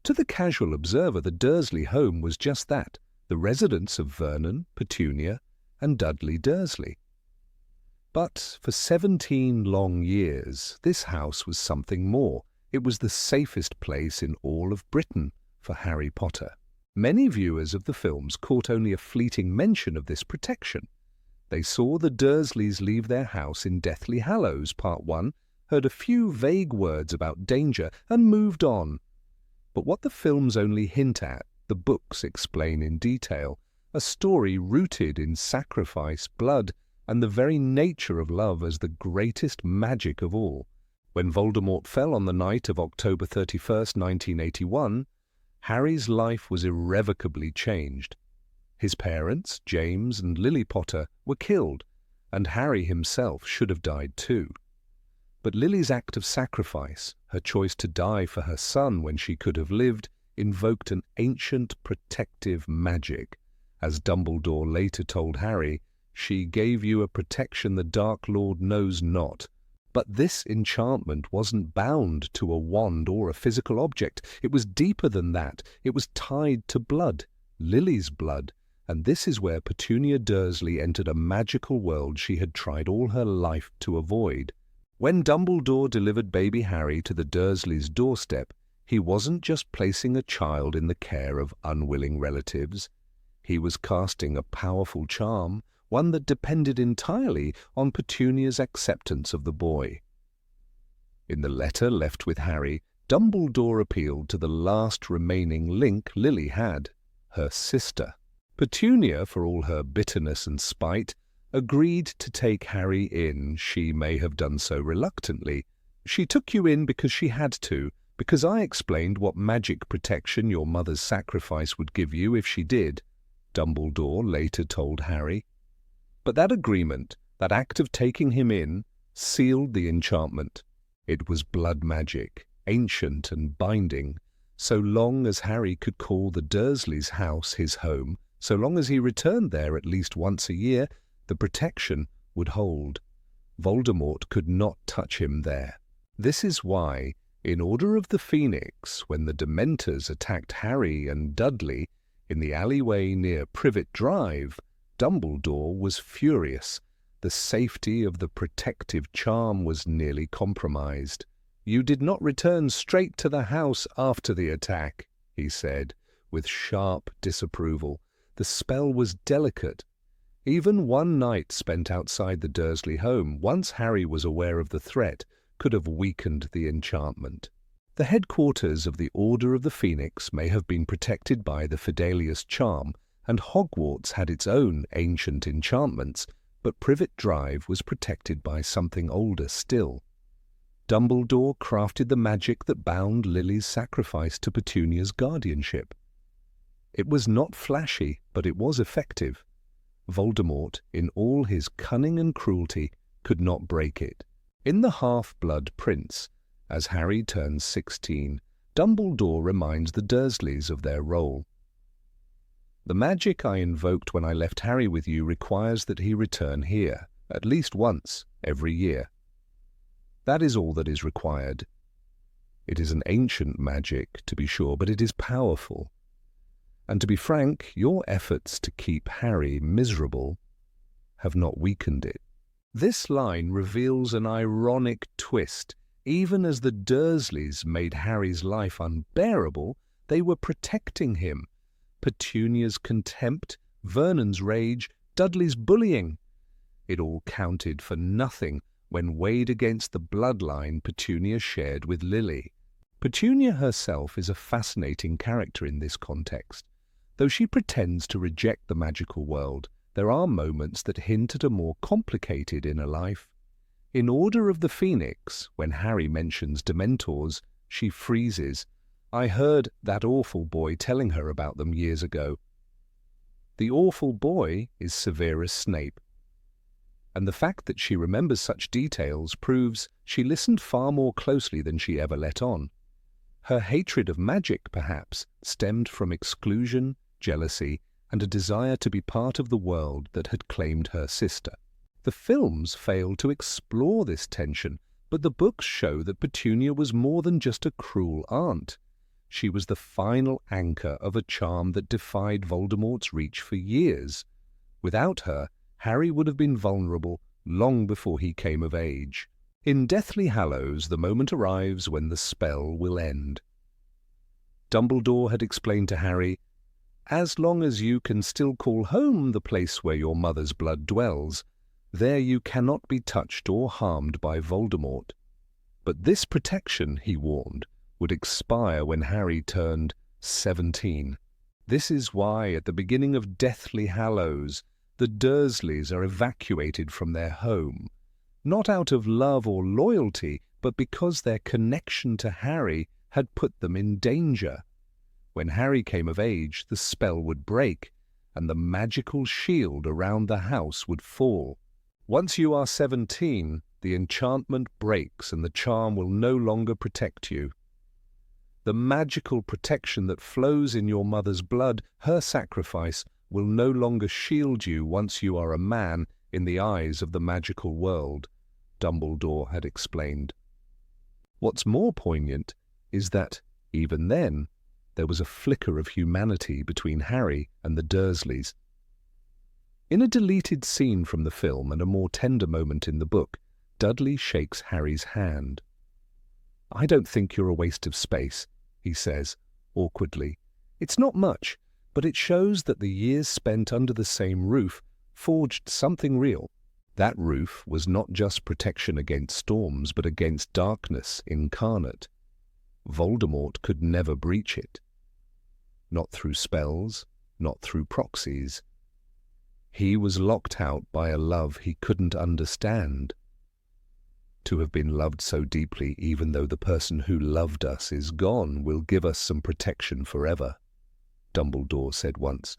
To the casual observer, the Dursley home was just that, the residence of Vernon, Petunia, and Dudley Dursley. But for 17 long years, this house was something more. It was the safest place in all of Britain, for Harry Potter. Many viewers of the films caught only a fleeting mention of this protection. They saw the Dursleys leave their house in Deathly Hallows Part 1, heard a few vague words about danger, and moved on. But what the films only hint at, the books explain in detail, a story rooted in sacrifice, blood, and the very nature of love as the greatest magic of all. When Voldemort fell on the night of October 31st, 1981, Harry's life was irrevocably changed. His parents, James and Lily Potter, were killed, and Harry himself should have died too. But Lily's act of sacrifice, her choice to die for her son when she could have lived, invoked an ancient protective magic. As Dumbledore later told Harry, "She gave you a protection the Dark Lord knows not." But this enchantment wasn't bound to a wand or a physical object. It was deeper than that. It was tied to blood, Lily's blood, and this is where Petunia Dursley entered a magical world she had tried all her life to avoid. When Dumbledore delivered baby Harry to the Dursleys' doorstep, he wasn't just placing a child in the care of unwilling relatives. He was casting a powerful charm, one that depended entirely on Petunia's acceptance of the boy. In the letter left with Harry, Dumbledore appealed to the last remaining link Lily had, her sister. Petunia, for all her bitterness and spite, agreed to take Harry in. She may have done so reluctantly. "She took you in because she had to, because I explained what magic protection your mother's sacrifice would give you if she did," Dumbledore later told Harry. But that agreement, that act of taking him in, sealed the enchantment. It was blood magic, ancient and binding. So long as Harry could call the Dursleys' house his home, so long as he returned there at least once a year, the protection would hold. Voldemort could not touch him there. This is why, in Order of the Phoenix, when the Dementors attacked Harry and Dudley in the alleyway near Privet Drive, Dumbledore was furious. The safety of the protective charm was nearly compromised. "You did not return straight to the house after the attack," he said, with sharp disapproval. The spell was delicate. Even one night spent outside the Dursley home, once Harry was aware of the threat, could have weakened the enchantment. The headquarters of the Order of the Phoenix may have been protected by the Fidelius charm, and Hogwarts had its own ancient enchantments, but Privet Drive was protected by something older still. Dumbledore crafted the magic that bound Lily's sacrifice to Petunia's guardianship. It was not flashy, but it was effective. Voldemort, in all his cunning and cruelty, could not break it. In The Half-Blood Prince, as Harry turns 16, Dumbledore reminds the Dursleys of their role. "The magic I invoked when I left Harry with you requires that he return here, at least once, every year. That is all that is required. It is an ancient magic, to be sure, but it is powerful. And to be frank, your efforts to keep Harry miserable have not weakened it." This line reveals an ironic twist. Even as the Dursleys made Harry's life unbearable, they were protecting him. Petunia's contempt, Vernon's rage, Dudley's bullying. It all counted for nothing when weighed against the bloodline Petunia shared with Lily. Petunia herself is a fascinating character in this context. Though she pretends to reject the magical world, there are moments that hint at a more complicated inner life. In Order of the Phoenix, when Harry mentions Dementors, she freezes. "I heard that awful boy telling her about them years ago." The awful boy is Severus Snape. And the fact that she remembers such details proves she listened far more closely than she ever let on. Her hatred of magic, perhaps, stemmed from exclusion, jealousy, and a desire to be part of the world that had claimed her sister. The films failed to explore this tension, but the books show that Petunia was more than just a cruel aunt. She was the final anchor of a charm that defied Voldemort's reach for years. Without her, Harry would have been vulnerable long before he came of age. In Deathly Hallows, the moment arrives when the spell will end. Dumbledore had explained to Harry, "As long as you can still call home the place where your mother's blood dwells, there you cannot be touched or harmed by Voldemort." But this protection, he warned, would expire when Harry turned 17. This is why, at the beginning of Deathly Hallows, the Dursleys are evacuated from their home, not out of love or loyalty, but because their connection to Harry had put them in danger. When Harry came of age, the spell would break, and the magical shield around the house would fall. Once you are 17, the enchantment breaks and the charm will no longer protect you. The magical protection that flows in your mother's blood, her sacrifice, will no longer shield you once you are a man in the eyes of the magical world, Dumbledore had explained. What's more poignant is that, even then, there was a flicker of humanity between Harry and the Dursleys. In a deleted scene from the film and a more tender moment in the book, Dudley shakes Harry's hand. "I don't think you're a waste of space," he says, awkwardly. "It's not much, but it shows that the years spent under the same roof forged something real." That roof was not just protection against storms, but against darkness incarnate. Voldemort could never breach it. Not through spells, not through proxies. He was locked out by a love he couldn't understand. To have been loved so deeply, even though the person who loved us is gone, will give us some protection forever, Dumbledore said once.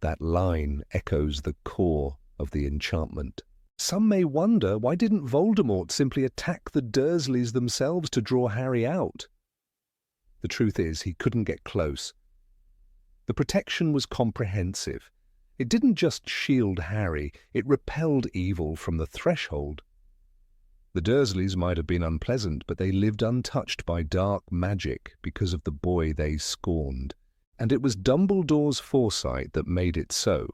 That line echoes the core of the enchantment. Some may wonder, why didn't Voldemort simply attack the Dursleys themselves to draw Harry out? The truth is, he couldn't get close. The protection was comprehensive. It didn't just shield Harry, it repelled evil from the threshold. The Dursleys might have been unpleasant, but they lived untouched by dark magic because of the boy they scorned. And it was Dumbledore's foresight that made it so.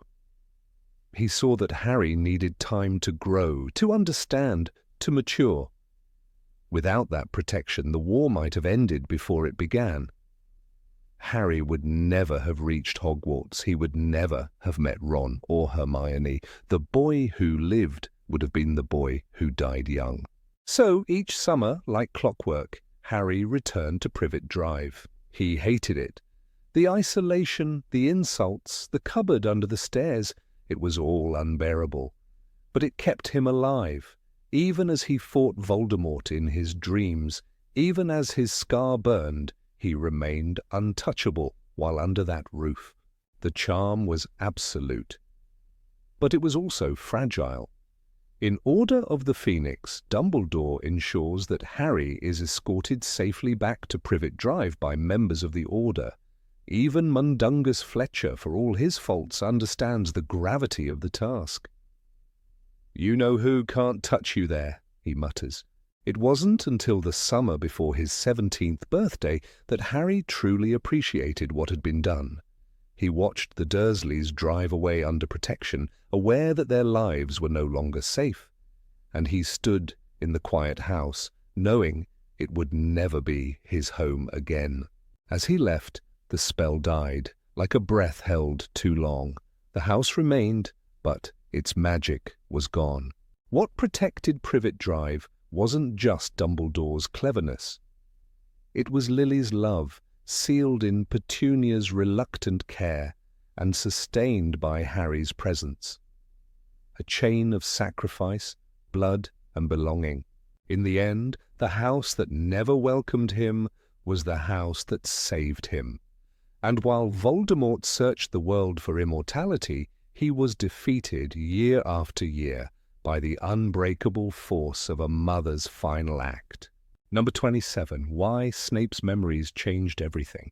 He saw that Harry needed time to grow, to understand, to mature. Without that protection, the war might have ended before it began. Harry would never have reached Hogwarts. He would never have met Ron or Hermione. The boy who lived would have been the boy who died young. So each summer, like clockwork, Harry returned to Privet Drive. He hated it. The isolation, the insults, the cupboard under the stairs, it was all unbearable. But it kept him alive, even as he fought Voldemort in his dreams, even as his scar burned, he remained untouchable while under that roof. The charm was absolute. But it was also fragile. In Order of the Phoenix, Dumbledore ensures that Harry is escorted safely back to Privet Drive by members of the Order. Even Mundungus Fletcher, for all his faults, understands the gravity of the task. "You know who can't touch you there," he mutters. It wasn't until the summer before his 17th birthday that Harry truly appreciated what had been done. He watched the Dursleys drive away under protection, aware that their lives were no longer safe, and he stood in the quiet house, knowing it would never be his home again. As he left, the spell died, like a breath held too long. The house remained, but its magic was gone. What protected Privet Drive wasn't just Dumbledore's cleverness. It was Lily's love, sealed in Petunia's reluctant care and sustained by Harry's presence. A chain of sacrifice, blood, and belonging. In the end, the house that never welcomed him was the house that saved him. And while Voldemort searched the world for immortality, he was defeated year after year by the unbreakable force of a mother's final act. Number 27. Why Snape's memories changed everything.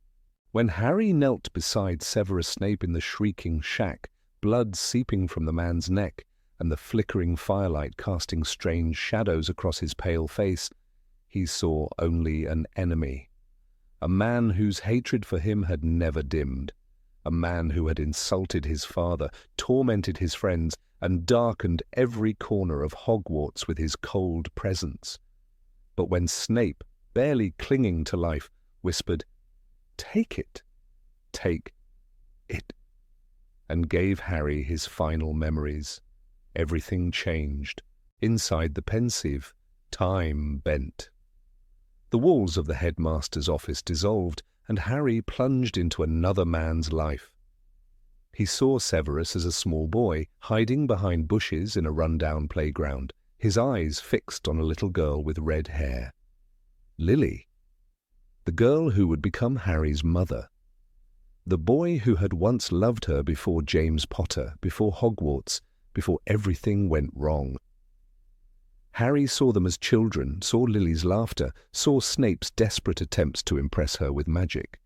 When Harry knelt beside Severus Snape in the shrieking shack, blood seeping from the man's neck, and the flickering firelight casting strange shadows across his pale face, he saw only an enemy. A man whose hatred for him had never dimmed. A man who had insulted his father, tormented his friends, and darkened every corner of Hogwarts with his cold presence. But when Snape, barely clinging to life, whispered, Take it. Take it. And gave Harry his final memories. Everything changed. Inside the pensieve, time bent. The walls of the headmaster's office dissolved, and Harry plunged into another man's life. He saw Severus as a small boy, hiding behind bushes in a run-down playground, his eyes fixed on a little girl with red hair. Lily. The girl who would become Harry's mother. The boy who had once loved her before James Potter, before Hogwarts, before everything went wrong. Harry saw them as children, saw Lily's laughter, saw Snape's desperate attempts to impress her with magic.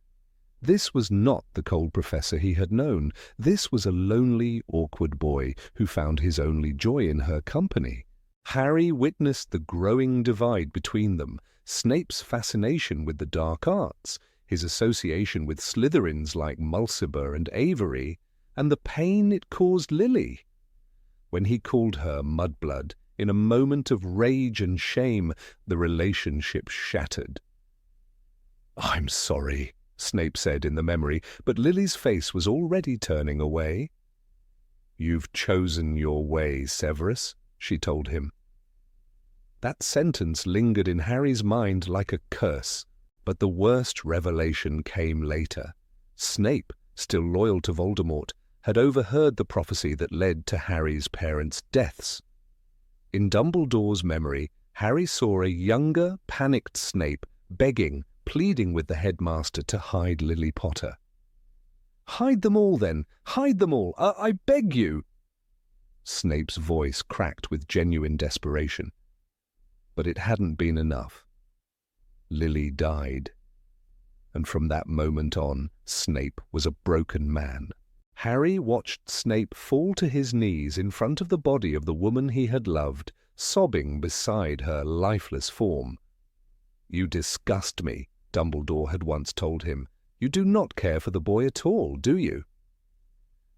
This was not the cold professor he had known. This was a lonely, awkward boy who found his only joy in her company. Harry witnessed the growing divide between them, Snape's fascination with the dark arts, his association with Slytherins like Mulciber and Avery, and the pain it caused Lily. When he called her mudblood, in a moment of rage and shame, the relationship shattered. "I'm sorry," Snape said in the memory, but Lily's face was already turning away. "You've chosen your way, Severus," she told him. That sentence lingered in Harry's mind like a curse, but the worst revelation came later. Snape, still loyal to Voldemort, had overheard the prophecy that led to Harry's parents' deaths. In Dumbledore's memory, Harry saw a younger, panicked Snape begging, pleading with the headmaster to hide Lily Potter. "Hide them all, then! Hide them all! I beg you!" Snape's voice cracked with genuine desperation. But it hadn't been enough. Lily died. And from that moment on, Snape was a broken man. Harry watched Snape fall to his knees in front of the body of the woman he had loved, sobbing beside her lifeless form. "You disgust me," Dumbledore had once told him. "You do not care for the boy at all, do you?"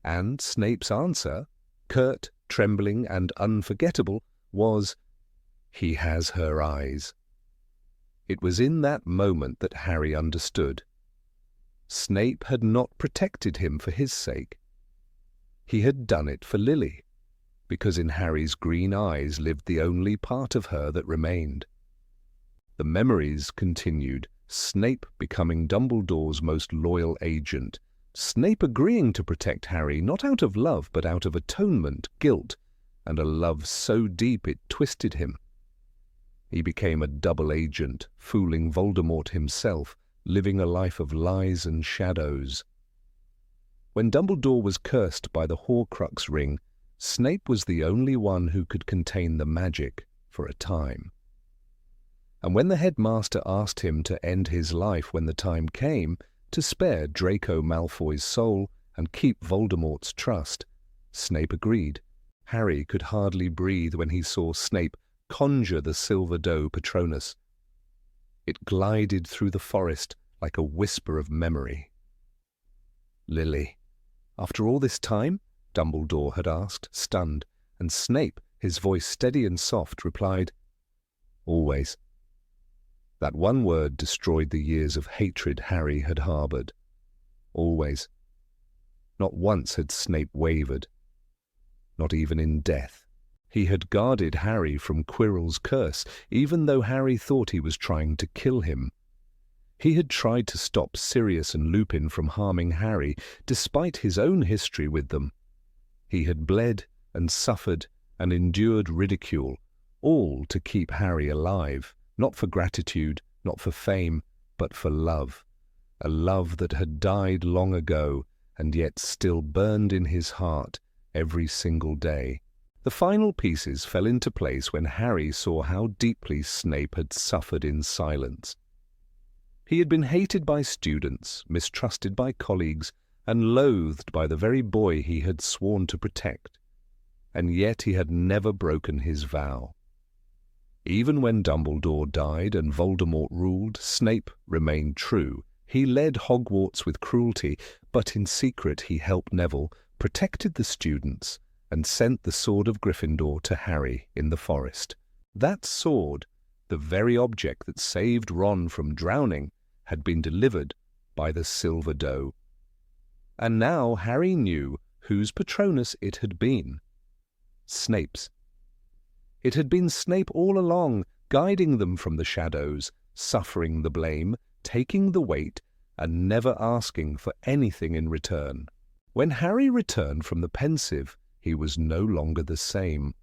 And Snape's answer, curt, trembling, and unforgettable, was, "He has her eyes." It was in that moment that Harry understood. Snape had not protected him for his sake. He had done it for Lily, because in Harry's green eyes lived the only part of her that remained. The memories continued, Snape becoming Dumbledore's most loyal agent, Snape agreeing to protect Harry not out of love but out of atonement, guilt, and a love so deep it twisted him. He became a double agent, fooling Voldemort himself, living a life of lies and shadows. When Dumbledore was cursed by the Horcrux ring, Snape was the only one who could contain the magic for a time. And when the headmaster asked him to end his life when the time came, to spare Draco Malfoy's soul and keep Voldemort's trust, Snape agreed. Harry could hardly breathe when he saw Snape conjure the silver doe Patronus. It glided through the forest like a whisper of memory. "Lily, after all this time?" Dumbledore had asked, stunned, and Snape, his voice steady and soft, replied, "Always." That one word destroyed the years of hatred Harry had harboured. Always. Not once had Snape wavered. Not even in death. He had guarded Harry from Quirrell's curse, even though Harry thought he was trying to kill him. He had tried to stop Sirius and Lupin from harming Harry, despite his own history with them. He had bled and suffered and endured ridicule, all to keep Harry alive, not for gratitude, not for fame, but for love. A love that had died long ago and yet still burned in his heart every single day. The final pieces fell into place when Harry saw how deeply Snape had suffered in silence. He had been hated by students, mistrusted by colleagues, and loathed by the very boy he had sworn to protect. And yet he had never broken his vow. Even when Dumbledore died and Voldemort ruled, Snape remained true. He led Hogwarts with cruelty, but in secret he helped Neville, protected the students, and sent the sword of Gryffindor to Harry in the forest. That sword, the very object that saved Ron from drowning, had been delivered by the silver doe. And now Harry knew whose Patronus it had been. Snape's. It had been Snape all along, guiding them from the shadows, suffering the blame, taking the weight, and never asking for anything in return. When Harry returned from the Pensieve, he was no longer the same.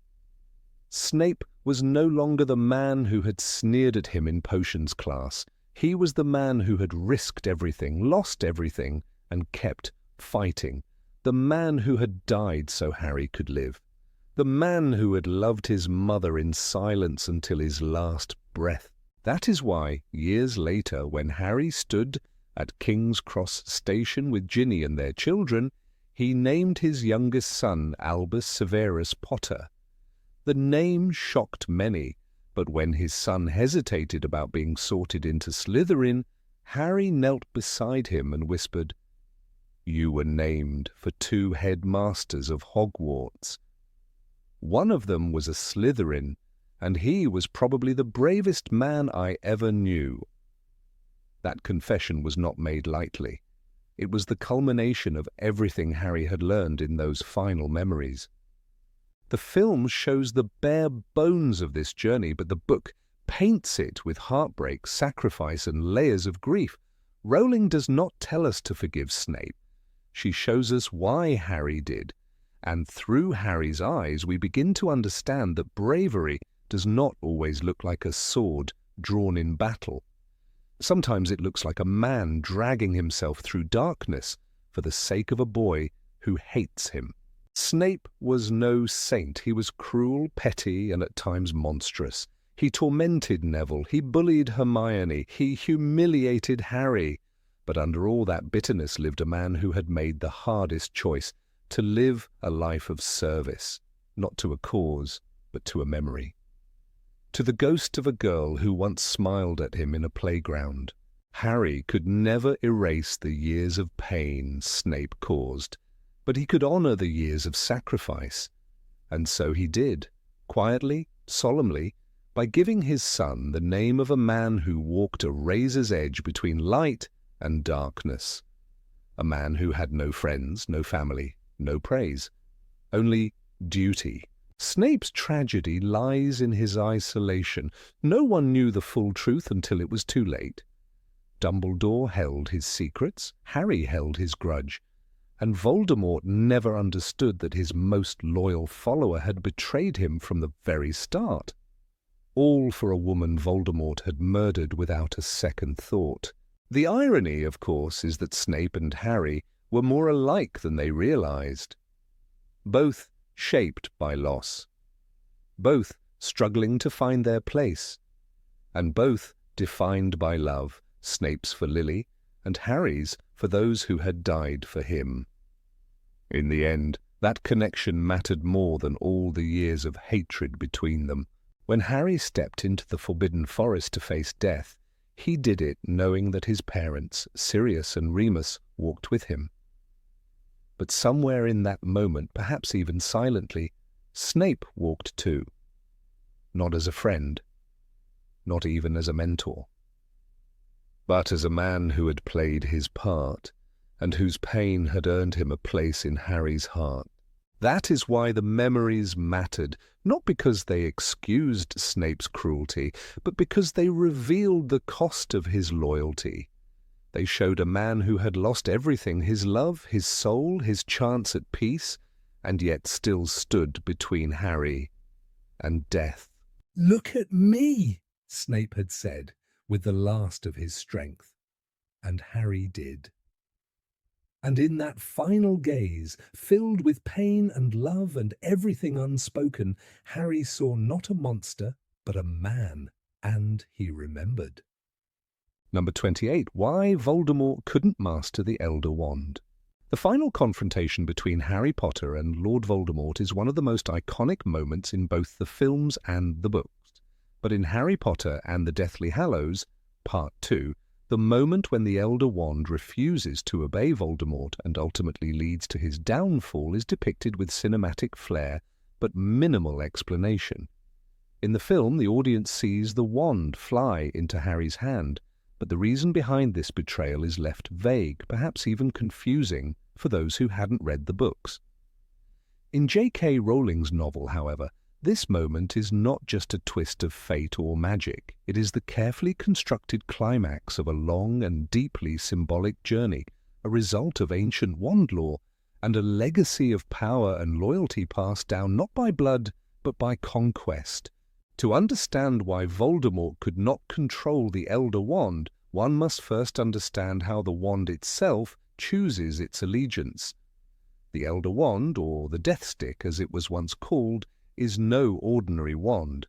Snape was no longer the man who had sneered at him in potions class. He was the man who had risked everything, lost everything, and kept fighting. The man who had died so Harry could live. The man who had loved his mother in silence until his last breath. That is why, years later, when Harry stood at King's Cross Station with Ginny and their children, he named his youngest son Albus Severus Potter. The name shocked many, but when his son hesitated about being sorted into Slytherin, Harry knelt beside him and whispered, "You were named for 2 headmasters of Hogwarts. One of them was a Slytherin, and he was probably the bravest man I ever knew." That confession was not made lightly. It was the culmination of everything Harry had learned in those final memories. The film shows the bare bones of this journey, but the book paints it with heartbreak, sacrifice, and layers of grief. Rowling does not tell us to forgive Snape. She shows us why Harry did, and through Harry's eyes we begin to understand that bravery does not always look like a sword drawn in battle. Sometimes it looks like a man dragging himself through darkness for the sake of a boy who hates him. Snape was no saint. He was cruel, petty, and at times monstrous. He tormented Neville, he bullied Hermione, he humiliated Harry. But under all that bitterness lived a man who had made the hardest choice, to live a life of service, not to a cause, but to a memory. To the ghost of a girl who once smiled at him in a playground. Harry could never erase the years of pain Snape caused, but he could honor the years of sacrifice. And so he did, quietly, solemnly, by giving his son the name of a man who walked a razor's edge between light and darkness. A man who had no friends, no family, no praise, only duty. Snape's tragedy lies in his isolation. No one knew the full truth until it was too late. Dumbledore held his secrets, Harry held his grudge, and Voldemort never understood that his most loyal follower had betrayed him from the very start. All for a woman Voldemort had murdered without a second thought. The irony, of course, is that Snape and Harry were more alike than they realized. Both shaped by loss, both struggling to find their place, and both defined by love, Snape's for Lily, and Harry's for those who had died for him. In the end, that connection mattered more than all the years of hatred between them. When Harry stepped into the Forbidden Forest to face death, he did it knowing that his parents, Sirius and Remus, walked with him. But somewhere in that moment, perhaps even silently, Snape walked too. Not as a friend, not even as a mentor, but as a man who had played his part, and whose pain had earned him a place in Harry's heart. That is why the memories mattered, not because they excused Snape's cruelty, but because they revealed the cost of his loyalty. They showed a man who had lost everything, his love, his soul, his chance at peace, and yet still stood between Harry and death. "Look at me," Snape had said, with the last of his strength. And Harry did. And in that final gaze, filled with pain and love and everything unspoken, Harry saw not a monster, but a man, and he remembered. Number 28. Why Voldemort couldn't master the Elder Wand. The final confrontation between Harry Potter and Lord Voldemort is one of the most iconic moments in both the films and the books. But in Harry Potter and the Deathly Hallows, Part 2, the moment when the Elder Wand refuses to obey Voldemort and ultimately leads to his downfall is depicted with cinematic flair but minimal explanation. In the film, the audience sees the wand fly into Harry's hand, but the reason behind this betrayal is left vague, perhaps even confusing, for those who hadn't read the books. In J.K. Rowling's novel, however, this moment is not just a twist of fate or magic. It is the carefully constructed climax of a long and deeply symbolic journey, a result of ancient wand lore, and a legacy of power and loyalty passed down not by blood, but by conquest. To understand why Voldemort could not control the Elder Wand, one must first understand how the wand itself chooses its allegiance. The Elder Wand, or the Death Stick as it was once called, is no ordinary wand.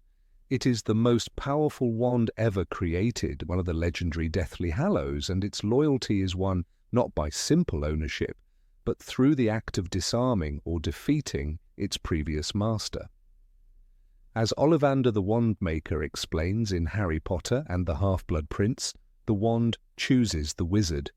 It is the most powerful wand ever created, one of the legendary Deathly Hallows, and its loyalty is won not by simple ownership, but through the act of disarming or defeating its previous master. As Ollivander the Wandmaker explains in Harry Potter and the Half-Blood Prince, the wand chooses the wizard,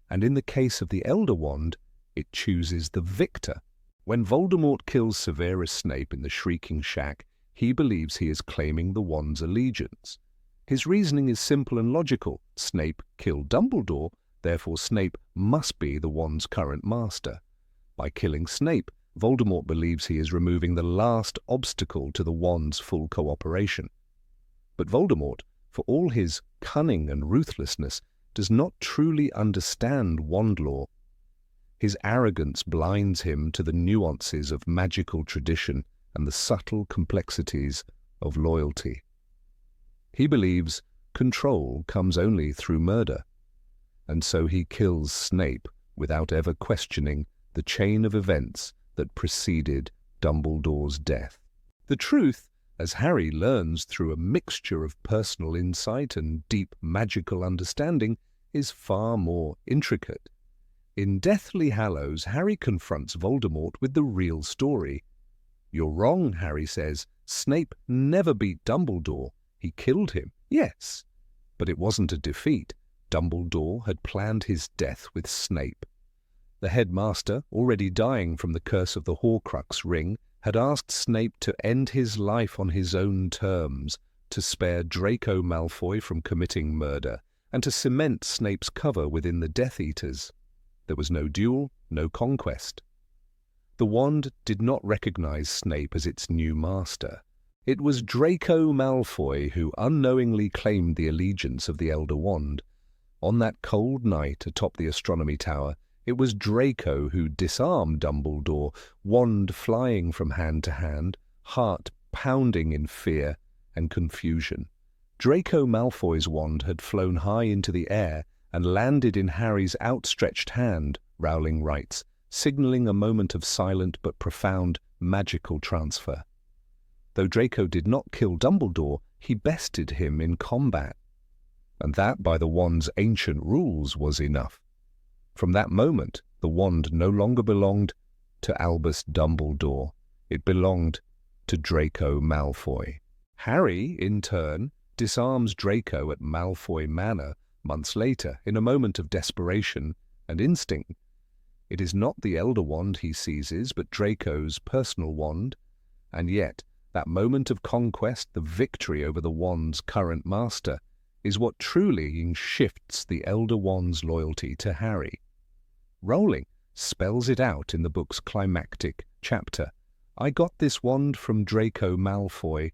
and in the case of the Elder Wand, it chooses the victor. When Voldemort kills Severus Snape in the Shrieking Shack, he believes he is claiming the wand's allegiance. His reasoning is simple and logical. Snape killed Dumbledore, therefore Snape must be the wand's current master. By killing Snape, Voldemort believes he is removing the last obstacle to the wand's full cooperation. But Voldemort, for all his cunning and ruthlessness, does not truly understand wand lore. His arrogance blinds him to the nuances of magical tradition and the subtle complexities of loyalty. He believes control comes only through murder, and so he kills Snape without ever questioning the chain of events that preceded Dumbledore's death. The truth, as Harry learns through a mixture of personal insight and deep magical understanding, is far more intricate. In Deathly Hallows, Harry confronts Voldemort with the real story. "You're wrong," Harry says. "Snape never beat Dumbledore. He killed him, yes, but it wasn't a defeat. Dumbledore had planned his death with Snape." The headmaster, already dying from the curse of the Horcrux ring, had asked Snape to end his life on his own terms, to spare Draco Malfoy from committing murder, and to cement Snape's cover within the Death Eaters. There was no duel, no conquest. The wand did not recognize Snape as its new master. It was Draco Malfoy who unknowingly claimed the allegiance of the Elder Wand. On that cold night atop the Astronomy Tower, it was Draco who disarmed Dumbledore, wand flying from hand to hand, heart pounding in fear and confusion. Draco Malfoy's wand had flown high into the air and landed in Harry's outstretched hand, Rowling writes, signalling a moment of silent but profound magical transfer. Though Draco did not kill Dumbledore, he bested him in combat. And that, by the wand's ancient rules, was enough. From that moment, the wand no longer belonged to Albus Dumbledore. It belonged to Draco Malfoy. Harry, in turn, disarms Draco at Malfoy Manor months later in a moment of desperation and instinct. It is not the Elder Wand he seizes, but Draco's personal wand, and yet that moment of conquest, the victory over the wand's current master, is what truly shifts the Elder Wand's loyalty to Harry. Rowling spells it out in the book's climactic chapter. "I got this wand from Draco Malfoy,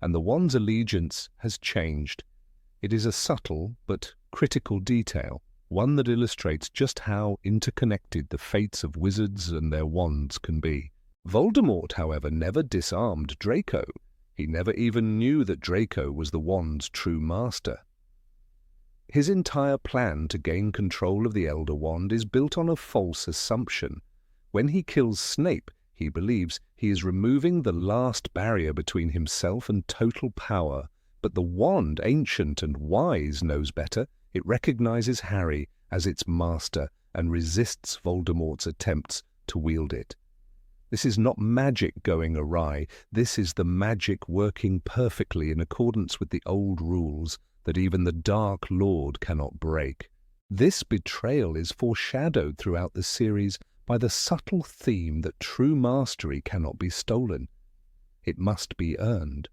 and the wand's allegiance has changed." It is a subtle but critical detail, one that illustrates just how interconnected the fates of wizards and their wands can be. Voldemort, however, never disarmed Draco. He never even knew that Draco was the wand's true master. His entire plan to gain control of the Elder Wand is built on a false assumption. When he kills Snape, he believes he is removing the last barrier between himself and total power. But the wand, ancient and wise, knows better. It recognizes Harry as its master and resists Voldemort's attempts to wield it. This is not magic going awry. This is the magic working perfectly in accordance with the old rules that even the Dark Lord cannot break. This betrayal is foreshadowed throughout the series by the subtle theme that true mastery cannot be stolen. It must be earned.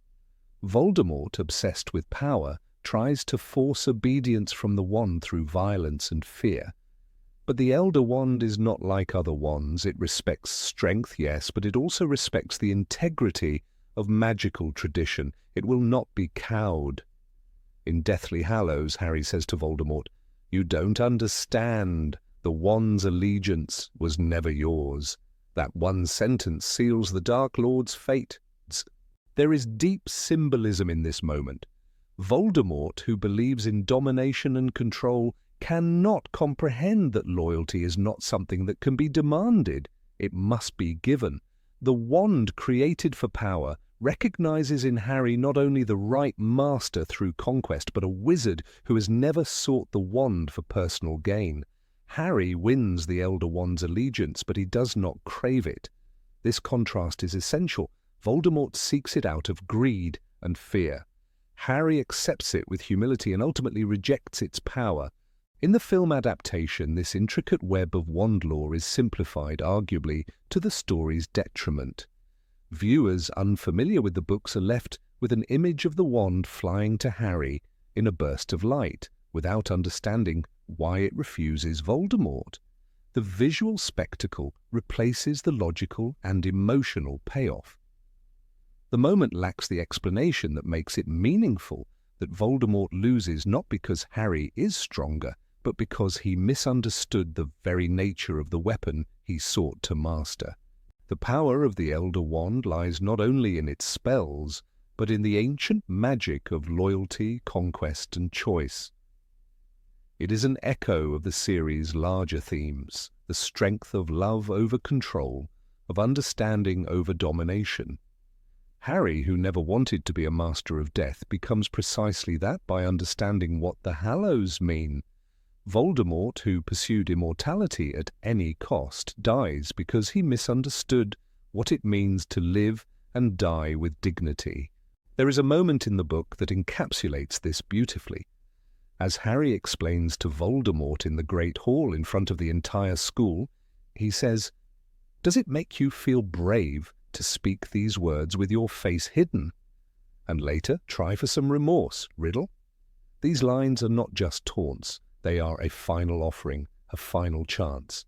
Voldemort, obsessed with power, tries to force obedience from the wand through violence and fear. But the Elder Wand is not like other wands. It respects strength, yes, but it also respects the integrity of magical tradition. It will not be cowed. In Deathly Hallows, Harry says to Voldemort, "You don't understand. The wand's allegiance was never yours." That one sentence seals the Dark Lord's fate. There is deep symbolism in this moment. Voldemort, who believes in domination and control, cannot comprehend that loyalty is not something that can be demanded. It must be given. The wand created for power recognizes in Harry not only the right master through conquest, but a wizard who has never sought the wand for personal gain. Harry wins the Elder Wand's allegiance, but he does not crave it. This contrast is essential. Voldemort seeks it out of greed and fear. Harry accepts it with humility and ultimately rejects its power. In the film adaptation, this intricate web of wand lore is simplified, arguably, to the story's detriment. Viewers unfamiliar with the books are left with an image of the wand flying to Harry in a burst of light, without understanding why it refuses Voldemort. The visual spectacle replaces the logical and emotional payoff. The moment lacks the explanation that makes it meaningful, that Voldemort loses not because Harry is stronger, but because he misunderstood the very nature of the weapon he sought to master. The power of the Elder Wand lies not only in its spells, but in the ancient magic of loyalty, conquest, and choice. It is an echo of the series' larger themes, the strength of love over control, of understanding over domination. Harry, who never wanted to be a master of death, becomes precisely that by understanding what the Hallows mean. Voldemort, who pursued immortality at any cost, dies because he misunderstood what it means to live and die with dignity. There is a moment in the book that encapsulates this beautifully. As Harry explains to Voldemort in the Great Hall in front of the entire school, he says, "Does it make you feel brave to speak these words with your face hidden? And later, try for some remorse, Riddle." These lines are not just taunts. They are a final offering, a final chance.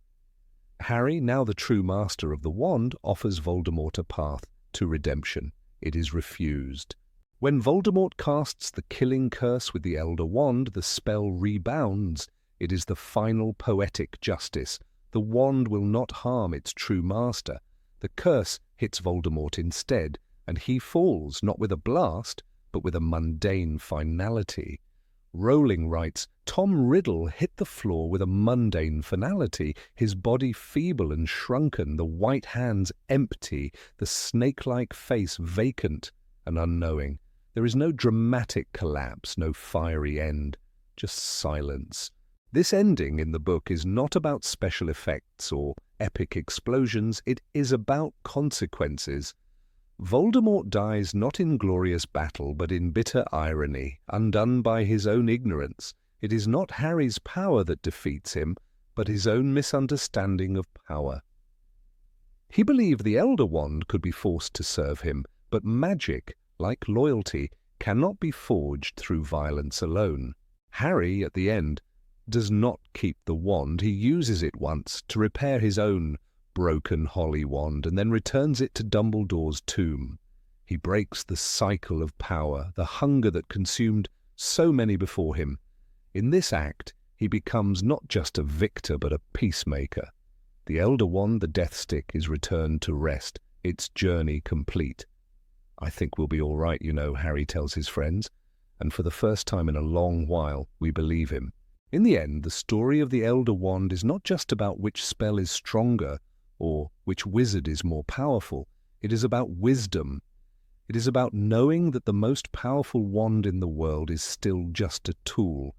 Harry, now the true master of the wand, offers Voldemort a path to redemption. It is refused. When Voldemort casts the killing curse with the Elder Wand, the spell rebounds. It is the final poetic justice. The wand will not harm its true master. The curse hits Voldemort instead, and he falls not with a blast, but with a mundane finality. Rowling writes, "Tom Riddle hit the floor with a mundane finality, his body feeble and shrunken, the white hands empty, the snake-like face vacant and unknowing. There is no dramatic collapse, no fiery end, just silence." This ending in the book is not about special effects or epic explosions. It is about consequences. Voldemort dies not in glorious battle, but in bitter irony, undone by his own ignorance. It is not Harry's power that defeats him, but his own misunderstanding of power. He believed the Elder Wand could be forced to serve him, but magic, like loyalty, cannot be forged through violence alone. Harry, at the end, does not keep the wand. He uses it once to repair his own broken holly wand and then returns it to Dumbledore's tomb. He breaks the cycle of power, the hunger that consumed so many before him. In this act, he becomes not just a victor but a peacemaker. The Elder Wand, the Death Stick, is returned to rest, its journey complete. "I think we'll be all right, you know," Harry tells his friends, and for the first time in a long while, we believe him. In the end, the story of the Elder Wand is not just about which spell is stronger or which wizard is more powerful. It is about wisdom. It is about knowing that the most powerful wand in the world is still just a tool,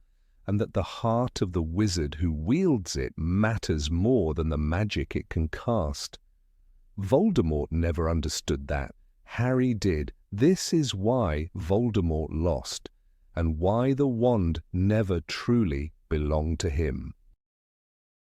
and that the heart of the wizard who wields it matters more than the magic it can cast. Voldemort never understood that. Harry did. This is why Voldemort lost, and why the wand never truly belonged to him.